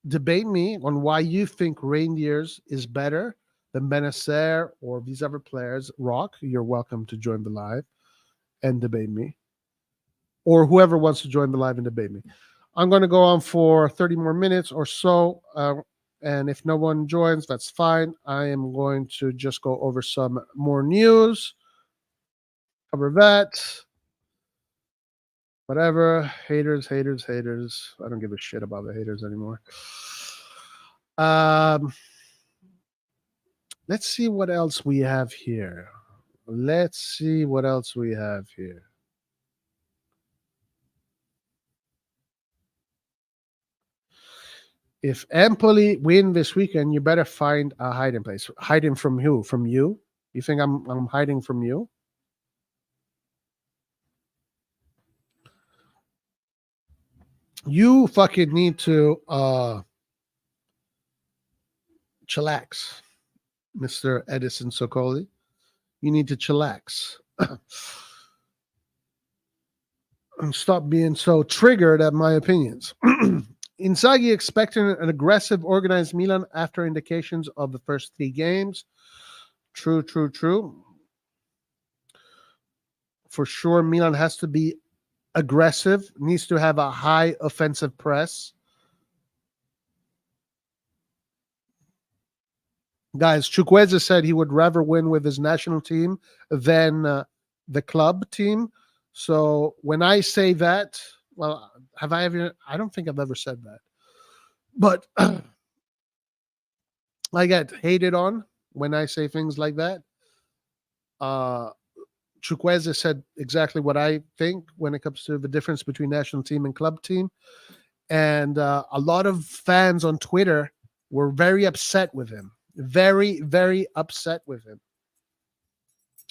debate me on why you think Reindeers is better than Benacer or these other players, Rock, you're welcome to join the live and debate me. Or whoever wants to join the live and debate me. I'm going to go on for 30 more minutes or so. And if no one joins, that's fine. I am going to just go over some more news. Cover that. Whatever. Haters. I don't give a shit about the haters anymore. Let's see what else we have here. If Empoli win this weekend, you better find a hiding place. Hiding from who? From you? You think I'm hiding from you? You fucking need to chillax, Mr. Edison Socoli. You need to chillax. And stop being so triggered at my opinions. Inzaghi expecting an aggressive, organized Milan after indications of the first 3 games. True. For sure, Milan has to be aggressive, needs to have a high offensive press. Guys, Chukwueze said he would rather win with his national team than the club team. So when I say that, well, have I ever? I don't think I've ever said that. But I get hated on when I say things like that. Chukwueze said exactly what I think when it comes to the difference between national team and club team. And a lot of fans on Twitter were very upset with him. Very, very upset with him.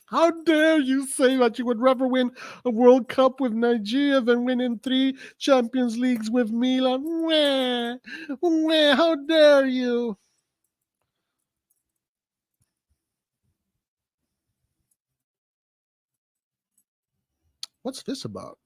How dare you say that you would rather win a World Cup with Nigeria than winning 3 Champions Leagues with Milan? How dare you? What's this about?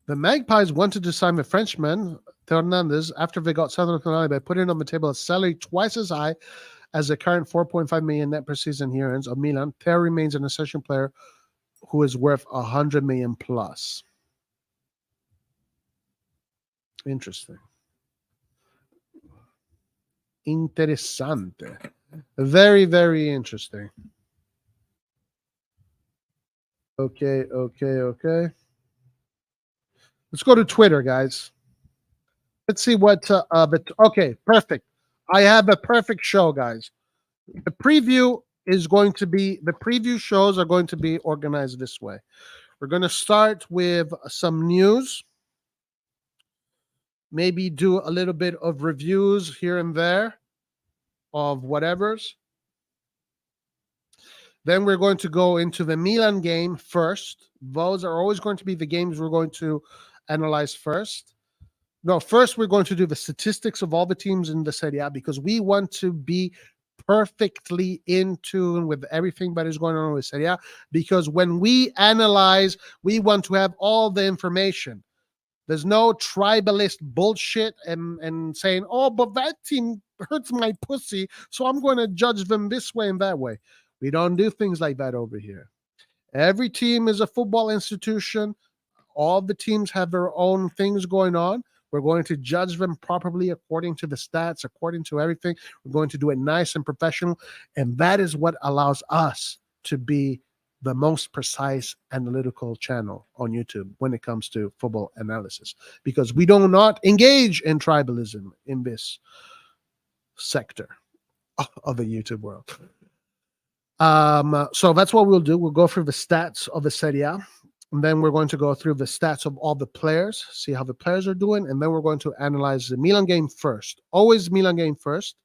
The Magpies wanted to sign the Frenchman, Hernandez, after they got Southern Connolly by putting on the table a salary twice as high as the current 4.5 million net per season he earns of Milan. Theo remains an essential player who is worth 100 million plus. Interesting. Interessante. Very, very interesting. Okay. Let's go to Twitter, guys. Let's see what. Okay, perfect. I have a perfect show, guys. The preview shows are going to be organized this way. We're going to start with some news. Maybe do a little bit of reviews here and there of whatevers. Then we're going to go into the Milan game first. Those are always going to be the games we're going to analyze first. No, first we're going to do the statistics of all the teams in the Serie A because we want to be perfectly in tune with everything that is going on with Serie A, because when we analyze, we want to have all the information. There's no tribalist bullshit and saying, oh, but that team hurts my pussy, so I'm going to judge them this way and that way. We don't do things like that over here. Every team is a football institution. All the teams have their own things going on. We're going to judge them properly according to the stats, according to everything. We're going to do it nice and professional. And that is what allows us to be the most precise analytical channel on YouTube when it comes to football analysis, because we do not engage in tribalism in this sector of the YouTube world. So that's what we'll do. We'll go through the stats of the Serie A, and then we're going to go through the stats of all the players, see how the players are doing, and then we're going to analyze the Milan game first. Always Milan game first,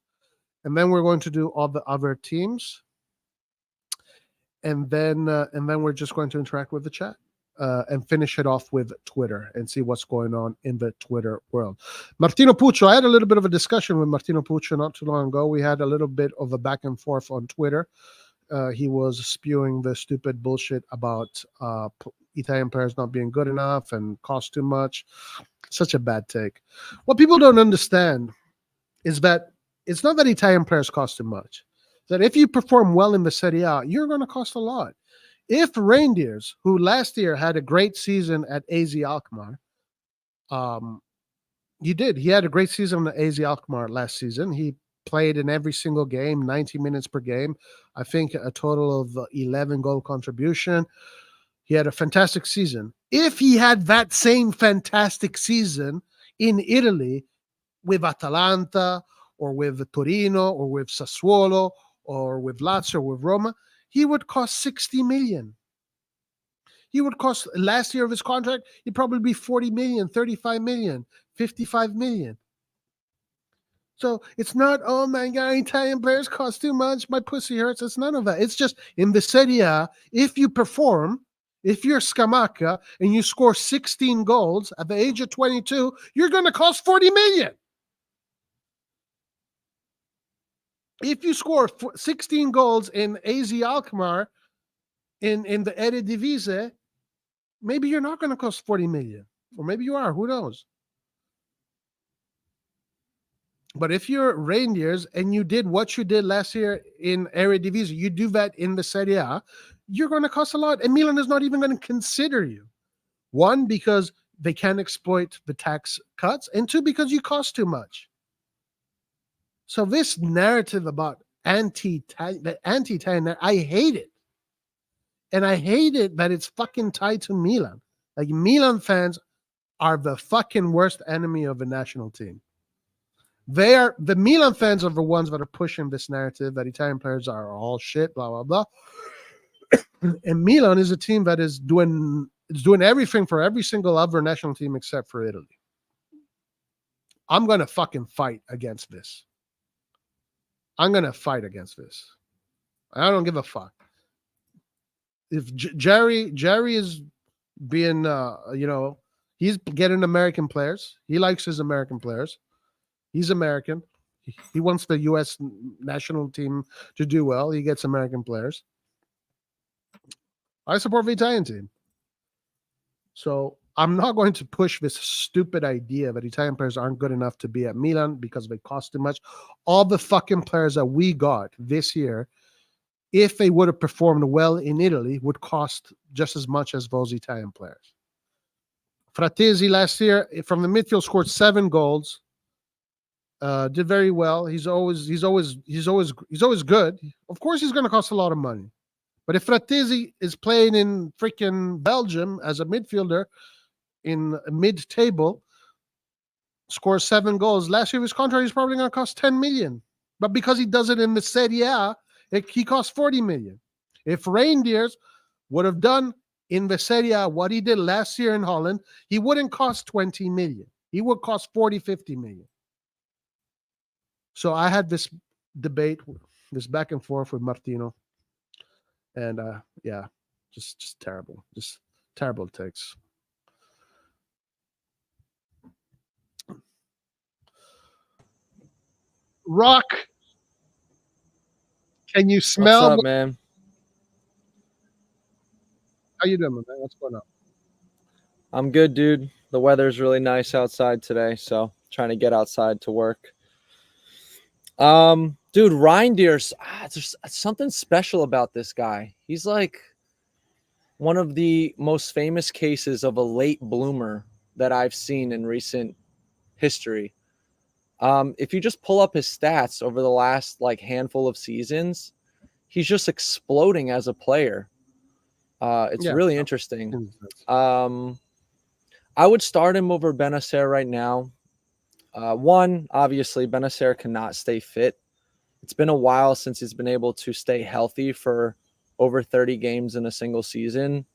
and then we're going to do all the other teams, and then we're just going to interact with the chat and finish it off with Twitter and see what's going on in the Twitter world. Martino Puccio, I had a little bit of a discussion with Martino Puccio not too long ago. We had a little bit of a back and forth on Twitter. He was spewing the stupid bullshit about Italian players not being good enough and cost too much. Such a bad take. What people don't understand is that it's not that Italian players cost too much. That if you perform well in the Serie A, you're going to cost a lot. If Reindeers, who last year had a great season at AZ Alkmaar, he had a great season at AZ Alkmaar last season. He played in every single game, 90 minutes per game. I think a total of 11 goal contribution. He had a fantastic season. If he had that same fantastic season in Italy with Atalanta or with Torino or with Sassuolo or with Lazio or with Roma, he would cost 60 million. He would cost, last year of his contract, he'd probably be 40 million, 35 million, 55 million. So it's not, oh my God, Italian players cost too much, my pussy hurts. It's none of that. It's just in the Serie A, if you perform, if you're Scamacca and you score 16 goals at the age of 22, you're going to cost 40 million. If you score 16 goals in AZ Alkmaar in the Eredivisie, maybe you're not going to cost 40 million. Or maybe you are, who knows? But if you're Reindeers and you did what you did last year in Eredivisie, you do that in the Serie A, you're going to cost a lot. And Milan is not even going to consider you. One, because they can't exploit the tax cuts. And two, because you cost too much. So this narrative about anti-Italian, I hate it. And I hate it that it's fucking tied to Milan. Like, Milan fans are the fucking worst enemy of the national team. The Milan fans are the ones that are pushing this narrative that Italian players are all shit, blah, blah, blah. And Milan is a team that is doing everything for every single other national team except for Italy. I'm going to fucking fight against this. I'm going to fight against this. I don't give a fuck. If Jerry is being, he's getting American players. He likes his American players. He's American. He wants the U.S. national team to do well. He gets American players. I support the Italian team. So I'm not going to push this stupid idea that Italian players aren't good enough to be at Milan because they cost too much. All the fucking players that we got this year, if they would have performed well in Italy, would cost just as much as those Italian players. Fratesi last year from the midfield scored 7 goals. Did very well. He's always good. Of course, he's going to cost a lot of money. But if Fratesi is playing in freaking Belgium as a midfielder in mid-table, scores 7 goals, last year his contract is probably going to cost 10 million. But because he does it in the Serie A, he costs 40 million. If Reindeers would have done in the Serie A, what he did last year in Holland, he wouldn't cost 20 million. He would cost 40, 50 million. So I had this debate, this back and forth with Martino. And yeah, just terrible. Just terrible takes. Rock, can you smell? What's up, man? How you doing, man? What's going on? I'm good, dude. The weather's really nice outside today, so trying to get outside to work. Dude, Reindeers, there's something special about this guy. He's like one of the most famous cases of a late bloomer that I've seen in recent history. If you just pull up his stats over the last like handful of seasons, he's just exploding as a player. It's really interesting. I would start him over Benacer right now. One, obviously, Benacer cannot stay fit. It's been a while since he's been able to stay healthy for over 30 games in a single season.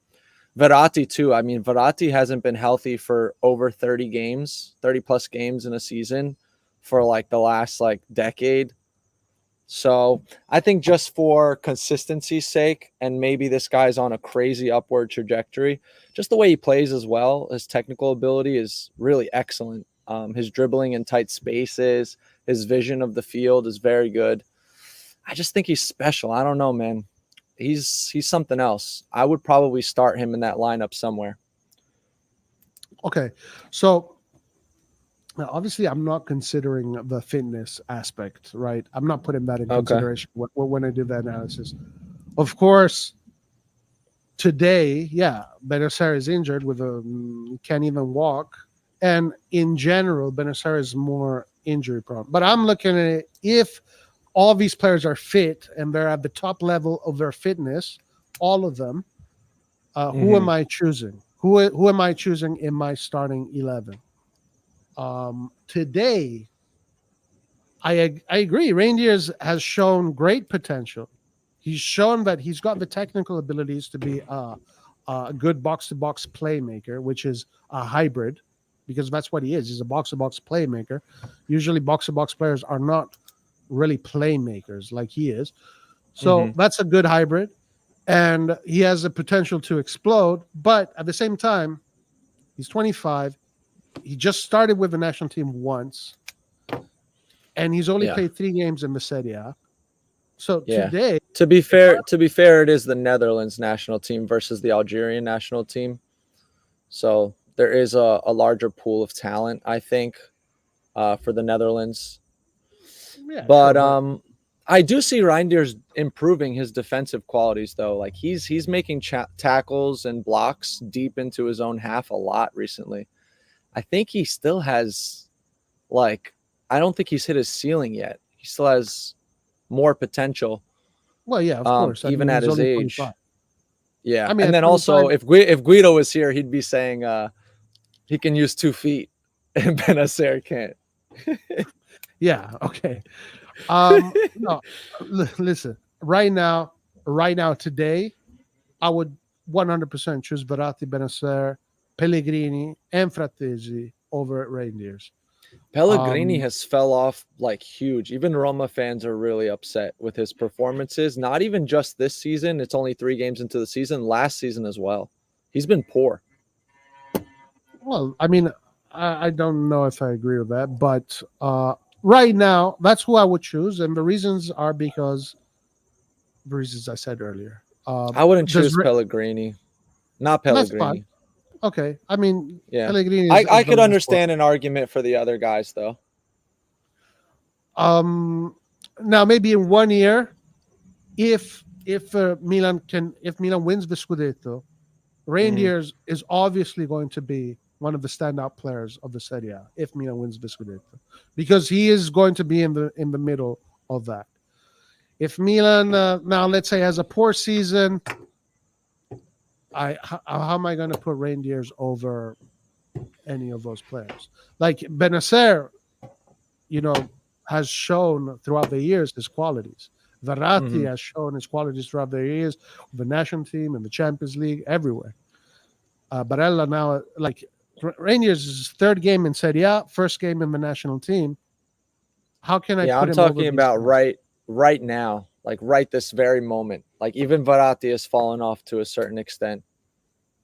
Verratti, too. I mean, Verratti hasn't been healthy for over 30 games, 30 plus games in a season for like the last like decade. So I think just for consistency's sake, and maybe this guy's on a crazy upward trajectory, just the way he plays as well, his technical ability is really excellent. His dribbling in tight spaces, his vision of the field is very good. I just think he's special. I don't know, man. He's something else. I would probably start him in that lineup somewhere. Okay, so now, obviously, I'm not considering the fitness aspect, right? I'm not putting that in consideration when I do the analysis. Of course, today, yeah, Benacer is injured can't even walk. And in general, Benacer is more injury prone. But I'm looking at it, if all these players are fit and they're at the top level of their fitness, all of them, who am I choosing? Who am I choosing in my starting 11? Today, I agree. Reindeers has shown great potential. He's shown that he's got the technical abilities to be a good box-to-box playmaker, which is a hybrid, because that's what he is. He's a box-to-box playmaker. Usually, box-to-box players are not really playmakers like he is. So that's a good hybrid, and he has the potential to explode. But at the same time, he's 25. He just started with the national team once, and he's only played 3 games in the Serie A. So today, to be fair, it is the Netherlands national team versus the Algerian national team. So there is a larger pool of talent, I think, for the Netherlands. Yeah, but sure. I do see Reindeers improving his defensive qualities, though. Like he's making tackles and blocks deep into his own half a lot recently. I think he still has, like, I don't think he's hit his ceiling yet. He still has more potential. Well, yeah, of course. Even at his age. 25. Yeah. I mean, and then also, if Guido was here, he'd be saying he can use 2 feet and Benacer can't. Yeah, okay. No, listen. Right now, today, I would 100% choose Verratti, Benacer, Pellegrini, and Frattesi over Reindeers. Pellegrini has fell off like huge. Even Roma fans are really upset with his performances. Not even just this season. It's only 3 games into the season. Last season as well. He's been poor. Well, I mean, I don't know if I agree with that, but right now, that's who I would choose, and the reasons are because the reasons I said earlier. I wouldn't choose Pellegrini. Not Pellegrini. Okay, I mean, yeah, Pellegrini. I could understand an argument for the other guys, though. Now maybe in 1 year, if Milan wins the Scudetto, Reindeers is obviously going to be one of the standout players of the Serie A if Milan wins the Scudetto, because he is going to be in the middle of that. If Milan now, let's say, has a poor season, how am I going to put Reindeers over any of those players? Like Benacer, has shown throughout the years his qualities. Verratti has shown his qualities throughout the years, the national team and the Champions League, everywhere. Barella now, like Rangers is his third game in Serie A, first game in the national team. How can I Yeah, put I'm him over talking these about guys? right now, like right this very moment. Like even Verratti has fallen off to a certain extent.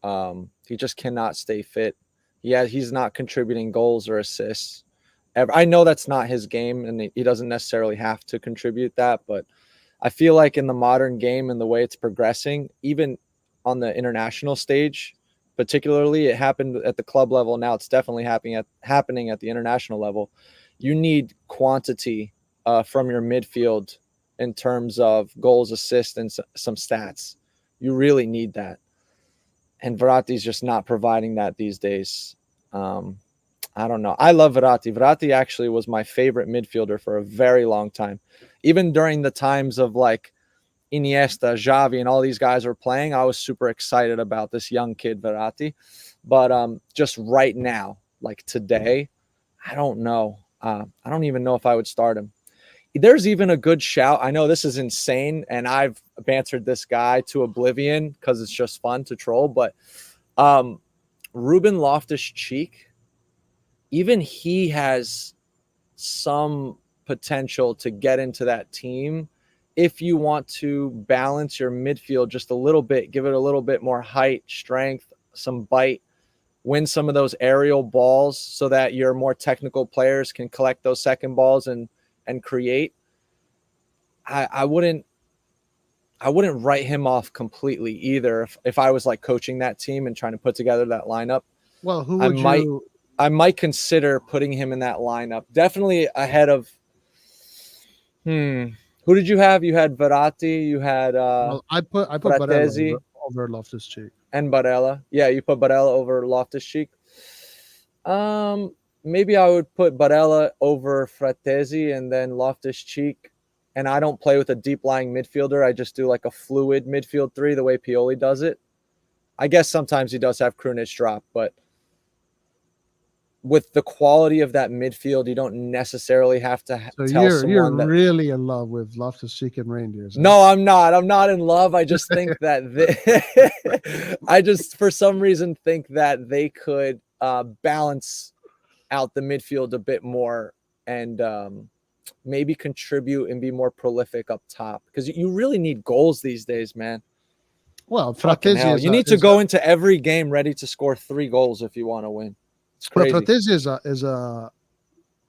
He just cannot stay fit. He's not contributing goals or assists. I know that's not his game, and he doesn't necessarily have to contribute that, but I feel like in the modern game and the way it's progressing, even on the international stage, particularly, it happened at the club level. Now it's definitely happening at the international level. You need quantity from your midfield in terms of goals, assists, and some stats. You really need that, and Verratti's just not providing that these days. I don't know. I love Verratti. Verratti actually was my favorite midfielder for a very long time. Even during the times of like Iniesta, Xavi, and all these guys were playing, I was super excited about this young kid, Verratti. But just right now, like today, I don't know. I don't even know if I would start him. There's even a good shout. I know this is insane, and I've bantered this guy to oblivion because it's just fun to troll. But Ruben Loftus-Cheek, even he has some potential to get into that team if you want to balance your midfield just a little bit, give it a little bit more height, strength, some bite, win some of those aerial balls so that your more technical players can collect those second balls and create. I wouldn't write him off completely either if I was like coaching that team and trying to put together that lineup. Well, who would you? I might consider putting him in that lineup. Definitely ahead of. Who did you have? You had Verratti. You had. Well, I put Barella over Loftus-Cheek and Barella. Yeah, you put Barella over Loftus-Cheek. Maybe I would put Barella over Fratesi and then Loftus-Cheek. And I don't play with a deep lying midfielder. I just do like a fluid midfield three, the way Pioli does it. I guess sometimes he does have Krunic drop, but with the quality of that midfield, you don't necessarily have to tell someone you're that really in love with Loftus-Cheek and Rangers. No, I'm not. I'm not in love. I just think that I just for some reason think that they could balance out the midfield a bit more and maybe contribute and be more prolific up top because you really need goals these days, man. Well, Fratesi you need to go into every game ready to score 3 goals if you want to win. It's crazy. But Fratesi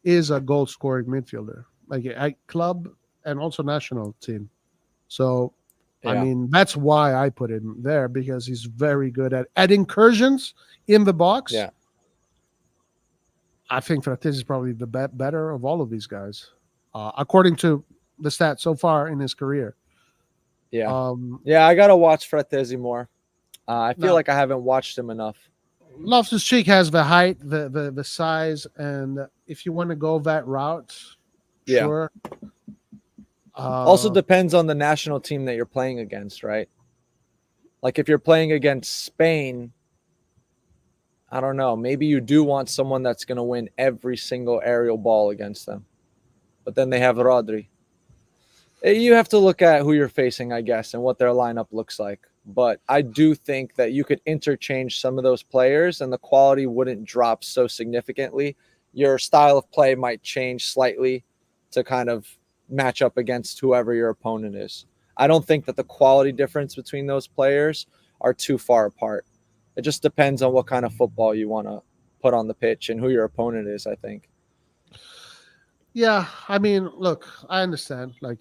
is a goal scoring midfielder, like at club and also national team. So, yeah. I mean, that's why I put him there because he's very good at incursions in the box. Yeah, I think Fratesi is probably the better of all of these guys, according to the stats so far in his career. Yeah, I gotta watch Fratesi more. I feel like I haven't watched him enough. Loftus-Cheek has the height, the size, and if you want to go that route, sure. Also depends on the national team that you're playing against, right? Like if you're playing against Spain, I don't know. Maybe you do want someone that's going to win every single aerial ball against them. But then they have Rodri. You have to look at who you're facing, I guess, and what their lineup looks like. But I do think that you could interchange some of those players and the quality wouldn't drop so significantly. Your style of play might change slightly to kind of match up against whoever your opponent is. I don't think that the quality difference between those players are too far apart. It just depends on what kind of football you want to put on the pitch and who your opponent is, I think. Yeah, I mean, look, I understand. Like,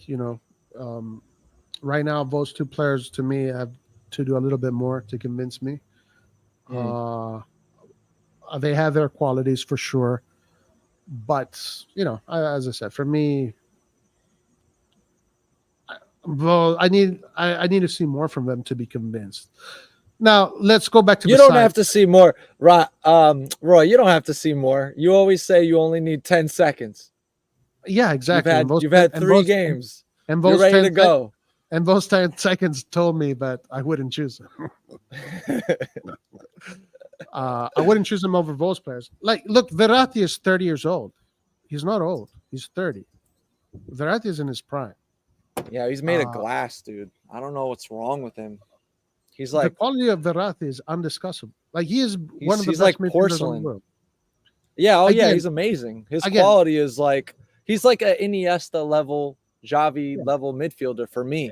right now, those two players to me have to do a little bit more to convince me. They have their qualities for sure. But, as I said, for me, I need to see more from them to be convinced. Now, let's go back to you don't have to see more. Roy, you don't have to see more. You always say you only need 10 seconds. Yeah, exactly. You've had 3 games. And you're ready to go. And those 10 seconds told me that I wouldn't choose him. I wouldn't choose him over those players. Like, look, Verratti is 30 years old. He's not old. He's 30. Verratti is in his prime. Yeah, he's made of glass, dude. I don't know what's wrong with him. He's like the quality of Verratti is undiscussable. Like he is one of the he's best like midfielders in the porcelain. world. Yeah, oh yeah, Again- he's amazing. His again- quality is like he's like an Iniesta level, Xavi Yeah. level midfielder for me.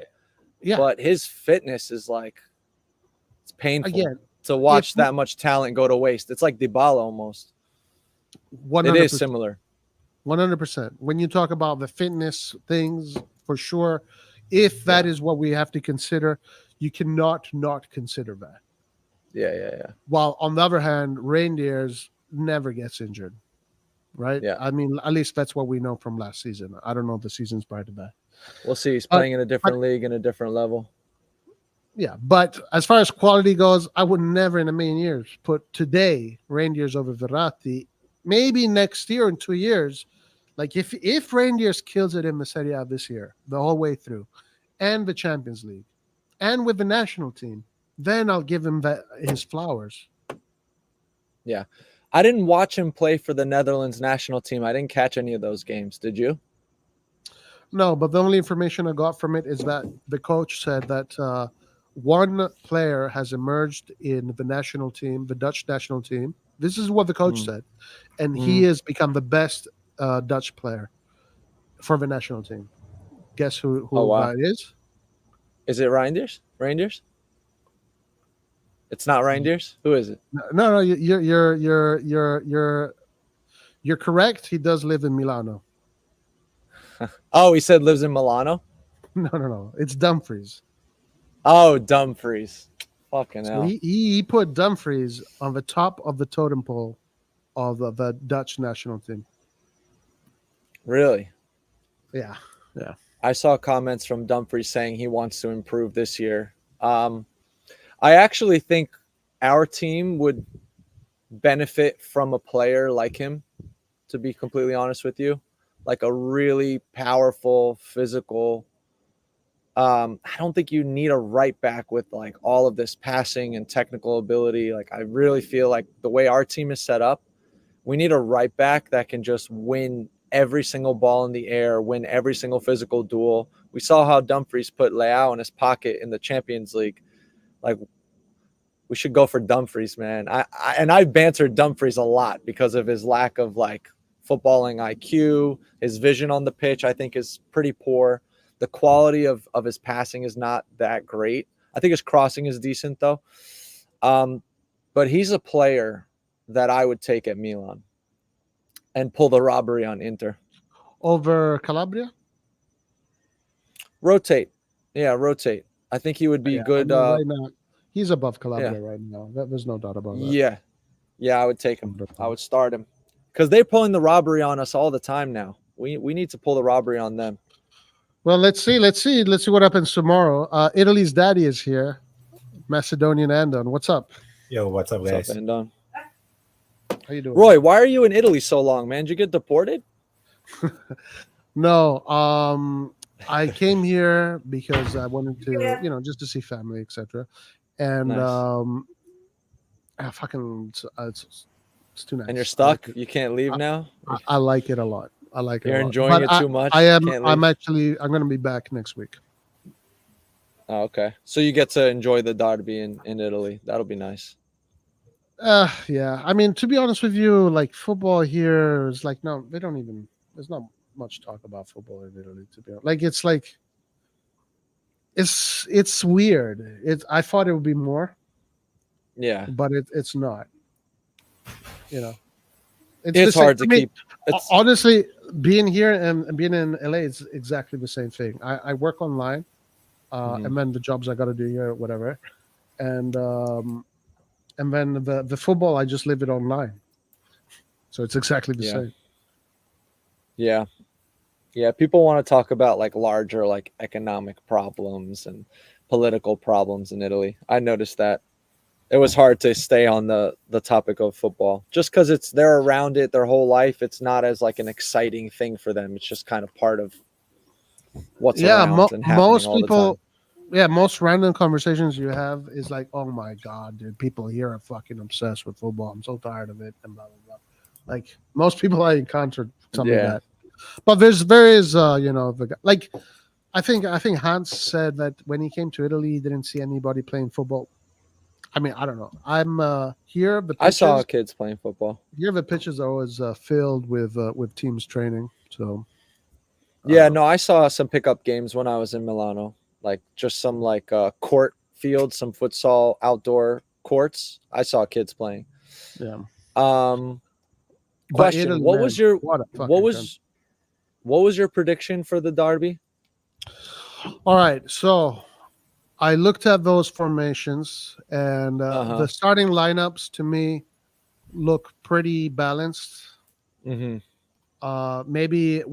Yeah. But his fitness is like it's painful Again, to watch we- that much talent go to waste. It's like Dybala almost. 100%. It is similar. 100%. When you talk about the fitness things, for sure, if that is what we have to consider, you cannot not consider that. Yeah. While on the other hand, Reindeers never gets injured, right? Yeah. I mean, at least that's what we know from last season. I don't know the seasons prior to that. We'll see. He's playing in a different league and a different level. Yeah, but as far as quality goes, I would never in a million years put today Reindeers over Verratti. Maybe next year in 2 years, like if Reindeers kills it in the Serie A this year, the whole way through, and the Champions League, and with the national team, then I'll give him his flowers. I didn't watch him play for the Netherlands national team. I didn't catch any of those games. Did you? No, but the only information I got from it is that the coach said that one player has emerged in the national team, the Dutch national team. This is what the coach said, and he has become the best Dutch player for the national team. Guess who that is? Is it Reindeers? Reindeers? It's not Reindeers. Who is it? No, you're correct. He does live in Milano. Oh, he said lives in Milano. No. It's Dumfries. Oh, Dumfries. Fucking So hell. he put Dumfries on the top of the totem pole of the Dutch national team. Really? Yeah. I saw comments from Dumfries saying he wants to improve this year. I actually think our team would benefit from a player like him, to be completely honest with you. Like a really powerful, physical. I don't think you need a right back with like all of this passing and technical ability. Like I really feel like the way our team is set up, we need a right back that can just win every single ball in the air, win every single physical duel. We saw how Dumfries put Leao in his pocket in the Champions League. Like we should go for Dumfries, man. I've bantered Dumfries a lot because of his lack of like footballing IQ. His vision on the pitch, I think, is pretty poor. The quality of his passing is not that great. I think his crossing is decent though. But he's a player that I would take at Milan and pull the robbery on Inter. Over Calabria? Rotate. Yeah, rotate. I think he would be good. I mean, right now, he's above Calabria right now. There's no doubt about that. Yeah, I would take him. I would start him because they're pulling the robbery on us all the time now. We need to pull the robbery on them. Well, let's see what happens tomorrow. Italy's daddy is here, Macedonian Andon. What's up? Yo, what's up, guys? What's up, Andon? How you doing? Roy, why are you in Italy so long, man? Did you get deported? No, I came here because I wanted to, just to see family, etc. And Nice. it's too nice. And you're stuck? You can't leave now? I like it a lot. I like it. You're a lot. enjoying But it too much? I am. Can't I'm leave? going to be back next week. Oh, okay. So you get to enjoy the derby in Italy. That'll be nice. Yeah. I mean, to be honest with you, like football here is like no, they don't even. There's not much talk about football in Italy. To be honest, it's weird. I thought it would be more, Yeah. but it's not. It's hard to keep. It's, Honestly, being here and being in LA is exactly the same thing. I work online, and then the jobs I got to do here, whatever, and then the football I just live it online, so it's exactly the same. Yeah. Yeah. People want to talk about like larger like economic problems and political problems in Italy. I noticed that. It was hard to stay on the topic of football just because they're around it their whole life. It's not as like an exciting thing for them. It's just kind of part of what's around and happening most all people, the time. most random conversations you have is like, oh my god, dude, people here are fucking obsessed with football. I'm so tired of it, and blah blah blah. Like most people I encountered tell me that. But there is the guy, like I think Hans said that when he came to Italy, he didn't see anybody playing football I mean, I don't know. I'm here. The I saw pitches kids playing football. here. The pitches are always filled with teams training. So Yeah, uh, no, I saw some pickup games when I was in Milano, like just some like court fields, some futsal outdoor courts. I saw kids playing. yeah. Um, But question: Italy, What man, was your what a what fucking was your prediction for the derby? All right, so I looked at those formations, and Uh-huh. the starting lineups to me look pretty balanced. Mm-hmm. Maybe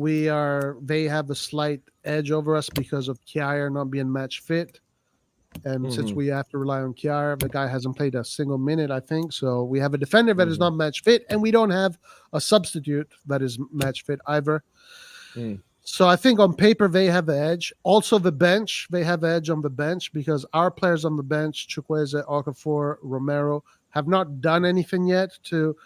they have a slight edge over us because of Kjaer not being match fit. And since Mm-hmm. we have to rely on Kjaer, the guy hasn't played a single minute, I think. So we have a defender that is Mm-hmm. not match fit, and we don't have a substitute that is match fit either. Mm. So I think on paper they have the edge. Also the bench, they have the edge on the bench because our players on the bench, Chukwueze, Okafor, Romero, have not done anything yet to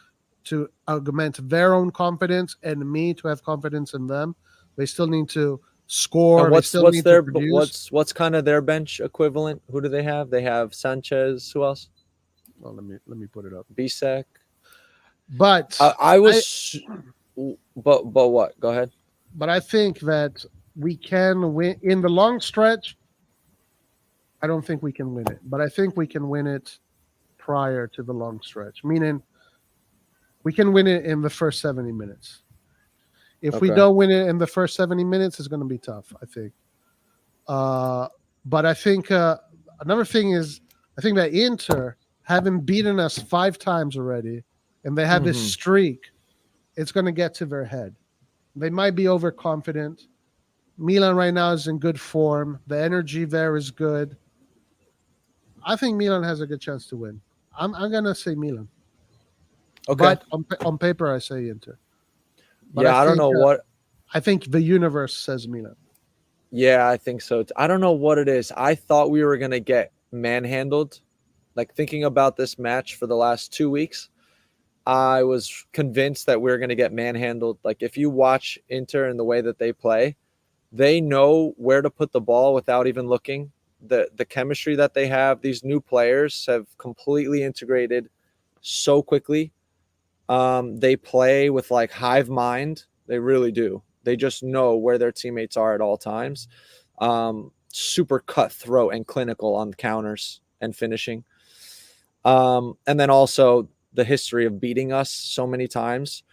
augment their own confidence and me to have confidence in them. They still need to score. And They what's still what's need to their produce. what's kind of their bench equivalent? Who do they have? They have Sanchez. Who else? Oh, let me put it up. Bisek. But I was, but what? Go ahead. but I think that we can win in the long stretch. I don't think we can win it, but I think we can win it prior to the long stretch. Meaning, we can win it in the first 70 minutes. If we Okay. don't win it in the first 70 minutes, it's going to be tough, I think. But I think another thing is, I think that Inter, having beaten us 5 times already, and they have this Mhm. streak, it's going to get to their head. They might be overconfident. Milan right now is in good form. The energy there is good. I think Milan has a good chance to win. I'm going to say Milan. Okay. But on paper, I say Inter. But Yeah, I don't know what. I think the universe says Milan. Yeah, I think so. I don't know what it is. I thought we were gonna get manhandled. Like thinking about this match for the last 2 weeks, I was convinced that we were gonna get manhandled. Like if you watch Inter and the way that they play, they know where to put the ball without even looking. The chemistry that they have, these new players have completely integrated so quickly. They play with like hive mind. They really do. They just know where their teammates are at all times. Super cutthroat and clinical on counters and finishing. And then also the history of beating us so many times.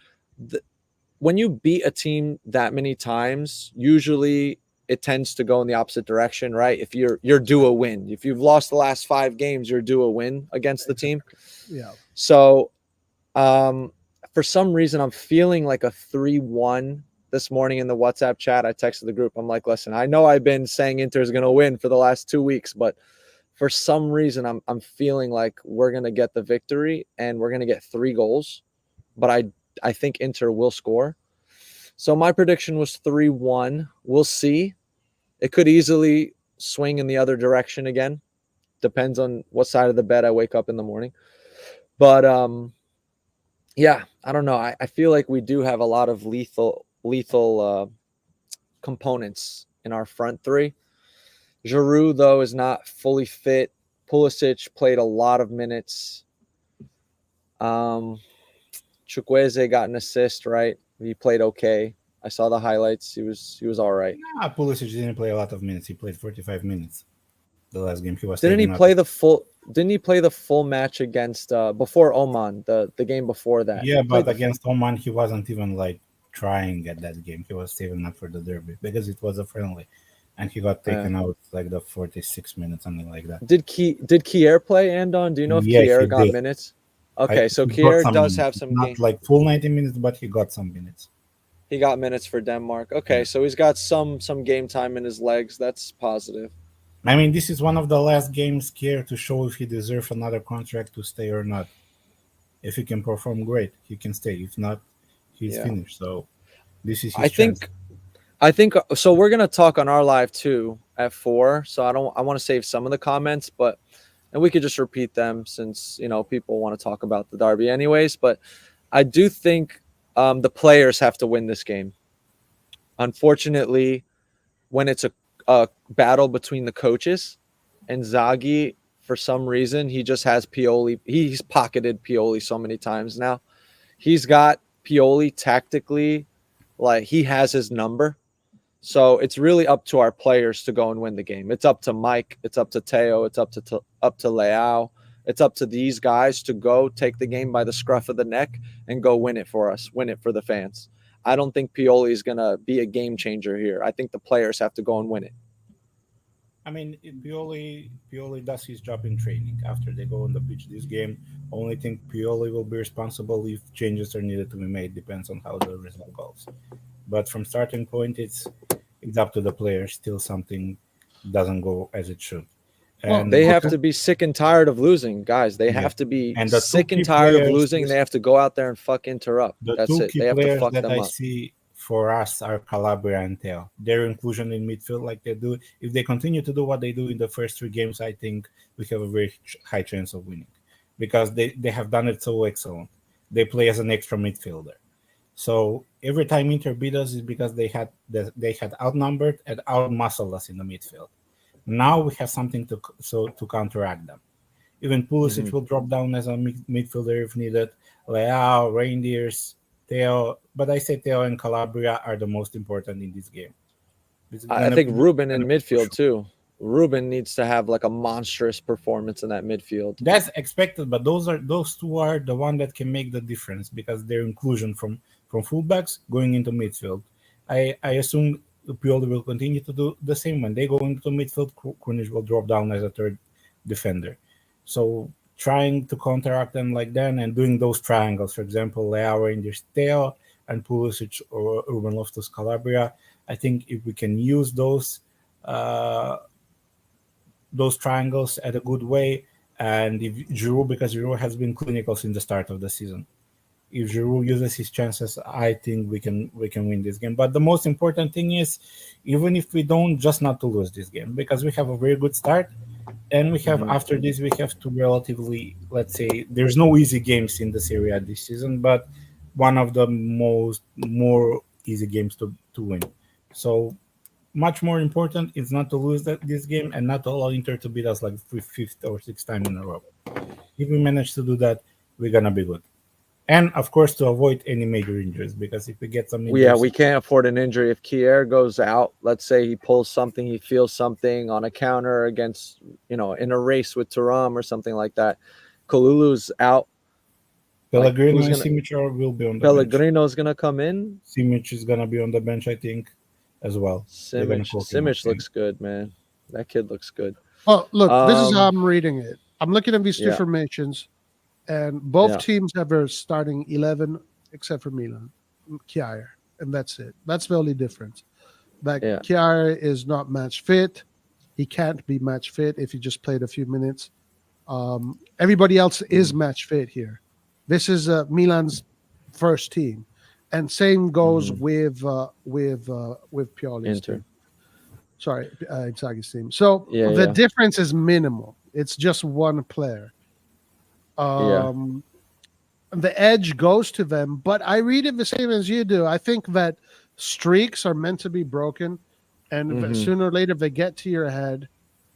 When you beat a team that many times, usually it tends to go in the opposite direction, right? If you're due a win. If you've lost the last 5 games, you're due a win against the team. Yeah. So for some reason, I'm feeling like a 3-1 this morning in the WhatsApp chat. I texted the group. I'm like, listen, I know I've been saying Inter is going to win for the last 2 weeks, but for some reason, I'm feeling like we're going to get the victory and we're going to get 3 goals. But I think Inter will score. So my prediction was 3-1. We'll see. It could easily swing in the other direction again. Depends on what side of the bed I wake up in the morning. But yeah, I don't know. I feel like we do have a lot of lethal components in our front three. Giroud, though, is not fully fit. Pulisic played a lot of minutes. Chukwueze got an assist, right? He played okay. I saw the highlights. He was all right. Pulisic didn't play a lot of minutes. He played 45 minutes. The last game he was. Didn't he play the full? Didn't he play the full match against before Oman? The game before that. Yeah, but against Oman, he wasn't even like trying at that game. He was saving up for the derby because it was a friendly, and he got taken out like the 46 minutes, something like that. Did Kjaer play, Andon? Do you know if Kjaer got minutes? Okay, so Kjaer does have some not like full 90 minutes, but he got some minutes. He got minutes for Denmark. Okay, so he's got some game time in his legs. That's positive. I mean, this is one of the last games here to show if he deserves another contract to stay or not. If he can perform great, he can stay. If not, he's finished. So this is his chance. I think so. We're gonna talk on our live too at 4. So I want to save some of the comments, and we could just repeat them since people want to talk about the derby anyways. But I do think the players have to win this game. Unfortunately, when it's a battle between the coaches, and Inzaghi for some reason, he just has Pioli. He's pocketed Pioli so many times now. He's got Pioli tactically, like he has his number. So it's really up to our players to go and win the game. It's up to Mike. It's up to Teo. It's up to Leao. It's up to these guys to go take the game by the scruff of the neck and go win it for us, win it for the fans. I don't think Pioli is going to be a game changer here. I think the players have to go and win it. I mean, Pioli does his job in training. After they go on the pitch this game, only thing Pioli will be responsible if changes are needed to be made. Depends on how the result goes. But from starting point, it's up to the players. Still something doesn't go as it should. And they have to be sick and tired of losing, guys. They have to be sick and tired of losing. They have to go out there and fuck interrupt. That's it. They have to fuck them up. I see for us are Calabria and Teo. Their inclusion in midfield like they do. If they continue to do what they do in the first 3 games, I think we have a very high chance of winning. Because they have done it so excellent. They play as an extra midfielder. So every time Inter beat us is because they had outnumbered and outmuscled us in the midfield. Now we have something to counteract them. Even Pulisic will drop down as a midfielder if needed. Leao, Reindeers, Teo. But I say Teo and Calabria are the most important in this game. I think Ruben in midfield too. Ruben needs to have like a monstrous performance in that midfield. That's expected, but those two are the one that can make the difference because their inclusion from fullbacks going into midfield. I assume Pioli will continue to do the same. When they go into midfield, Krunic will drop down as a third defender. So trying to counteract them like that and doing those triangles, for example, Leao, Rangers, Teo, and Pulisic or Ruben Loftus Calabria. I think if we can use those triangles at a good way, and if Giroud, because Giroud has been clinical since the start of the season. If Giroud uses his chances, I think we can win this game. But the most important thing is, even if we don't, just not to lose this game, because we have a very good start, and we have after this we have to relatively, let's say, there's no easy games in the Serie this season, but one of the more easy games to win. So much more important is not to lose this game and not to allow Inter to beat us like 5th or 6th time in a row. If we manage to do that, we're gonna be good. And of course, to avoid any major injuries, because if we get some injuries, we can't afford an injury. If Kier goes out, let's say he pulls something, he feels something on a counter against, in a race with Thuram or something like that. Kalulu's out. Pellegrino and Simic will be on the Pellegrino's going to come in. Simic is going to be on the bench, I think, as well. Simic looks good, man. That kid looks good. Oh, look, this is how I'm reading it. I'm looking at these two formations. And both teams have their starting 11, except for Milan, Kjaer, and that's it. That's the only difference. Like Kjaer is not match fit. He can't be match fit if he just played a few minutes. Everybody else is match fit here. This is Milan's first team, and same goes with Pioli's team. Sorry, Inzaghi's team. So the difference is minimal. It's just one player. The edge goes to them, but I read it the same as you do. I think that streaks are meant to be broken, and sooner or later they get to your head,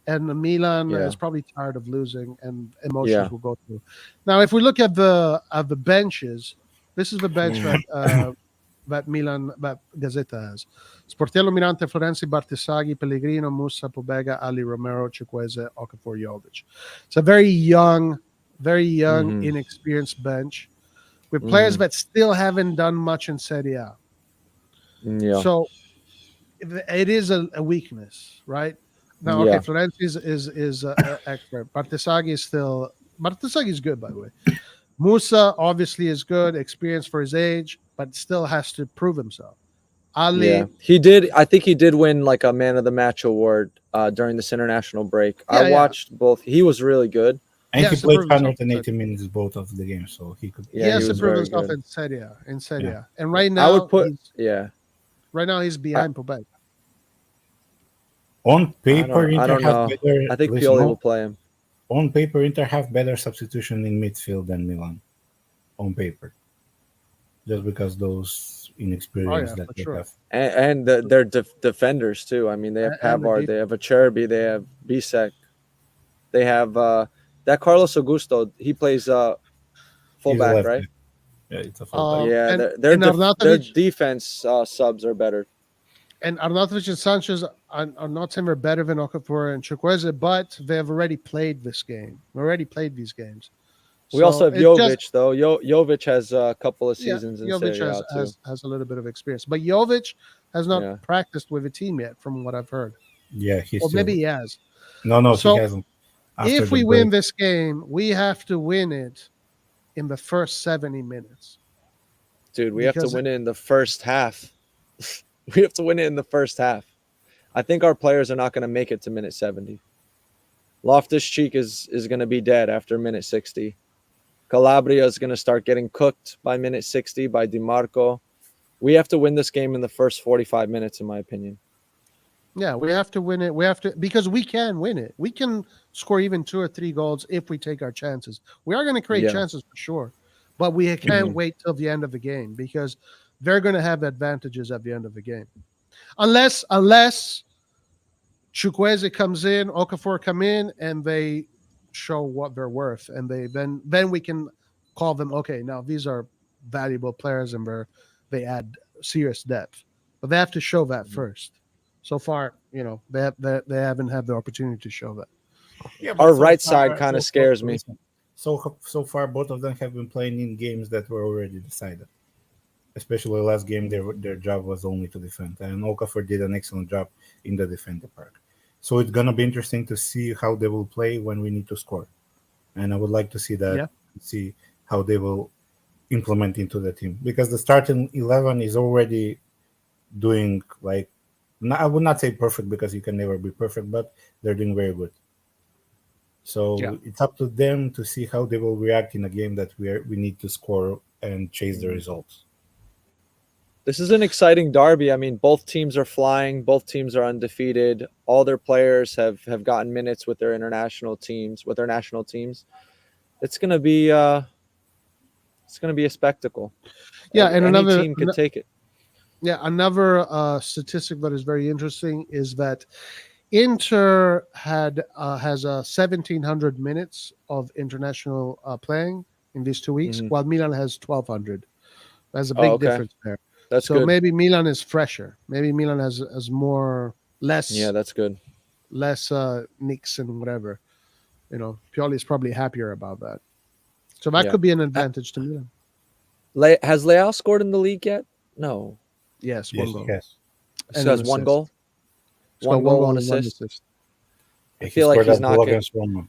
and Milan is probably tired of losing, and emotions will go through. Now, if we look at the benches, this is the bench that Milan, that Gazzetta has. Sportiello, Mirante, Florenzi, Bartesaghi, Pellegrino, Musa, Pobega, Ali, Romero, Chukwueze, Okafor, Jovic. It's a very young, inexperienced bench with players that still haven't done much in Serie A. Yeah. So it is a weakness, right? Now, okay, Florenzi is expert. Bartesaghi is good, by the way. Musa obviously is good, experienced for his age, but still has to prove himself. Ali, he did. I think he did win like a man of the match award during this international break. I watched both. He was really good. And he played 180 minutes both of the game, so he could. He has to prove himself in Serie A. And right now, I would put. Right now, he's behind Pobega. On paper, Inter have better. I think Pioli will play him. On paper, Inter have better substitution in midfield than Milan. On paper, just because those inexperience that they have, and they're defenders too. I mean, they have Pavard, they have Acerbi, they have Bisek. They have that Carlos Augusto. He plays fullback, left right? back. Yeah, it's a fullback. Yeah, and their Arnautovic defense subs are better. and Arnautovic and Sanchez are not saying they're better than Okafor and Chukwueze, but they have already played this game. Already played these games. We also have it's Jovic, though. Jovic has a couple of seasons in Jovic Serie A too. has a little bit of experience, but Jovic has not practiced with a team yet, from what I've heard. Yeah, Or maybe he has. No, So he hasn't. If we win this game, we have to win it in the first 70 minutes. Dude, we have to win it in the first half. We have to win it in the first half. I think our players are not going to make it to minute 70. Loftus-Cheek is going to be dead after minute 60. Calabria is going to start getting cooked by minute 60 by DiMarco. We have to win this game in the first 45 minutes, in my opinion. Yeah, we have to win it. We have to, because we can win it. We can score even 2 or 3 goals if we take our chances. We are going to create chances for sure, but we can't wait till the end of the game because they're going to have advantages at the end of the game. Unless Chukwueze comes in, Okafor come in, and they show what they're worth, and then we can call them, okay, now these are valuable players and they add serious depth. But they have to show that first. So far, they haven't had the opportunity to show that. Yeah, our right side kind of scares me. So far, both of them have been playing in games that were already decided. Especially last game, their job was only to defend, and Okafor did an excellent job in the defender part. So it's gonna be interesting to see how they will play when we need to score, and I would like to see that, see how they will implement into the team, because the starting 11 is already doing, like, I would not say perfect because you can never be perfect, but they're doing very good. So it's up to them to see how they will react in a game that we need to score and chase the results. This is an exciting derby. I mean, both teams are flying. Both teams are undefeated. All their players have gotten minutes with their national teams. It's gonna be a spectacle. Yeah, and any another team could take it. Yeah, another statistic that is very interesting is that Inter has 1,700 minutes of international playing in these 2 weeks, while Milan has 1,200. There's a big difference there. That's so good. Maybe Milan is fresher. Maybe Milan has less. Yeah, that's good. Less nicks and whatever. Pioli is probably happier about that. So that could be an advantage to Milan. Has Leao scored in the league yet? No. Yes, one goal. Yes. So has one goal. One goal, one assist. I feel like he's not against Roma.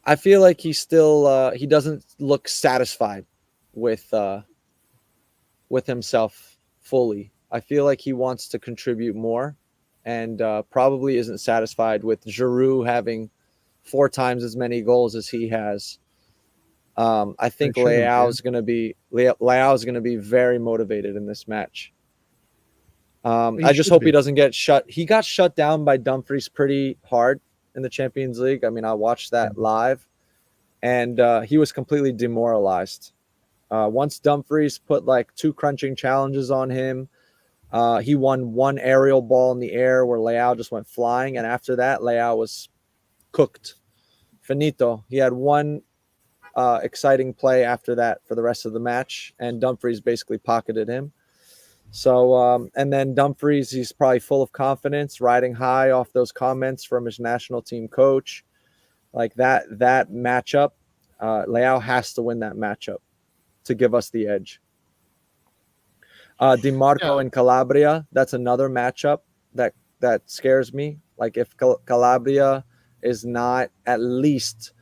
I feel like he's still he doesn't look satisfied with himself fully. I feel like he wants to contribute more, and probably isn't satisfied with Giroud having 4 times as many goals as he has. I think Leao is going to be very motivated in this match. I just hope he doesn't get shut. He got shut down by Dumfries pretty hard in the Champions League. I mean, I watched that live, and he was completely demoralized. Once Dumfries put like 2 crunching challenges on him, he won 1 aerial ball in the air where Leao just went flying, and after that, Leao was cooked. Finito. He had 1 exciting play after that for the rest of the match, and Dumfries basically pocketed him. So, and then Dumfries, he's probably full of confidence, riding high off those comments from his national team coach. Like that matchup, Leao has to win that matchup to give us the edge. DiMarco and Calabria, that's another matchup that scares me. Like if Calabria is not at least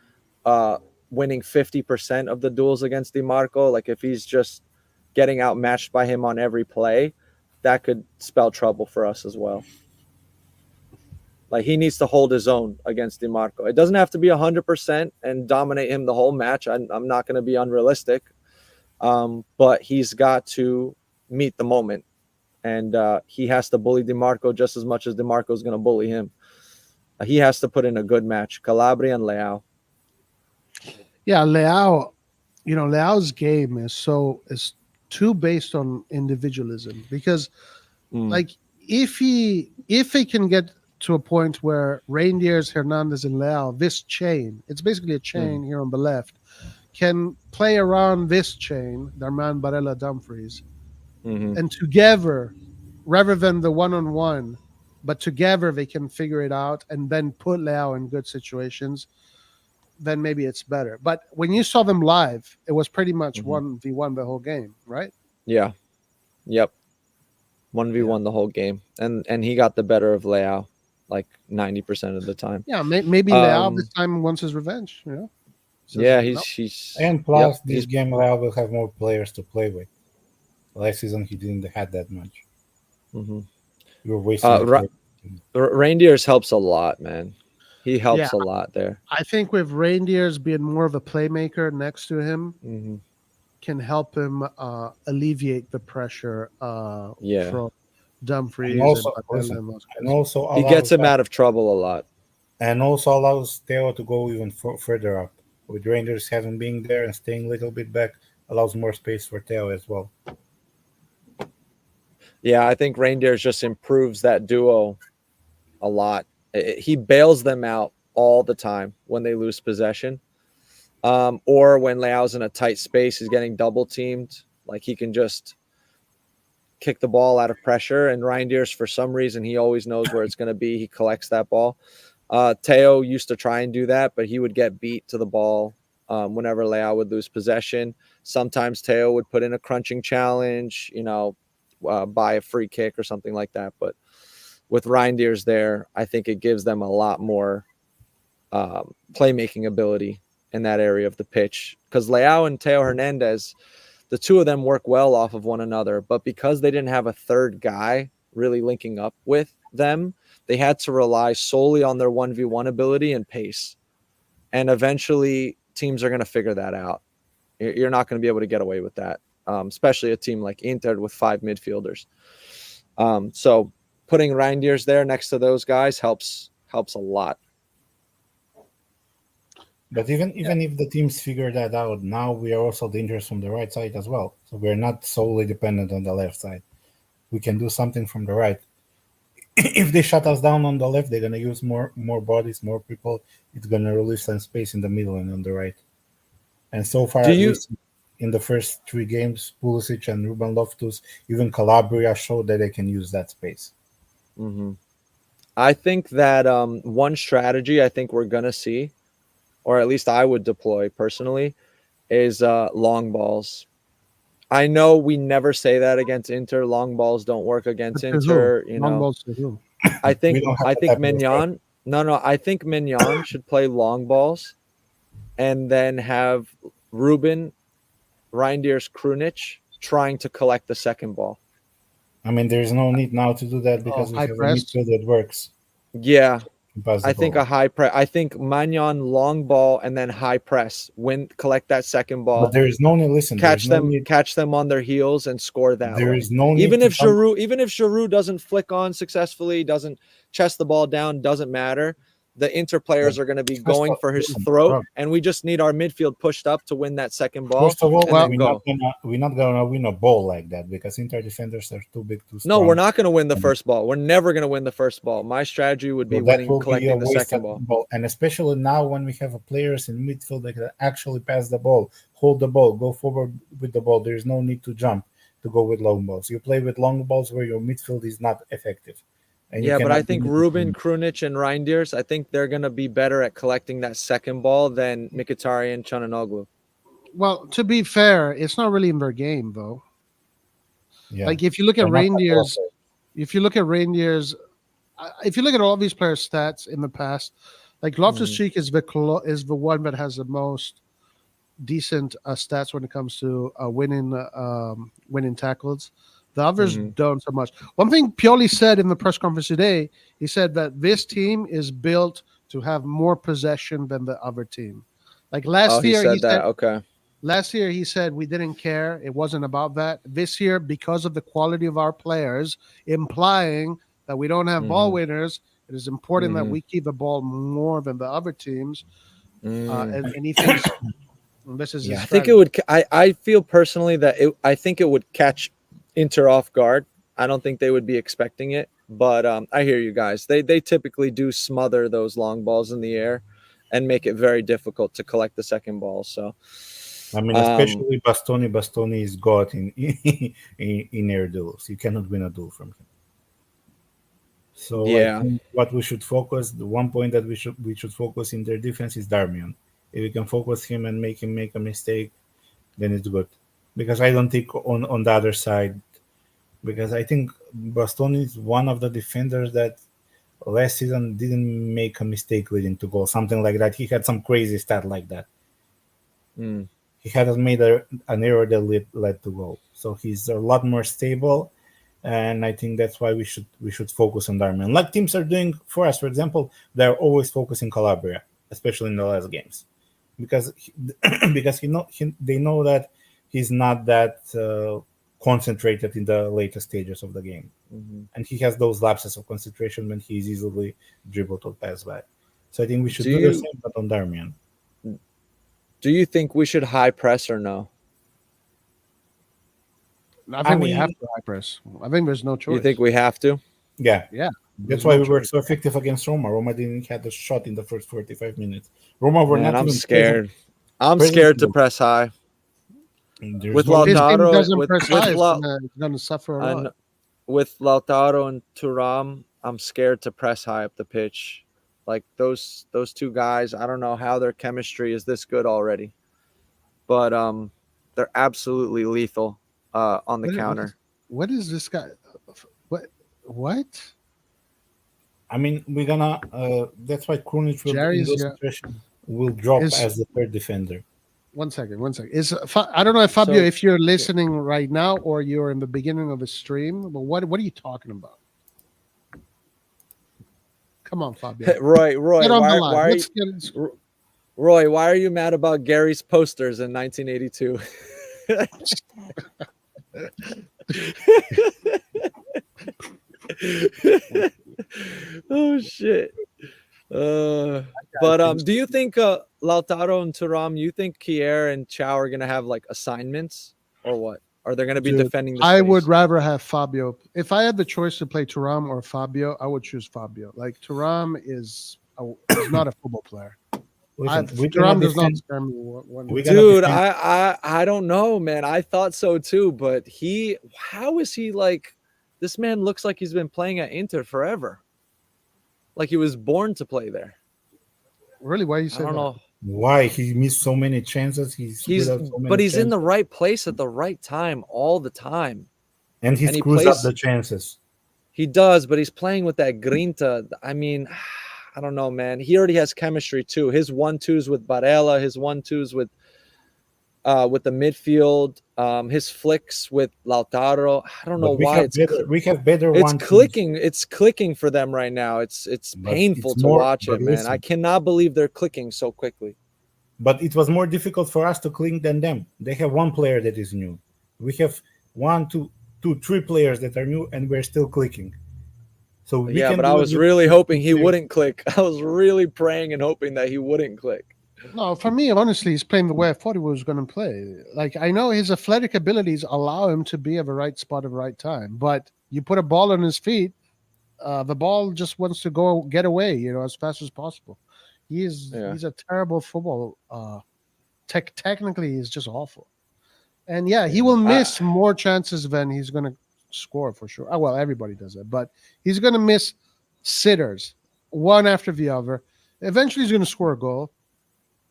winning 50% of the duels against DiMarco, like if he's just getting outmatched by him on every play, that could spell trouble for us as well. Like he needs to hold his own against DiMarco. It doesn't have to be 100% and dominate him the whole match. I'm not going to be unrealistic, but he's got to meet the moment, and he has to bully DiMarco just as much as DiMarco is going to bully him. He has to put in a good match. Calabria and Leao. Yeah, Leao. Leao's game is too based on individualism, because like if he can get to a point where Reindeers, Hernandez, and Leao, this chain, it's basically a chain here on the left, can play around this chain, Darman, Barella, Dumfries, and together, rather than the one-on-one, but together they can figure it out and then put Leao in good situations, then maybe it's better. But when you saw them live, it was pretty much 1v1 the whole game, right? Yeah. Yep. 1v1 the whole game. And he got the better of Leao like 90% of the time. Yeah, maybe Leao this time wants his revenge, you know? Yeah, he's and plus this game Leao will have more players to play with. Last season he didn't have that much. You were wasting Reindeers helps a lot, man. He helps a lot there. I think with Reindeers being more of a playmaker next to him can help him alleviate the pressure from Dumfries. And also he gets him out of trouble a lot. And also allows Theo to go even further up. With Rangers having been there and staying a little bit back, allows more space for Theo as well. Yeah, I think Reindeers just improves that duo a lot. He bails them out all the time when they lose possession. Or when Leao's in a tight space, he's getting double teamed. Like he can just kick the ball out of pressure. And Reindeers, for some reason, he always knows where it's going to be. He collects that ball. Theo used to try and do that, but he would get beat to the ball whenever Leao would lose possession. Sometimes Theo would put in a crunching challenge, you know, buy a free kick or something like that. But with Reindeers there, I think it gives them a lot more playmaking ability in that area of the pitch. Because Leao and Theo Hernandez, the two of them work well off of one another. But because they didn't have a third guy really linking up with them, they had to rely solely on their 1v1 ability and pace. And eventually teams are going to figure that out. You're not going to be able to get away with that, especially a team like Inter with 5 midfielders. So putting Reindeers there next to those guys helps a lot. But even if the teams figure that out, now we are also dangerous from the right side as well. So we're not solely dependent on the left side. We can do something from the right. If they shut us down on the left, they're going to use more bodies, more people. It's going to release some space in the middle and on the right. And so far, in the first 3 games, Pulisic and Ruben Loftus, even Calabria showed that they can use that space. I think that one strategy I think we're going to see, or at least I would deploy personally, is long balls. I know we never say that against Inter. Long balls don't work against Inter. You know, balls to who? I think Mignon. I think Mignon should play long balls, and then have Ruben, Reindeers, Krunic trying to collect the second ball. I mean, there's no need now to do that because we have a midfield that works. Yeah. I think a high press. I think Magnon long ball and then high press. Collect that second ball. But there is no need. Listen, catch them on their heels and score that. There is no need. Even if Giroud doesn't flick on successfully, doesn't chest the ball down, doesn't matter. The Inter players are going to be going for his throat, and we just need our midfield pushed up to win that second ball. First of all, we're not going to win a ball like that because Inter defenders are too big, too strong. No, we're not going to win the first ball. We're never going to win the first ball. My strategy would be collecting the second ball. And especially now when we have players in midfield that can actually pass the ball, hold the ball, go forward with the ball. There's no need to jump to go with long balls. You play with long balls where your midfield is not effective. But I think Ruben, Krunic, and Reindeers, I think they're going to be better at collecting that second ball than Mkhitaryan and Çalhanoğlu. Well, to be fair, it's not really in their game, though. Yeah. Like, if you look at Reindeers, if you look at all these players' stats in the past, like Loftus-Cheek is the one that has the most decent stats when it comes to winning tackles. The others don't so much. One thing Pioli said in the press conference today, he said that this team is built to have more possession than the other team. Like last year, Last year, he said we didn't care. It wasn't about that. This year, because of the quality of our players, implying that we don't have ball winners, it is important that we keep the ball more than the other teams. And he thinks this is his strategy. I think it would. I feel personally that I think it would catch Inter off guard. I don't think they would be expecting it. But I hear you guys. They typically do smother those long balls in the air and make it very difficult to collect the second ball. So, I mean, especially Bastoni. Bastoni is God in air duels. You cannot win a duel from him. So yeah, I think what we should focus, the one point that we should focus in their defense is Darmian. If we can focus him and make him make a mistake, then it's good. Because I don't think on the other side, because I think Bastoni is one of the defenders that last season didn't make a mistake leading to goal, something like that. He had some crazy stat like that. He hadn't made an error that led to goal. So he's a lot more stable, and I think that's why we should focus on Darmian. Like teams are doing for us, for example, they're always focusing Calabria, especially in the last games, because they know that he's not that concentrated in the later stages of the game, and he has those lapses of concentration when he's easily dribbled or passed by. So I think we should do the same, but on Darmian. Do you think we should high press or no? I think we have to high press. I think there's no choice. You think we have to? Yeah. That's why we were so effective against Roma. Roma didn't have a shot in the first 45 minutes. Roma were not. I'm scared. I'm scared to press high. With Lautaro, gonna suffer a lot. With Lautaro and Thuram, I'm scared to press high up the pitch. Like those two guys, I don't know how their chemistry is this good already, but they're absolutely lethal on the counter. What is this guy? What? I mean, we're gonna. That's why Krunic will drop as the third defender. One second. I don't know if Fabio, if you're listening right now or you're in the beginning of a stream, but what are you talking about? Come on, Fabio. Roy, Roy, why are you mad about Gary's posters in 1982? Oh shit. But do you think Lautaro and Thuram, you think Kier and Chow are gonna have like assignments or what? Are they gonna be defending the space? I would rather have Fabio. If I had the choice to play Thuram or Fabio, I would choose Fabio. Like Thuram is not a football player. Thuram does not scare me. Dude, I don't know, man. I thought so too, but how is he like? This man looks like he's been playing at Inter forever. Like he was born to play there. Really? Why you say that? I don't know. Why? He missed so many chances. He's in the right place at the right time all the time. And he screws up the chances. He does, but he's playing with that grinta. I mean, I don't know, man. He already has chemistry too. His 1-2s with Barella, his 1-2s with the midfield, his flicks with Lautaro. I don't know why we have better. It's clicking. It's clicking for them right now. It's painful to watch it, man. Listen, I cannot believe they're clicking so quickly. But it was more difficult for us to click than them. They have one player that is new. We have 1, 2, 3 players that are new, and we're still clicking. So but I was really hoping he wouldn't click. I was really praying and hoping that he wouldn't click. No, for me, honestly, he's playing the way I thought he was going to play. Like, I know his athletic abilities allow him to be at the right spot at the right time, but you put a ball on his feet, the ball just wants to get away, as fast as possible. He's a terrible football. Technically, he's just awful. And he will miss more chances than he's going to score for sure. Well, everybody does it, but he's going to miss sitters one after the other. Eventually, he's going to score a goal.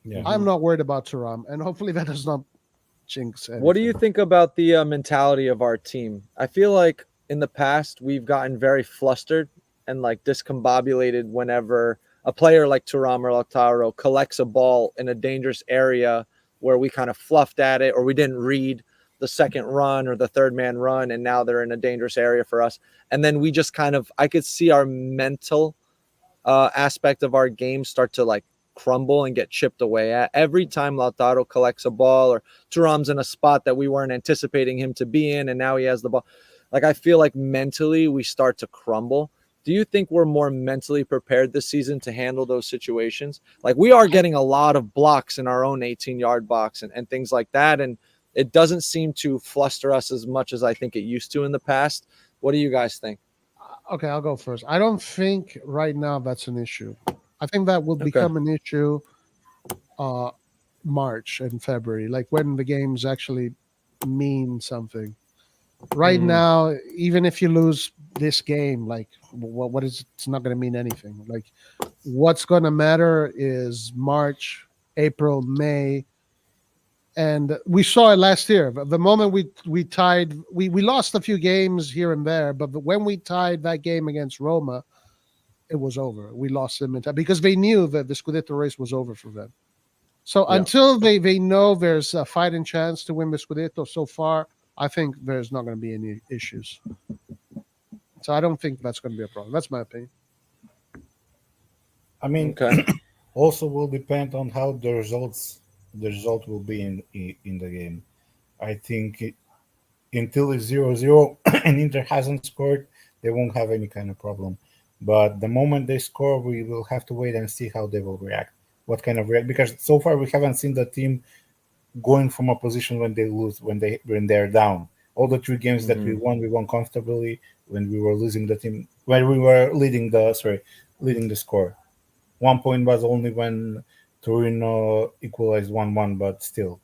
Yeah. I'm not worried about Thuram, and hopefully that does not jinx anything. What do you think about the mentality of our team? I feel like in the past we've gotten very flustered and like discombobulated whenever a player like Thuram or Lautaro collects a ball in a dangerous area where we kind of fluffed at it or we didn't read the second run or the third man run, and now they're in a dangerous area for us. And then we just I could see our mental aspect of our game start to like crumble and get chipped away at every time Lautaro collects a ball or Thuram's in a spot that we weren't anticipating him to be in, and now he has the ball. Like, I feel like mentally we start to crumble. Do you think we're more mentally prepared this season to handle those situations? Like, we are getting a lot of blocks in our own 18-yard box and things like that, and it doesn't seem to fluster us as much as I think it used to in the past. What do you guys think? Okay, I'll go first. I don't think right now that's an issue. I think that will become an issue March and February, like when the games actually mean something. Right now, even if you lose this game, like what is it's not going to mean anything. Like what's going to matter is March, April, May, and we saw it last year. The moment we tied, we lost a few games here and there, but when we tied that game against Roma, it was over. We lost them because they knew that the Scudetto race was over for them. So until they know there's a fighting chance to win the Scudetto, so far, I think there's not going to be any issues. So I don't think that's going to be a problem. That's my opinion. I mean, also will depend on how the result will be in the game. I think until it's 0-0 and Inter hasn't scored, they won't have any kind of problem. But the moment they score, we will have to wait and see how they will react. What kind of react? Because so far we haven't seen the team going from a position when they lose, when they're down. All the 3 games that we won comfortably. When we were losing the team, when we were leading the score. 1 point was only when Torino equalized 1-1, but still,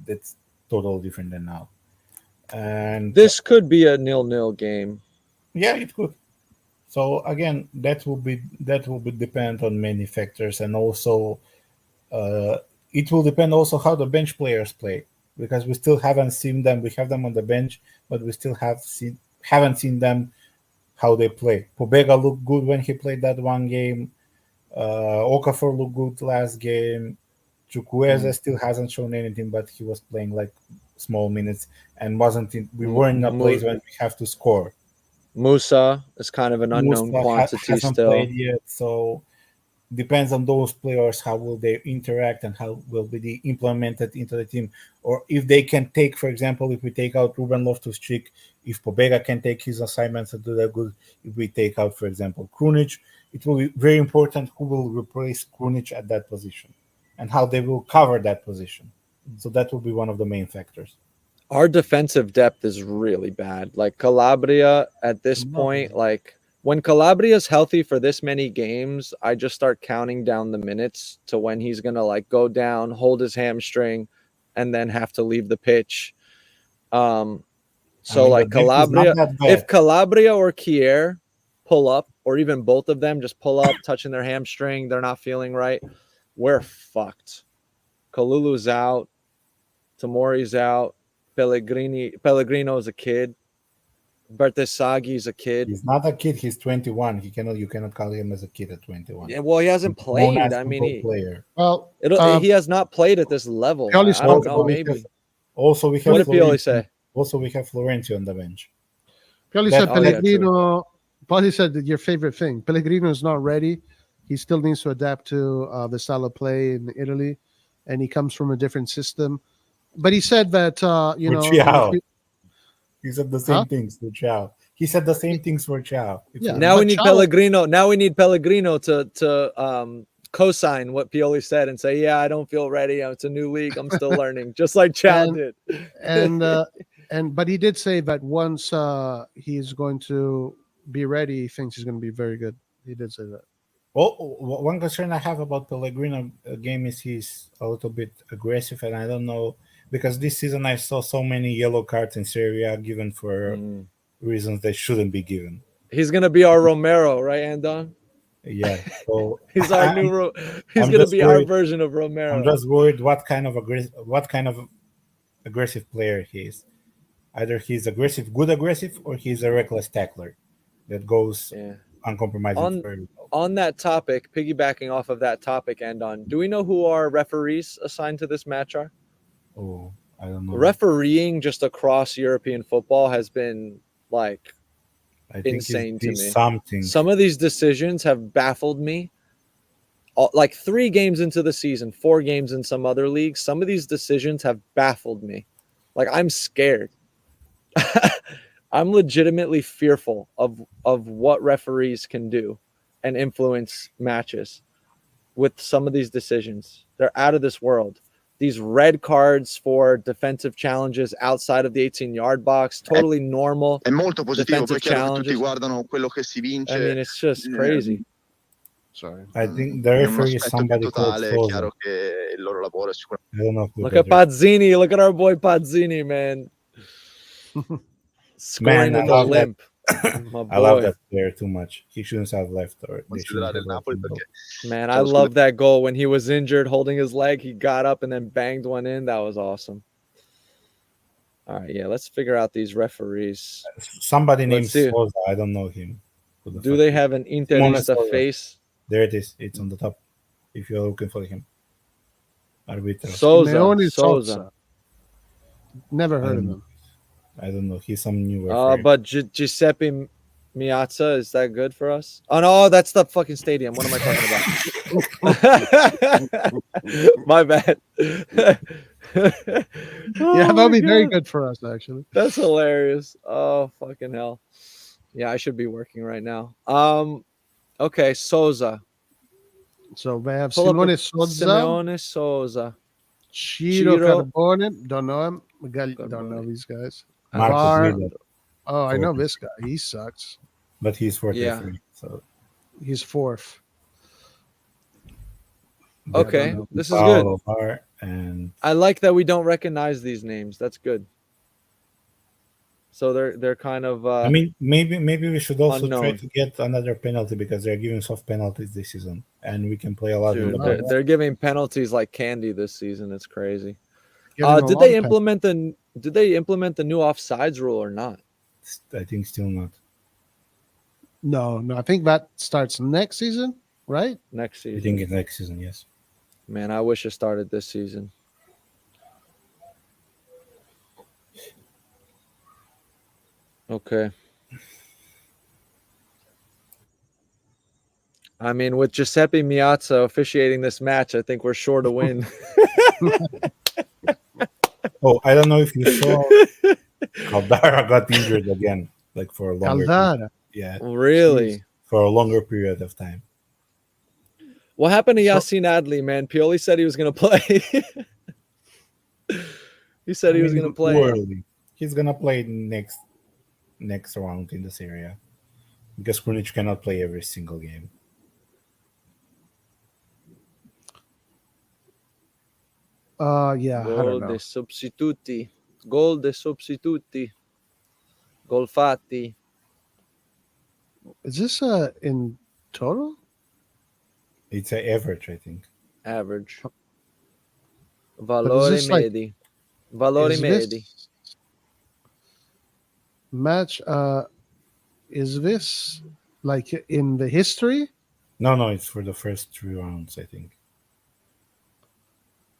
that's totally different than now. And this could be a 0-0 game. Yeah, it could. So again, that will be depend on many factors, and also it will depend also how the bench players play, because we still haven't seen them. We have them on the bench, but we still haven't seen them how they play. Pobega looked good when he played that one game. Okafor looked good last game. Chukwueze still hasn't shown anything, but he was playing like small minutes and we weren't in a place when we have to score. Musa is kind of an unknown quantity hasn't still. Played yet, so depends on those players, how will they interact and how will be implemented into the team, or if they can take, for example, if we take out Ruben Loftus-Cheek, if Pobega can take his assignments and do that good. If we take out, for example, Krunic, it will be very important who will replace Krunic at that position and how they will cover that position. So that will be one of the main factors. Our defensive depth is really bad. Like Calabria at this point, like when Calabria's healthy for this many games, I just start counting down the minutes to when he's going to like go down, hold his hamstring, and then have to leave the pitch. Like Calabria, if Calabria or Kier pull up, or even both of them just pull up, touching their hamstring, they're not feeling right, we're fucked. Kalulu's out. Tomori's out. Pellegrino's a kid. Bertesagi's a kid. He's not a kid. He's 21. You cannot call him as a kid at 21. Yeah, well, he hasn't played. I mean, he has not played at this level. I don't know. Maybe. Also, we have. What did Pioli say? Also, we have Florencio on the bench. Pioli said Pellegrino. Pioli said that your favorite thing. Pellegrino is not ready. He still needs to adapt to the style of play in Italy, and he comes from a different system. But he said that he said the same things to Ciao. He said the same things for Ciao. Now we need Pellegrino. Now we need Pellegrino to co-sign what Pioli said and say, "Yeah, I don't feel ready. It's a new league. I'm still learning," just like Ciao did. But he did say that once he's going to be ready, he thinks he's going to be very good. He did say that. Well, one concern I have about Pellegrino game is he's a little bit aggressive, and I don't know, because this season I saw so many yellow cards in Serie given for reasons they shouldn't be given. He's gonna be our Romero, right, Andon? Yeah. So he's our new. He's gonna be our version of Romero. I'm just worried what kind of aggressive player he is. Either he's good aggressive, or he's a reckless tackler that goes uncompromising. On that topic, piggybacking off of that topic, Andon, do we know who our referees assigned to this match are? Oh, I don't know. Refereeing just across European football has been like insane to me. Some of these decisions have baffled me. Like 3 games into the season, 4 games in some other leagues, some of these decisions have baffled me. Like, I'm scared. I'm legitimately fearful of what referees can do and influence matches with some of these decisions. They're out of this world. these red cards for defensive challenges outside of the 18-yard box, totally normal. È molto positivo, poi defensive è chiaro che tutti challenges. guardano quello che si vince. I mean, it's just crazy. Sorry. I think the In un referee is aspetto più somebody called totale è Sosa. chiaro che il loro lavoro è sicuramente. I don't know who Look that at is. Pazzini. Look at our boy Pazzini, man. Scoring Man, I with a love that. limp. My I love boy. that player too much. He shouldn't have left, or they shouldn't Considerare have il left Napoli him go. perché Man, I love that goal when he was injured, holding his leg. He got up and then banged one in. That was awesome. All right, yeah, let's figure out these referees. Somebody named Let's see. Sosa. I don't know him. Who the Do fuck they is- have an Simone Interista Sosa. face? There it is. It's on the top. If you're looking for him. Arbitro. Simeone Sosa. Never I heard of don't him. I don't know. He's some new referee. But Giuseppe Miazza, is that good for us? Oh no, that's the fucking stadium. What am I talking about? My bad. Yeah, that'll be very good for us, actually. That's hilarious. Oh fucking hell. Yeah, I should be working right now. Okay, Souza. So we have Pull up Simone a- Sosa, Simeone Souza. Ciro Ciro Carbone, don't know him. Don't know these guys. Marcus Var- Vidal, Oh, I know Forty. this guy. He sucks. but he's 43. Yeah. So He's fourth. Okay, Vidal, this is good. Paolo Var, and I like that we don't recognize these names. That's good. So they're kind of I mean, maybe we should also try unknown. to get another penalty because they're giving soft penalties this season, and we can play a lot in dude, the they're, box. they're giving penalties like candy this season. It's crazy. Give him a Did they long time. implement the new offsides rule or not? I think still not. No. I think that starts next season, right? Next I season. think it's next season. Yes. Man, I wish it started this season. Okay. I mean, with Giuseppe Miazza officiating this match, I think we're sure to win. Oh, I don't know if you saw Caldara got injured again, like for a longer. Caldara. Yeah, Really? for a longer period of time. What happened to Yassine Adli, man? Pioli said he was going to play. He said he was going to play. Early. He's gonna play next round in the Serie because Krunic cannot play every single game. Yeah, I Gol don't know. de substituti. Gol de substituti. Gol fatti. Is this in total? It's an average, I think. Average. But is Valori this like- medi. Valori Is medi. this match? Is this like in the history? No, it's for the first 3 rounds, I think.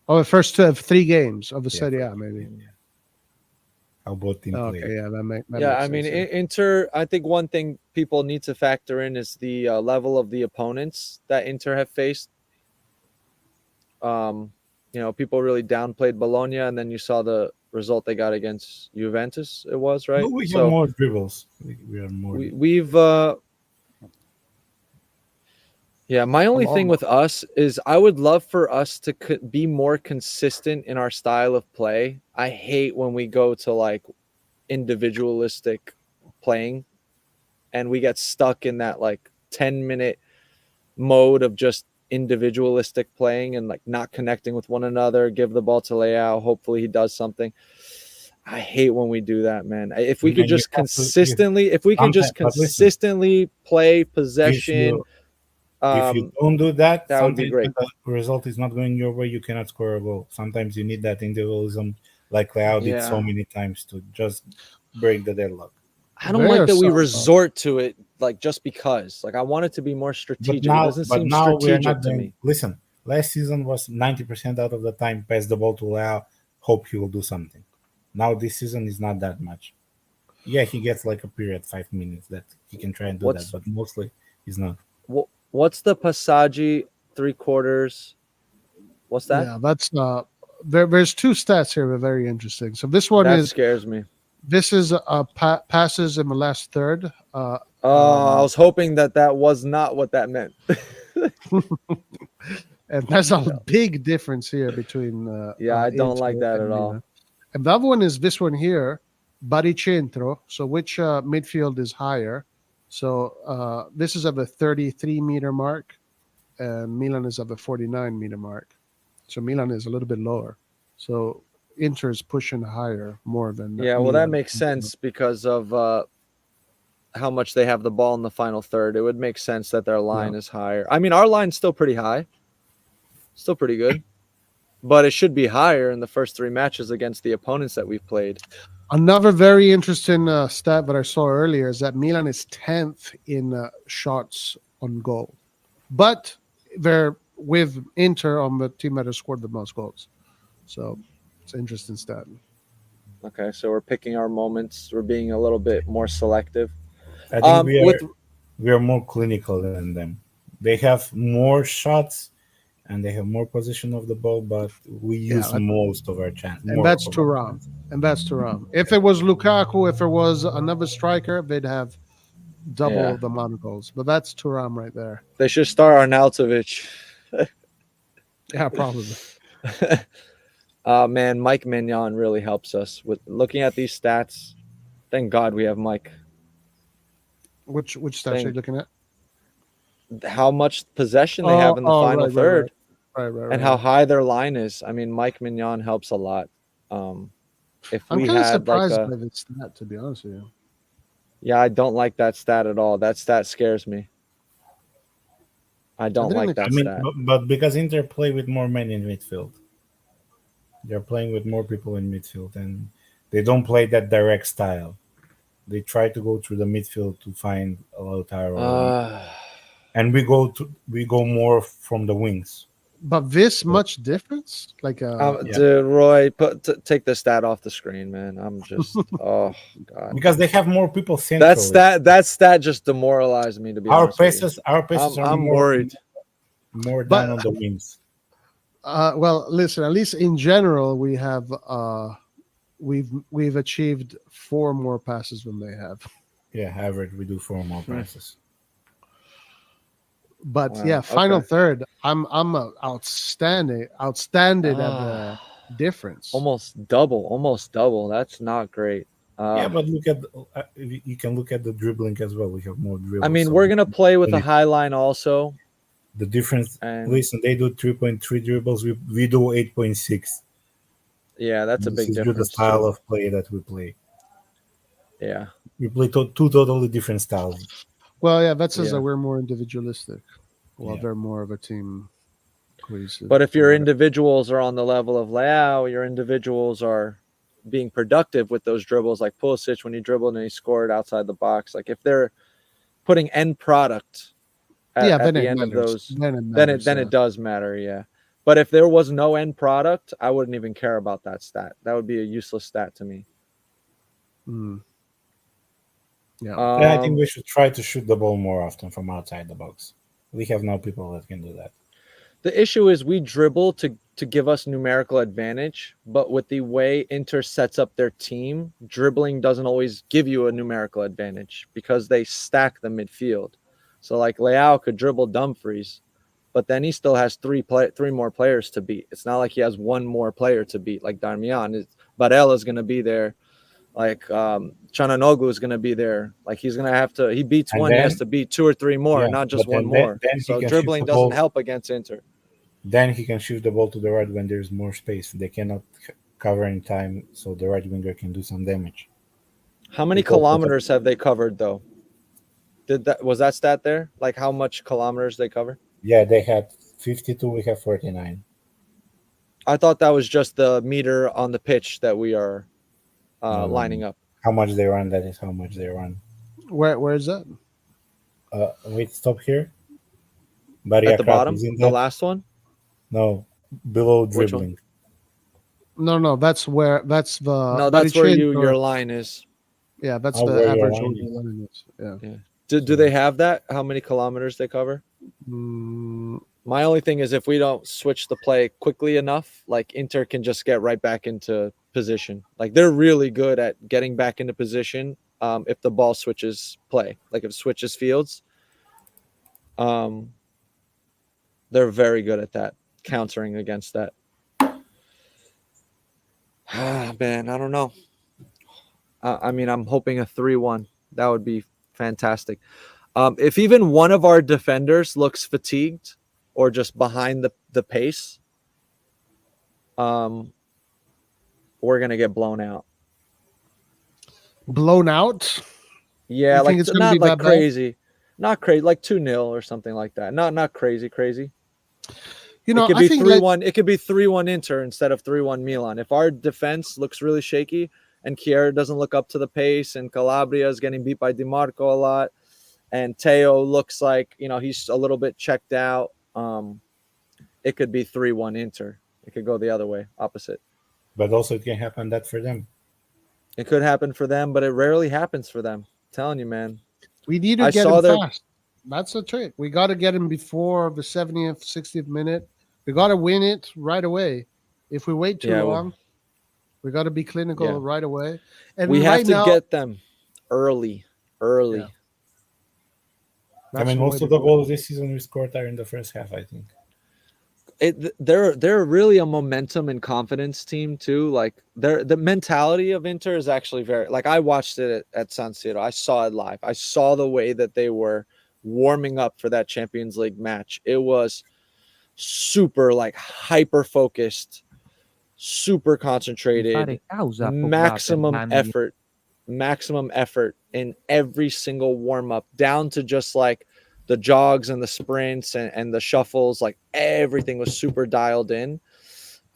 Oh, the first 3 games of the Yeah, Serie A, first maybe. game, yeah. How both team Okay, play. yeah, that makes Yeah, I mean, sense, yeah. Inter, I think one thing people need to factor in is the level of the opponents that Inter have faced. People really downplayed Bologna, and then you saw the result they got against Juventus, it was, right? But we So have more dribbles. We are more. we've yeah, my only thing with us is I would love for us to be more consistent in our style of play. I hate when we go to like individualistic playing and we get stuck in that like 10-minute mode of just individualistic playing and like not connecting with one another, give the ball to Leao, hopefully he does something. I hate when we do that, man. If we And could you just have to- consistently, if we can just Sometimes- but listen, consistently play possession, if you don't do that, that would be sometimes great. when the result is not going your way, you cannot score a goal. Sometimes you need that individualism, like Leao did so Yeah. many times to just break the deadlock. I don't They like are that we soft, though. resort to it like just because. Like I want it to be more But strategic. now, It doesn't but seem now we are strategic not to doing. me. Listen, last season was 90% out of the time pass the ball to Leao, hope he will do something. Now this season is not that much. Yeah, he gets like a period, 5 minutes that he can try and do What's- that, but mostly he's not. What's the Passaggi 3/4? What's that? Yeah, that's there's 2 stats here that are very interesting. So this one That is scares me. passes in the last third. I was hoping that was not what that meant. And there's a big difference here between I don't like Inter that and at all. Milan. And the other one is this one here, baricentro. So which midfield is higher? So this is at the 33-meter mark, and Milan is at the 49-meter mark. So Milan is a little bit lower. So Inter is pushing higher more than well, Milan. that makes sense because of how much they have the ball in the final third. It would make sense that their line is higher. I mean, our line's still pretty high, still pretty good, but it should be higher in the first 3 matches against the opponents that we've played. Another very interesting stat that I saw earlier is that Milan is 10th in shots on goal, but they're with Inter on the team that has scored the most goals. So it's an interesting stat. Okay, so we're picking our moments. We're being a little bit more selective. I think we are more clinical than them. They have more shots and they have more position of the ball, but we use most of our chance. And that's Thuram. If it was Lukaku, if it was another striker, they'd have double the amount of goals. But that's Thuram right there. They should start Arnautovic. Yeah, probably. Man, Mike Mignon really helps us with looking at these stats. Thank God we have Mike. Which stats are you looking at? How much possession they have in the final third. Right. And how high their line is. I mean, Mike Mignon helps a lot. If I'm we kind of had surprised like by this stat, to be honest with you. Yeah, I don't like that stat at all. That stat scares me. I don't like that stat. But because Inter play with more men in midfield. They're playing with more people in midfield, and they don't play that direct style. They try to go through the midfield to find a Lautaro. And we go more from the wings. But this much difference? Like Roy, take the stat off the screen, man. I'm just oh God. Because they have more people centrally. That stat just demoralized me, to be honest. Our passes I'm worried. More down on the wings. Well, listen, at least in general, we have we've achieved 4 more passes than they have. Yeah, average we do 4 more passes. But final third, I'm outstanding at the difference. Almost double. That's not great. But look at you can look at the dribbling as well. We have more dribbles. I mean, we're gonna play with a high line also. The difference. Listen, they do 3.3 dribbles. We do 8.6. Yeah, that's a big difference. The style of play that we play. Yeah, we play 2 totally different styles. Well, yeah, that says that we're more individualistic, while they're more of a team cohesive. But if your individuals are on the level of Leao, your individuals are being productive with those dribbles, like Pulisic when he dribbled and he scored outside the box. Like if they're putting end product at the end of those, then it does matter. Yeah. But if there was no end product, I wouldn't even care about that stat. That would be a useless stat to me. Yeah, I think we should try to shoot the ball more often from outside the box. We have no people that can do that. The issue is we dribble to give us numerical advantage, but with the way Inter sets up their team, dribbling doesn't always give you a numerical advantage because they stack the midfield. So like Leao could dribble Dumfries, but then he still has 3 more players to beat. It's not like he has 1 more player to beat like Darmian. Barella is going to be there. Like Çalhanoğlu is going to be there. Like he's going to have to. He beats one, he has to beat 2 or 3 more, not just 1 more. So dribbling doesn't help against Inter. Then he can shift the ball to the right when there's more space. They cannot cover in time, so the right winger can do some damage. How many kilometers have they covered though? Was that stat there? Like how much kilometers they cover? Yeah, they had 52. We have 49. I thought that was just the meter on the pitch that we are lining up. How much they run? That is how much they run. Where is that? Wait, stop here. At the bottom, the last one. No, below dribbling. No, that's the. No, that's where your line is. Yeah, that's the average line is. Yeah. Do they have that? How many kilometers they cover? My only thing is if we don't switch the play quickly enough, like Inter can just get right back into position. Like they're really good at getting back into position if the ball switches play, like if it switches fields. They're very good at that. countering against that. Man, I don't know. I mean, I'm hoping a 3-1. That would be fantastic. If even one of our defenders looks fatigued or just behind the pace, we're gonna get blown out. Blown out? Yeah, You like think it's gonna not be like that bad? crazy, not crazy, like 2-0 or something like that. Not crazy. You know, It could I be think 3-1. It could be 3-1 Inter instead of 3-1 Milan. If our defense looks really shaky and Chiara doesn't look up to the pace, and Calabria is getting beat by DiMarco a lot, and Teo looks like, you know, he's a little bit checked out, it could be 3-1 Inter. It could go the other way, opposite. But also it can happen that for them. It could happen for them, but it rarely happens for them. I'm telling you, man. we need to I get saw him their- fast. That's the trick. We got to get him before the 70th, 60th minute. We got to win it right away. If we wait too Yeah, well- long, we got to be clinical Yeah. right away. And We have right to now, get them early. Yeah. I that's mean, the way most to of the do it. goals this season we scored are in the first half, I think. They're really a momentum and confidence team too. Like the mentality of Inter is actually very, like, I watched it at San Siro. I saw it live. I saw the way that they were warming up for that Champions League match. It was super, like, hyper focused, super concentrated, maximum effort in every single warm up, down to just like the jogs and the sprints and the shuffles. Like, everything was super dialed in.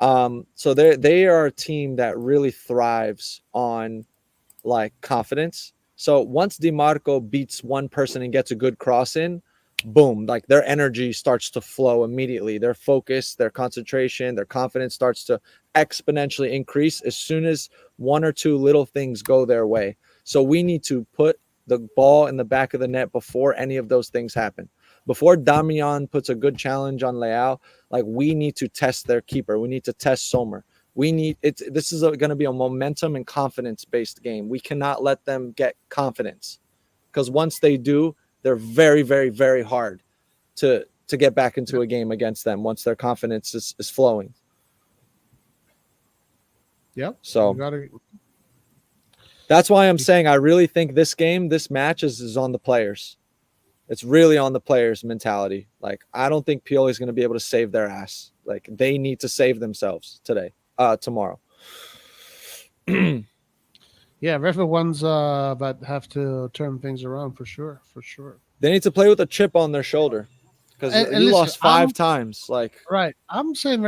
So they are a team that really thrives on, like, confidence. So once DiMarco beats one person and gets a good cross in, boom, like, their energy starts to flow immediately. Their focus, their concentration, their confidence starts to exponentially increase as soon as one or two little things go their way. So we need to put the ball in the back of the net before any of those things happen. Before Damian puts a good challenge on Leao, like, we need to test their keeper. We need to test Sommer. This is going to be a momentum and confidence based game. We cannot let them get confidence, because once they do, they're very, very, very hard to get back into a game against them once their confidence is flowing. Yep. So We gotta, that's why I'm saying I really think this match is on the players. It's really on the players' mentality. Like, I don't think Pioli's going to be able to save their ass. Like, they need to save themselves tomorrow. yeah, everyone's that have to turn things around for sure. They need to play with a chip on their shoulder, because And you listen, lost 5 times. Like, Right. I'm saying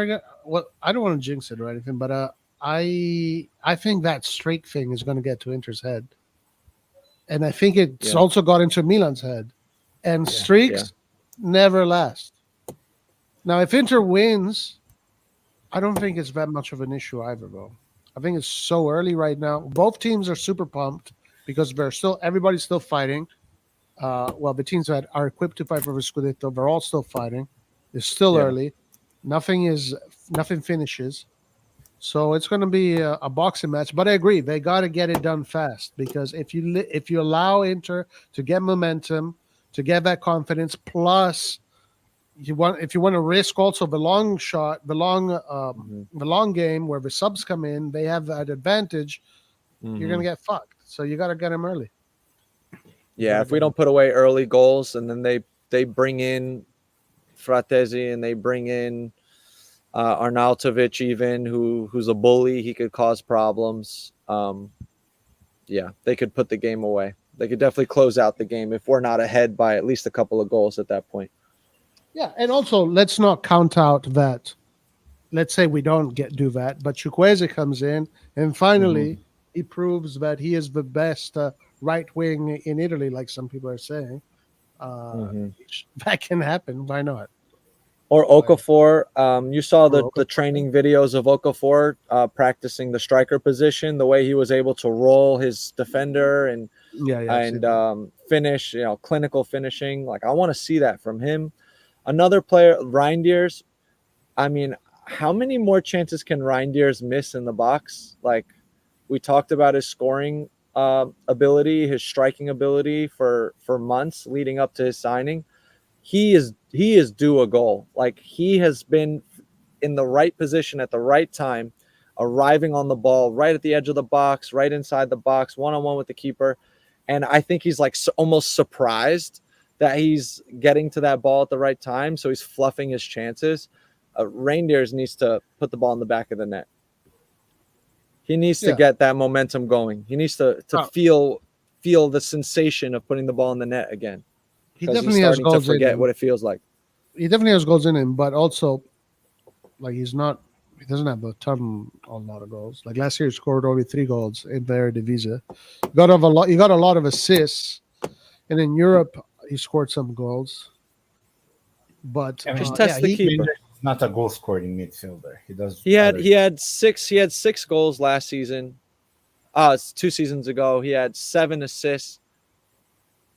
well, I don't want to jinx it or anything, but I think that streak thing is going to get to Inter's head, and I think it's also got into Milan's head. And streaks never last. Now, if Inter wins, I don't think it's that much of an issue either, though. I think it's so early right now. Both teams are super pumped because everybody's still fighting. Well, the teams that are equipped to fight for the Scudetto, they're all still fighting. It's still early. Nothing finishes. So it's going to be a boxing match. But I agree, they got to get it done fast, because if you allow Inter to get momentum, to get that confidence, plus if you want to risk also the long shot, the long game where the subs come in, they have that advantage. You're going to get fucked. So you got to get them early. yeah, if we don't put away early goals, and then they bring in Fratesi and they bring in Arnautovic, even who's a bully, he could cause problems. They could put the game away. They could definitely close out the game if we're not ahead by at least a couple of goals at that point. Yeah, and also let's not count out that. Let's say we don't do that, but Chukwueze comes in and finally he proves that he is the best right wing in Italy, like some people are saying. That can happen. Why not? Or Okafor. You saw the training videos of Okafor practicing the striker position, the way he was able to roll his defender and finish, clinical finishing. Like, I want to see that from him. Another player, Reinders. I mean, how many more chances can Reinders miss in the box? Like, we talked about his scoring ability, his striking ability for months leading up to his signing. He is due a goal. Like, he has been in the right position at the right time, arriving on the ball right at the edge of the box, right inside the box, one-on-one with the keeper. And I think he's like almost surprised that he's getting to that ball at the right time. So he's fluffing his chances. Reindeers needs to put the ball in the back of the net. He needs to get that momentum going. He needs to feel the sensation of putting the ball in the net again. He definitely has goals to forget what it feels like. He definitely has goals in him, but also, like, he doesn't have a lot of goals. Like last year, he scored only 3 goals in the Eredivisie. He got a lot of assists, and in Europe, he scored some goals. But just test the keeper. He's not a goal scoring midfielder. He had 6 goals last season. It's 2 seasons ago. He had 7 assists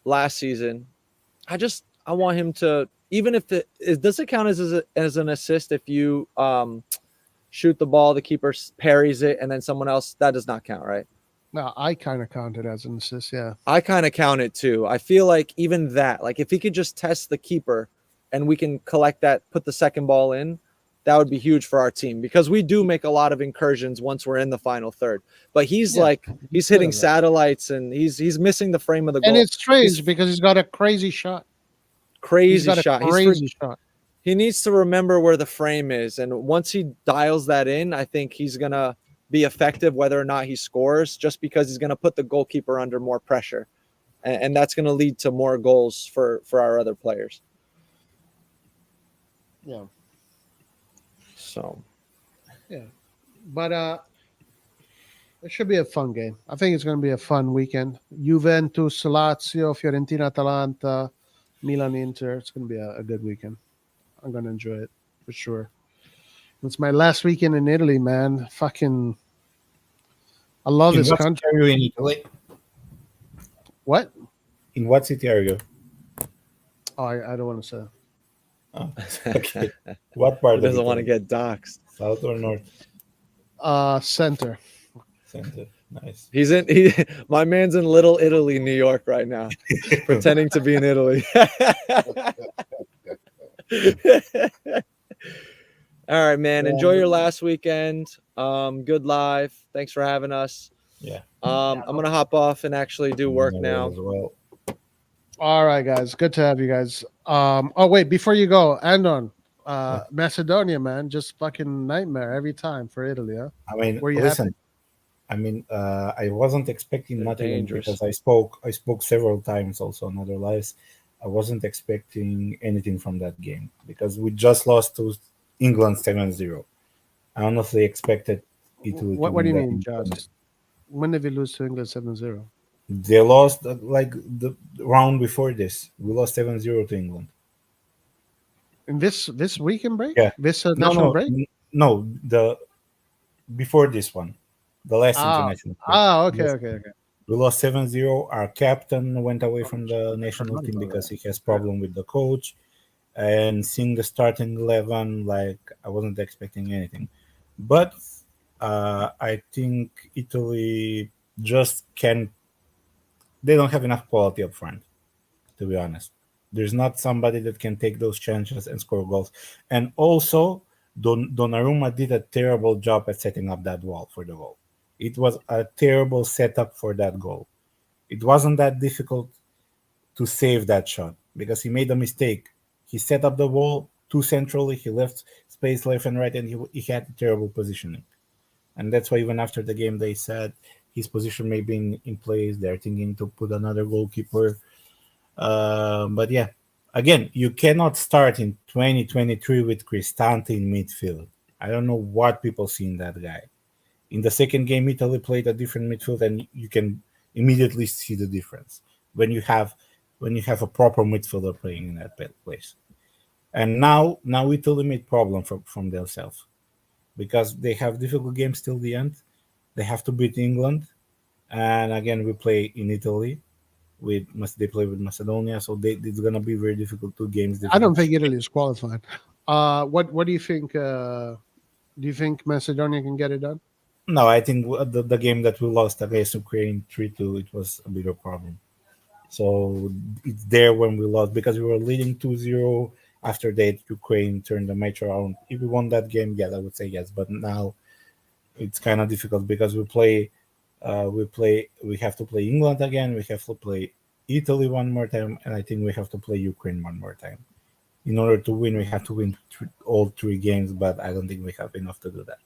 last season. I want him to, even if does it count as an assist if you shoot the ball, the keeper parries it, and then someone else, that does not count, right? No, I kind of count it as an assist. Yeah, I kind of count it too. I feel like even that, like if he could just test the keeper and we can collect that, put the second ball in, that would be huge for our team, because we do make a lot of incursions once we're in the final third. But he's hitting satellites and he's missing the frame of the goal. And it's strange because he's got a crazy shot. Crazy shot. He needs to remember where the frame is, and once he dials that in, I think he's gonna be effective whether or not he scores, just because he's gonna put the goalkeeper under more pressure, and that's gonna lead to more goals for our other players. Yeah. So, yeah, but it should be a fun game. I think it's going to be a fun weekend. Juventus, Lazio, Fiorentina, Atalanta, Milan, Inter. It's going to be a good weekend. I'm going to enjoy it for sure. It's my last weekend in Italy, man. Fucking, I love this country. Are you in Italy? What? In what city are you? Oh, I don't want to say. Oh, okay. What part? He doesn't want to get doxxed. South or north? Center. Center. Nice. My man's in Little Italy, New York right now, pretending to be in Italy. All right, man. Enjoy your last weekend. Good live. Thanks for having us. Yeah. I'm gonna hop off and actually do work now. As well. All right, guys. Good to have you guys. Oh wait, before you go, Andon, Macedonia, man, just fucking nightmare every time for Italy, huh? I mean, Were you listen. Happy? I wasn't expecting much because I spoke several times also on other lives. I wasn't expecting anything from that game because we just lost to England 7-0. I honestly expected Italy. What do you mean, Josh? When did we lose to England 7-0? They lost like the round before this. We lost 7-0 to England. In this weekend break? Yeah. This national break? No, before this one. The last international break. Okay. We lost 7-0. Our captain went away from the national team because he has problem with the coach. And seeing the starting 11, like I wasn't expecting anything. But I think Italy just can't. They don't have enough quality up front, to be honest. There's not somebody that can take those chances and score goals. And also, Donnarumma did a terrible job at setting up that wall for the goal. It was a terrible setup for that goal. It wasn't that difficult to save that shot because he made a mistake. He set up the wall too centrally. He left space left and right, and he had terrible positioning. And that's why even after the game, they said his position may be in place. They're thinking to put another goalkeeper. But yeah, again, you cannot start in 2023 with Cristante in midfield. I don't know what people see in that guy. In the second game, Italy played a different midfield, and you can immediately see the difference when you have a proper midfielder playing in that place. And now Italy made problem from themselves because they have difficult games till the end. They have to beat England, and again we play in Italy. They play with Macedonia, so it's gonna be very difficult. 2 games. I don't think Italy is qualified. What do you think? Do you think Macedonia can get it done? No, I think the game that we lost against Ukraine 3-2, it was a bigger problem. So it's there when we lost because we were leading 2-0 after that Ukraine turned the match around. If we won that game, yeah, I would say yes. But now it's kind of difficult because we have to play England again, we have to play Italy one more time, and I think we have to play Ukraine one more time. In order to win, we have to win all 3 games, but I don't think we have enough to do that.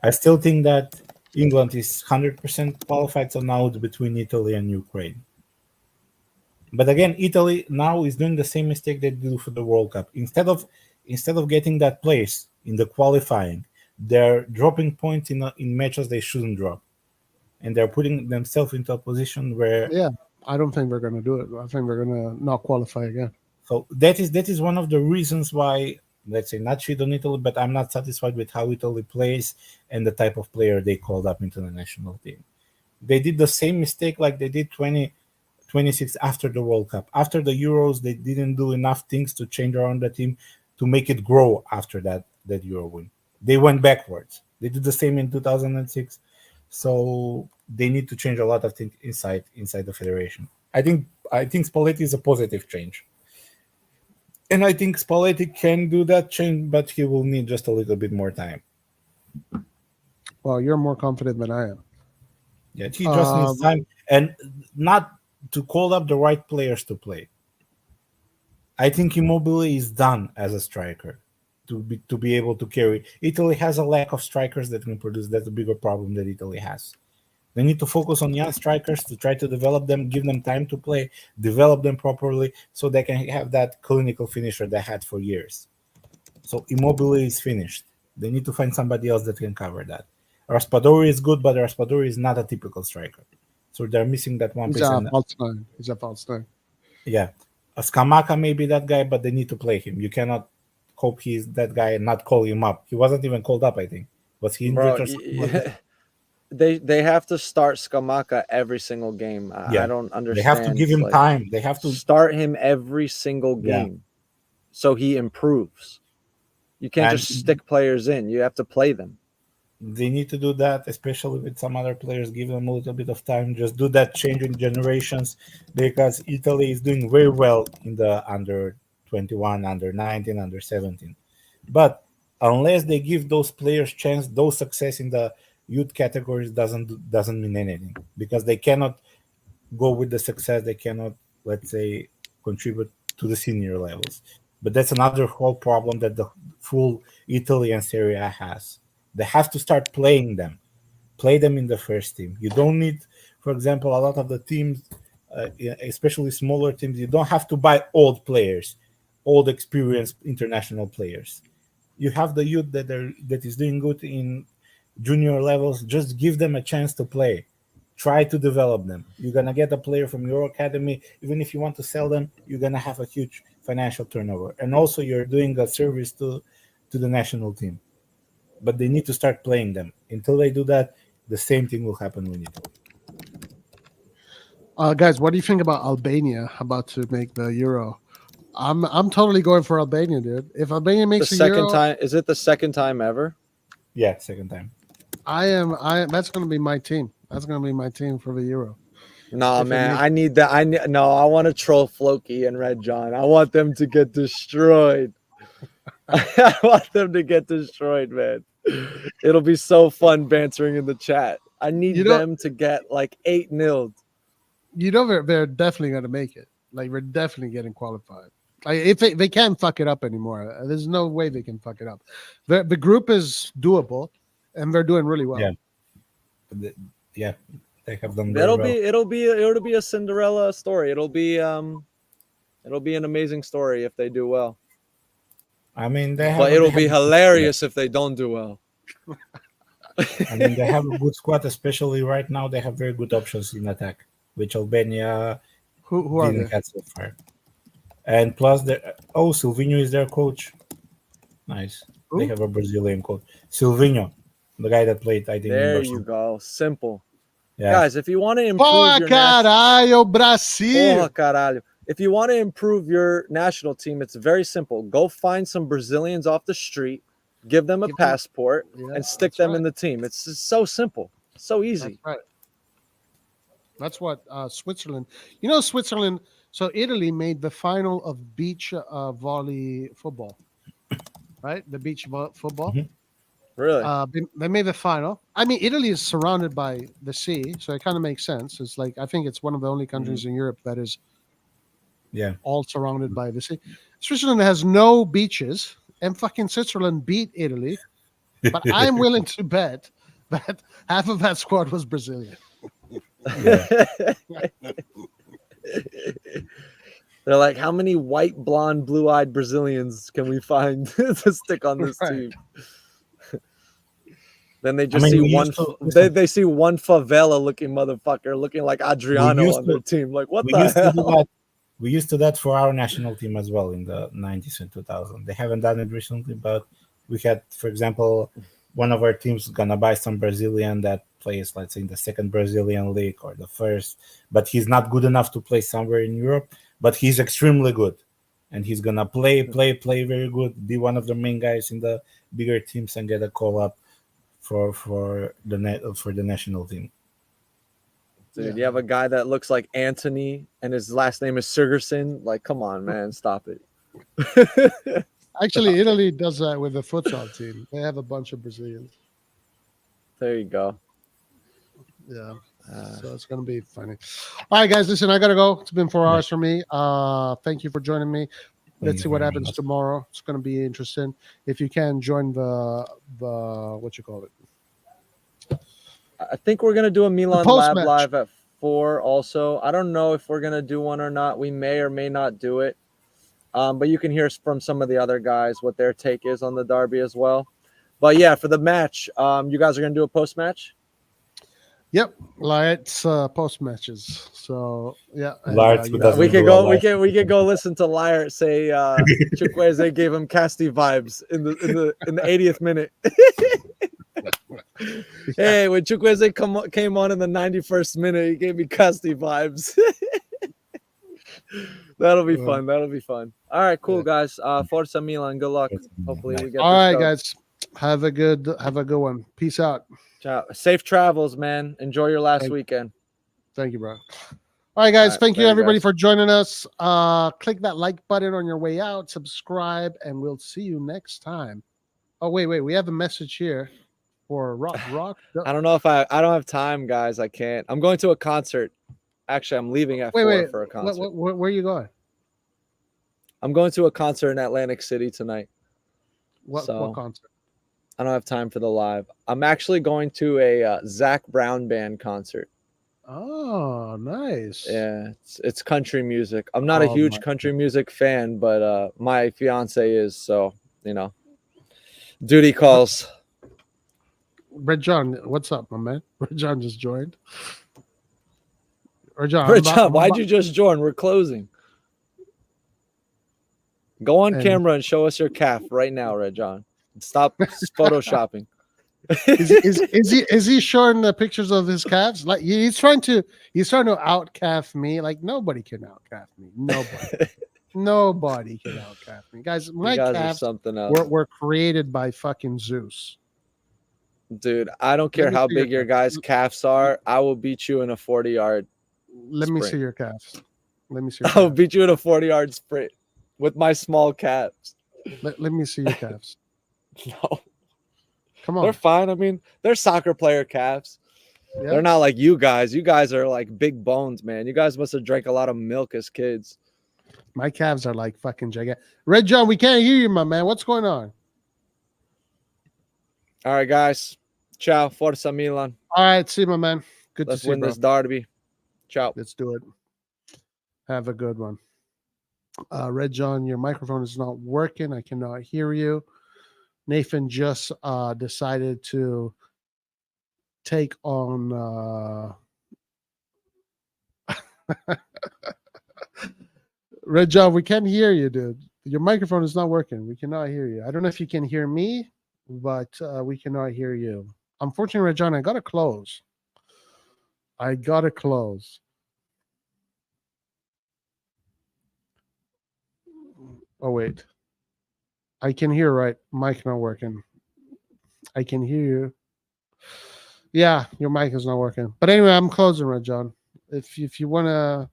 I still think that England is 100% qualified, so now it's between Italy and Ukraine. But again, Italy now is doing the same mistake they did for the World Cup. Instead of getting that place in the qualifying, they're dropping points in matches they shouldn't drop, and they're putting themselves into a position where I don't think we're going to do it. I think we're going to not qualify again. So that is one of the reasons why, let's say, not shit on Italy, but I'm not satisfied with how Italy plays and the type of player they called up into the national team. They did the same mistake like they did 2026 after the World Cup. After the Euros, they didn't do enough things to change around the team to make it grow after that Euro win. They went backwards. They did the same in 2006. So they need to change a lot of things inside the federation. I think Spalletti is a positive change. And I think Spalletti can do that change, but he will need just a little bit more time. Well, you're more confident than I am. Yeah, he just needs time, and not to call up the right players to play. I think Immobile is done as a striker to be able to carry. Italy has a lack of strikers that can produce. That's a bigger problem that Italy has. They need to focus on young strikers to try to develop them, give them time to play, develop them properly, so they can have that clinical finisher they had for years. So Immobile is finished. They need to find somebody else that can cover that. Raspadori is good, but Raspadori is not a typical striker. So they're missing that one piece. He's a false nine. Yeah. Scamacca may be that guy, but they need to play him. You cannot hope he's that guy and not call him up. He wasn't even called up, I think. Was he injured or something? They have to start Scamacca every single game. I don't understand. They have to give him time. They have to start him every single game so he improves. You can't just stick players in. You have to play them. They need to do that, especially with some other players. Give them a little bit of time. Just do that change in generations, because Italy is doing very well in the under 21, under 19, under 17. But unless they give those players chance, those success in the youth categories doesn't mean anything, because they cannot go with the success. They cannot, let's say, contribute to the senior levels. But that's another whole problem that the full Italian Serie A has. They have to start playing them. Play them in the first team. You don't need, for example, a lot of the teams, especially smaller teams, you don't have to buy old players, old experienced international players. You have the youth that is doing good in junior levels. Just give them a chance to play. Try to develop them. You're going to get a player from your academy. Even if you want to sell them, you're going to have a huge financial turnover. And also you're doing a service to the national team. But they need to start playing them. Until they do that, the same thing will happen with Italy. Guys, what do you think about Albania about to make the Euro? I'm totally going for Albania, dude. If Albania makes the second Euro, time, is it the second time ever? Yeah, second time. I am. That's going to be my team. That's going to be my team for the Euro. Nah, man, I need that. I want to troll Floki and Red John. I want them to get destroyed. I want them to get destroyed, man. It'll be so fun bantering in the chat. I need them to get like 8-0. You know, they're definitely going to make it. Like, we're definitely getting qualified. Like, if they can't fuck it up anymore, there's no way they can fuck it up. The group is doable, and they're doing really well. Yeah, they have done very well. It'll be a Cinderella story. It'll be an amazing story if they do well. I mean, but it'll be hilarious if they don't do well. I mean, they have a good squad, especially right now. They have very good options in attack, which Albania who are didn't have so far. And plus, Silvinho is their coach. Nice. Who? They have a Brazilian coach, Silvinho, the guy that played. I think. There you go. Simple. Yeah. Guys, if you want to improve your caralho, Brasil. Caralho. If you want to improve your national team, it's very simple. Go find some Brazilians off the street, give them a passport, and stick them in the team. It's just so simple, so easy. That's right. That's what Switzerland. You know, Switzerland So Italy made the final of beach volley football, right? The beach football. Mhm. Really? They made the final. I mean, Italy is surrounded by the sea, so it kind of makes sense. It's like I think it's one of the only countries in Europe that is Yeah. all surrounded by the sea. Switzerland has no beaches, and fucking Switzerland beat Italy. But I'm willing to bet that half of that squad was Brazilian. They're like, how many white, blonde, blue-eyed Brazilians can we find to stick on this Right. team? Then they just we see used one. to- They see one favela-looking motherfucker looking like Adriano used on their to- team. Like, what we the used to do hell? that. We used to that for our national team as well in the 90s and 2000. They haven't done it recently, but we had, for example, one of our teams gonna buy some Brazilian that plays, let's say, in the second Brazilian league or the first, but he's not good enough to play somewhere in Europe, but he's extremely good. And he's gonna play very good, be one of the main guys in the bigger teams and get a call up for the national team. Dude, you have a guy that looks like Anthony and his last name is Sigerson. Like, come on, man, stop it. Actually, Italy does that with the futsal team. They have a bunch of Brazilians. There you go. Yeah. So it's gonna be funny. All right, guys. Listen, I gotta go. It's been 4 hours for me. Thank you for joining me. Let's see what happens tomorrow. It's gonna be interesting. If you can join the what you call it. I think we're gonna do a Milan Lab post-match. live at 4. Also, I don't know if we're gonna do one or not. We may or may not do it. But you can hear from some of the other guys what their take is on the derby as well. But yeah, for the match, you guys are gonna do a post match. Yep, it's post matches. So yeah, Liarts who doesn't we do could a go. live. We could go listen to Liart say Chukwueze gave him Casti vibes in the 80th minute. Hey, when Chukwueze came on in the 91st minute, he gave me Casti vibes. That'll be fun. That'll be fun. All right, cool, guys. Forza Milan. Good luck. Hopefully we get. All right, this done. guys. Have a good one. Peace out. Ciao. Safe travels, man. Enjoy your last weekend. Thank you, bro. All right, guys. All right, thank you, later, everybody, guys. for joining us. Click that like button on your way out. Subscribe, and we'll see you next time. Oh, wait. We have a message here for Rock. I don't know if I don't have time, guys. I can't. I'm going to a concert. Actually, I'm leaving at 4 for a concert. Where are you going? I'm going to a concert in Atlantic City tonight. What concert? I don't have time for the live. I'm actually going to a Zach Brown band concert. Oh, nice. Yeah, it's country music. I'm not a huge country music fan, but my fiance is, so duty calls. Red John, what's up, my man? Red John just joined. Red John, why'd you just join? We're closing. Go on camera and show us your calf right now, Red John. Stop photoshopping. Is he showing the pictures of his calves? Like he's trying to out calf me. Like nobody can out calf me. Nobody can out calf me, guys. My calves something else. Were created by fucking Zeus. Dude, I don't care how big your guys' calves are. I will beat you in a 40-yard. Let me see your calves. I'll beat you in a 40-yard sprint with my small calves. Let me see your calves. No. Come on. They're fine. I mean, they're soccer player calves. Yeah. They're not like you guys. You guys are like big bones, man. You guys must have drank a lot of milk as kids. My calves are like fucking gigantic. Red John, we can't hear you, my man. What's going on? All right, guys. Ciao. Forza Milan. All right. See you, my man. Good Let's to see you, win this derby. Ciao. Let's do it. Have a good one. Red John, your microphone is not working. I cannot hear you. Nathan just decided to take on Red John. We can't hear you, dude. Your microphone is not working. We cannot hear you. I don't know if you can hear me, but we cannot hear you. Unfortunately, Red John, I gotta close. Oh wait. I can hear, right? Mic not working. I can hear you. Yeah, your mic is not working. But anyway, I'm closing, Red John. If you want to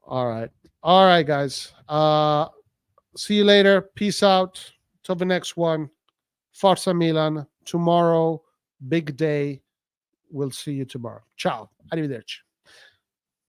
All right, guys. See you later. Peace out. Till the next one. Forza Milan. Tomorrow, big day. We'll see you tomorrow. Ciao. Arrivederci.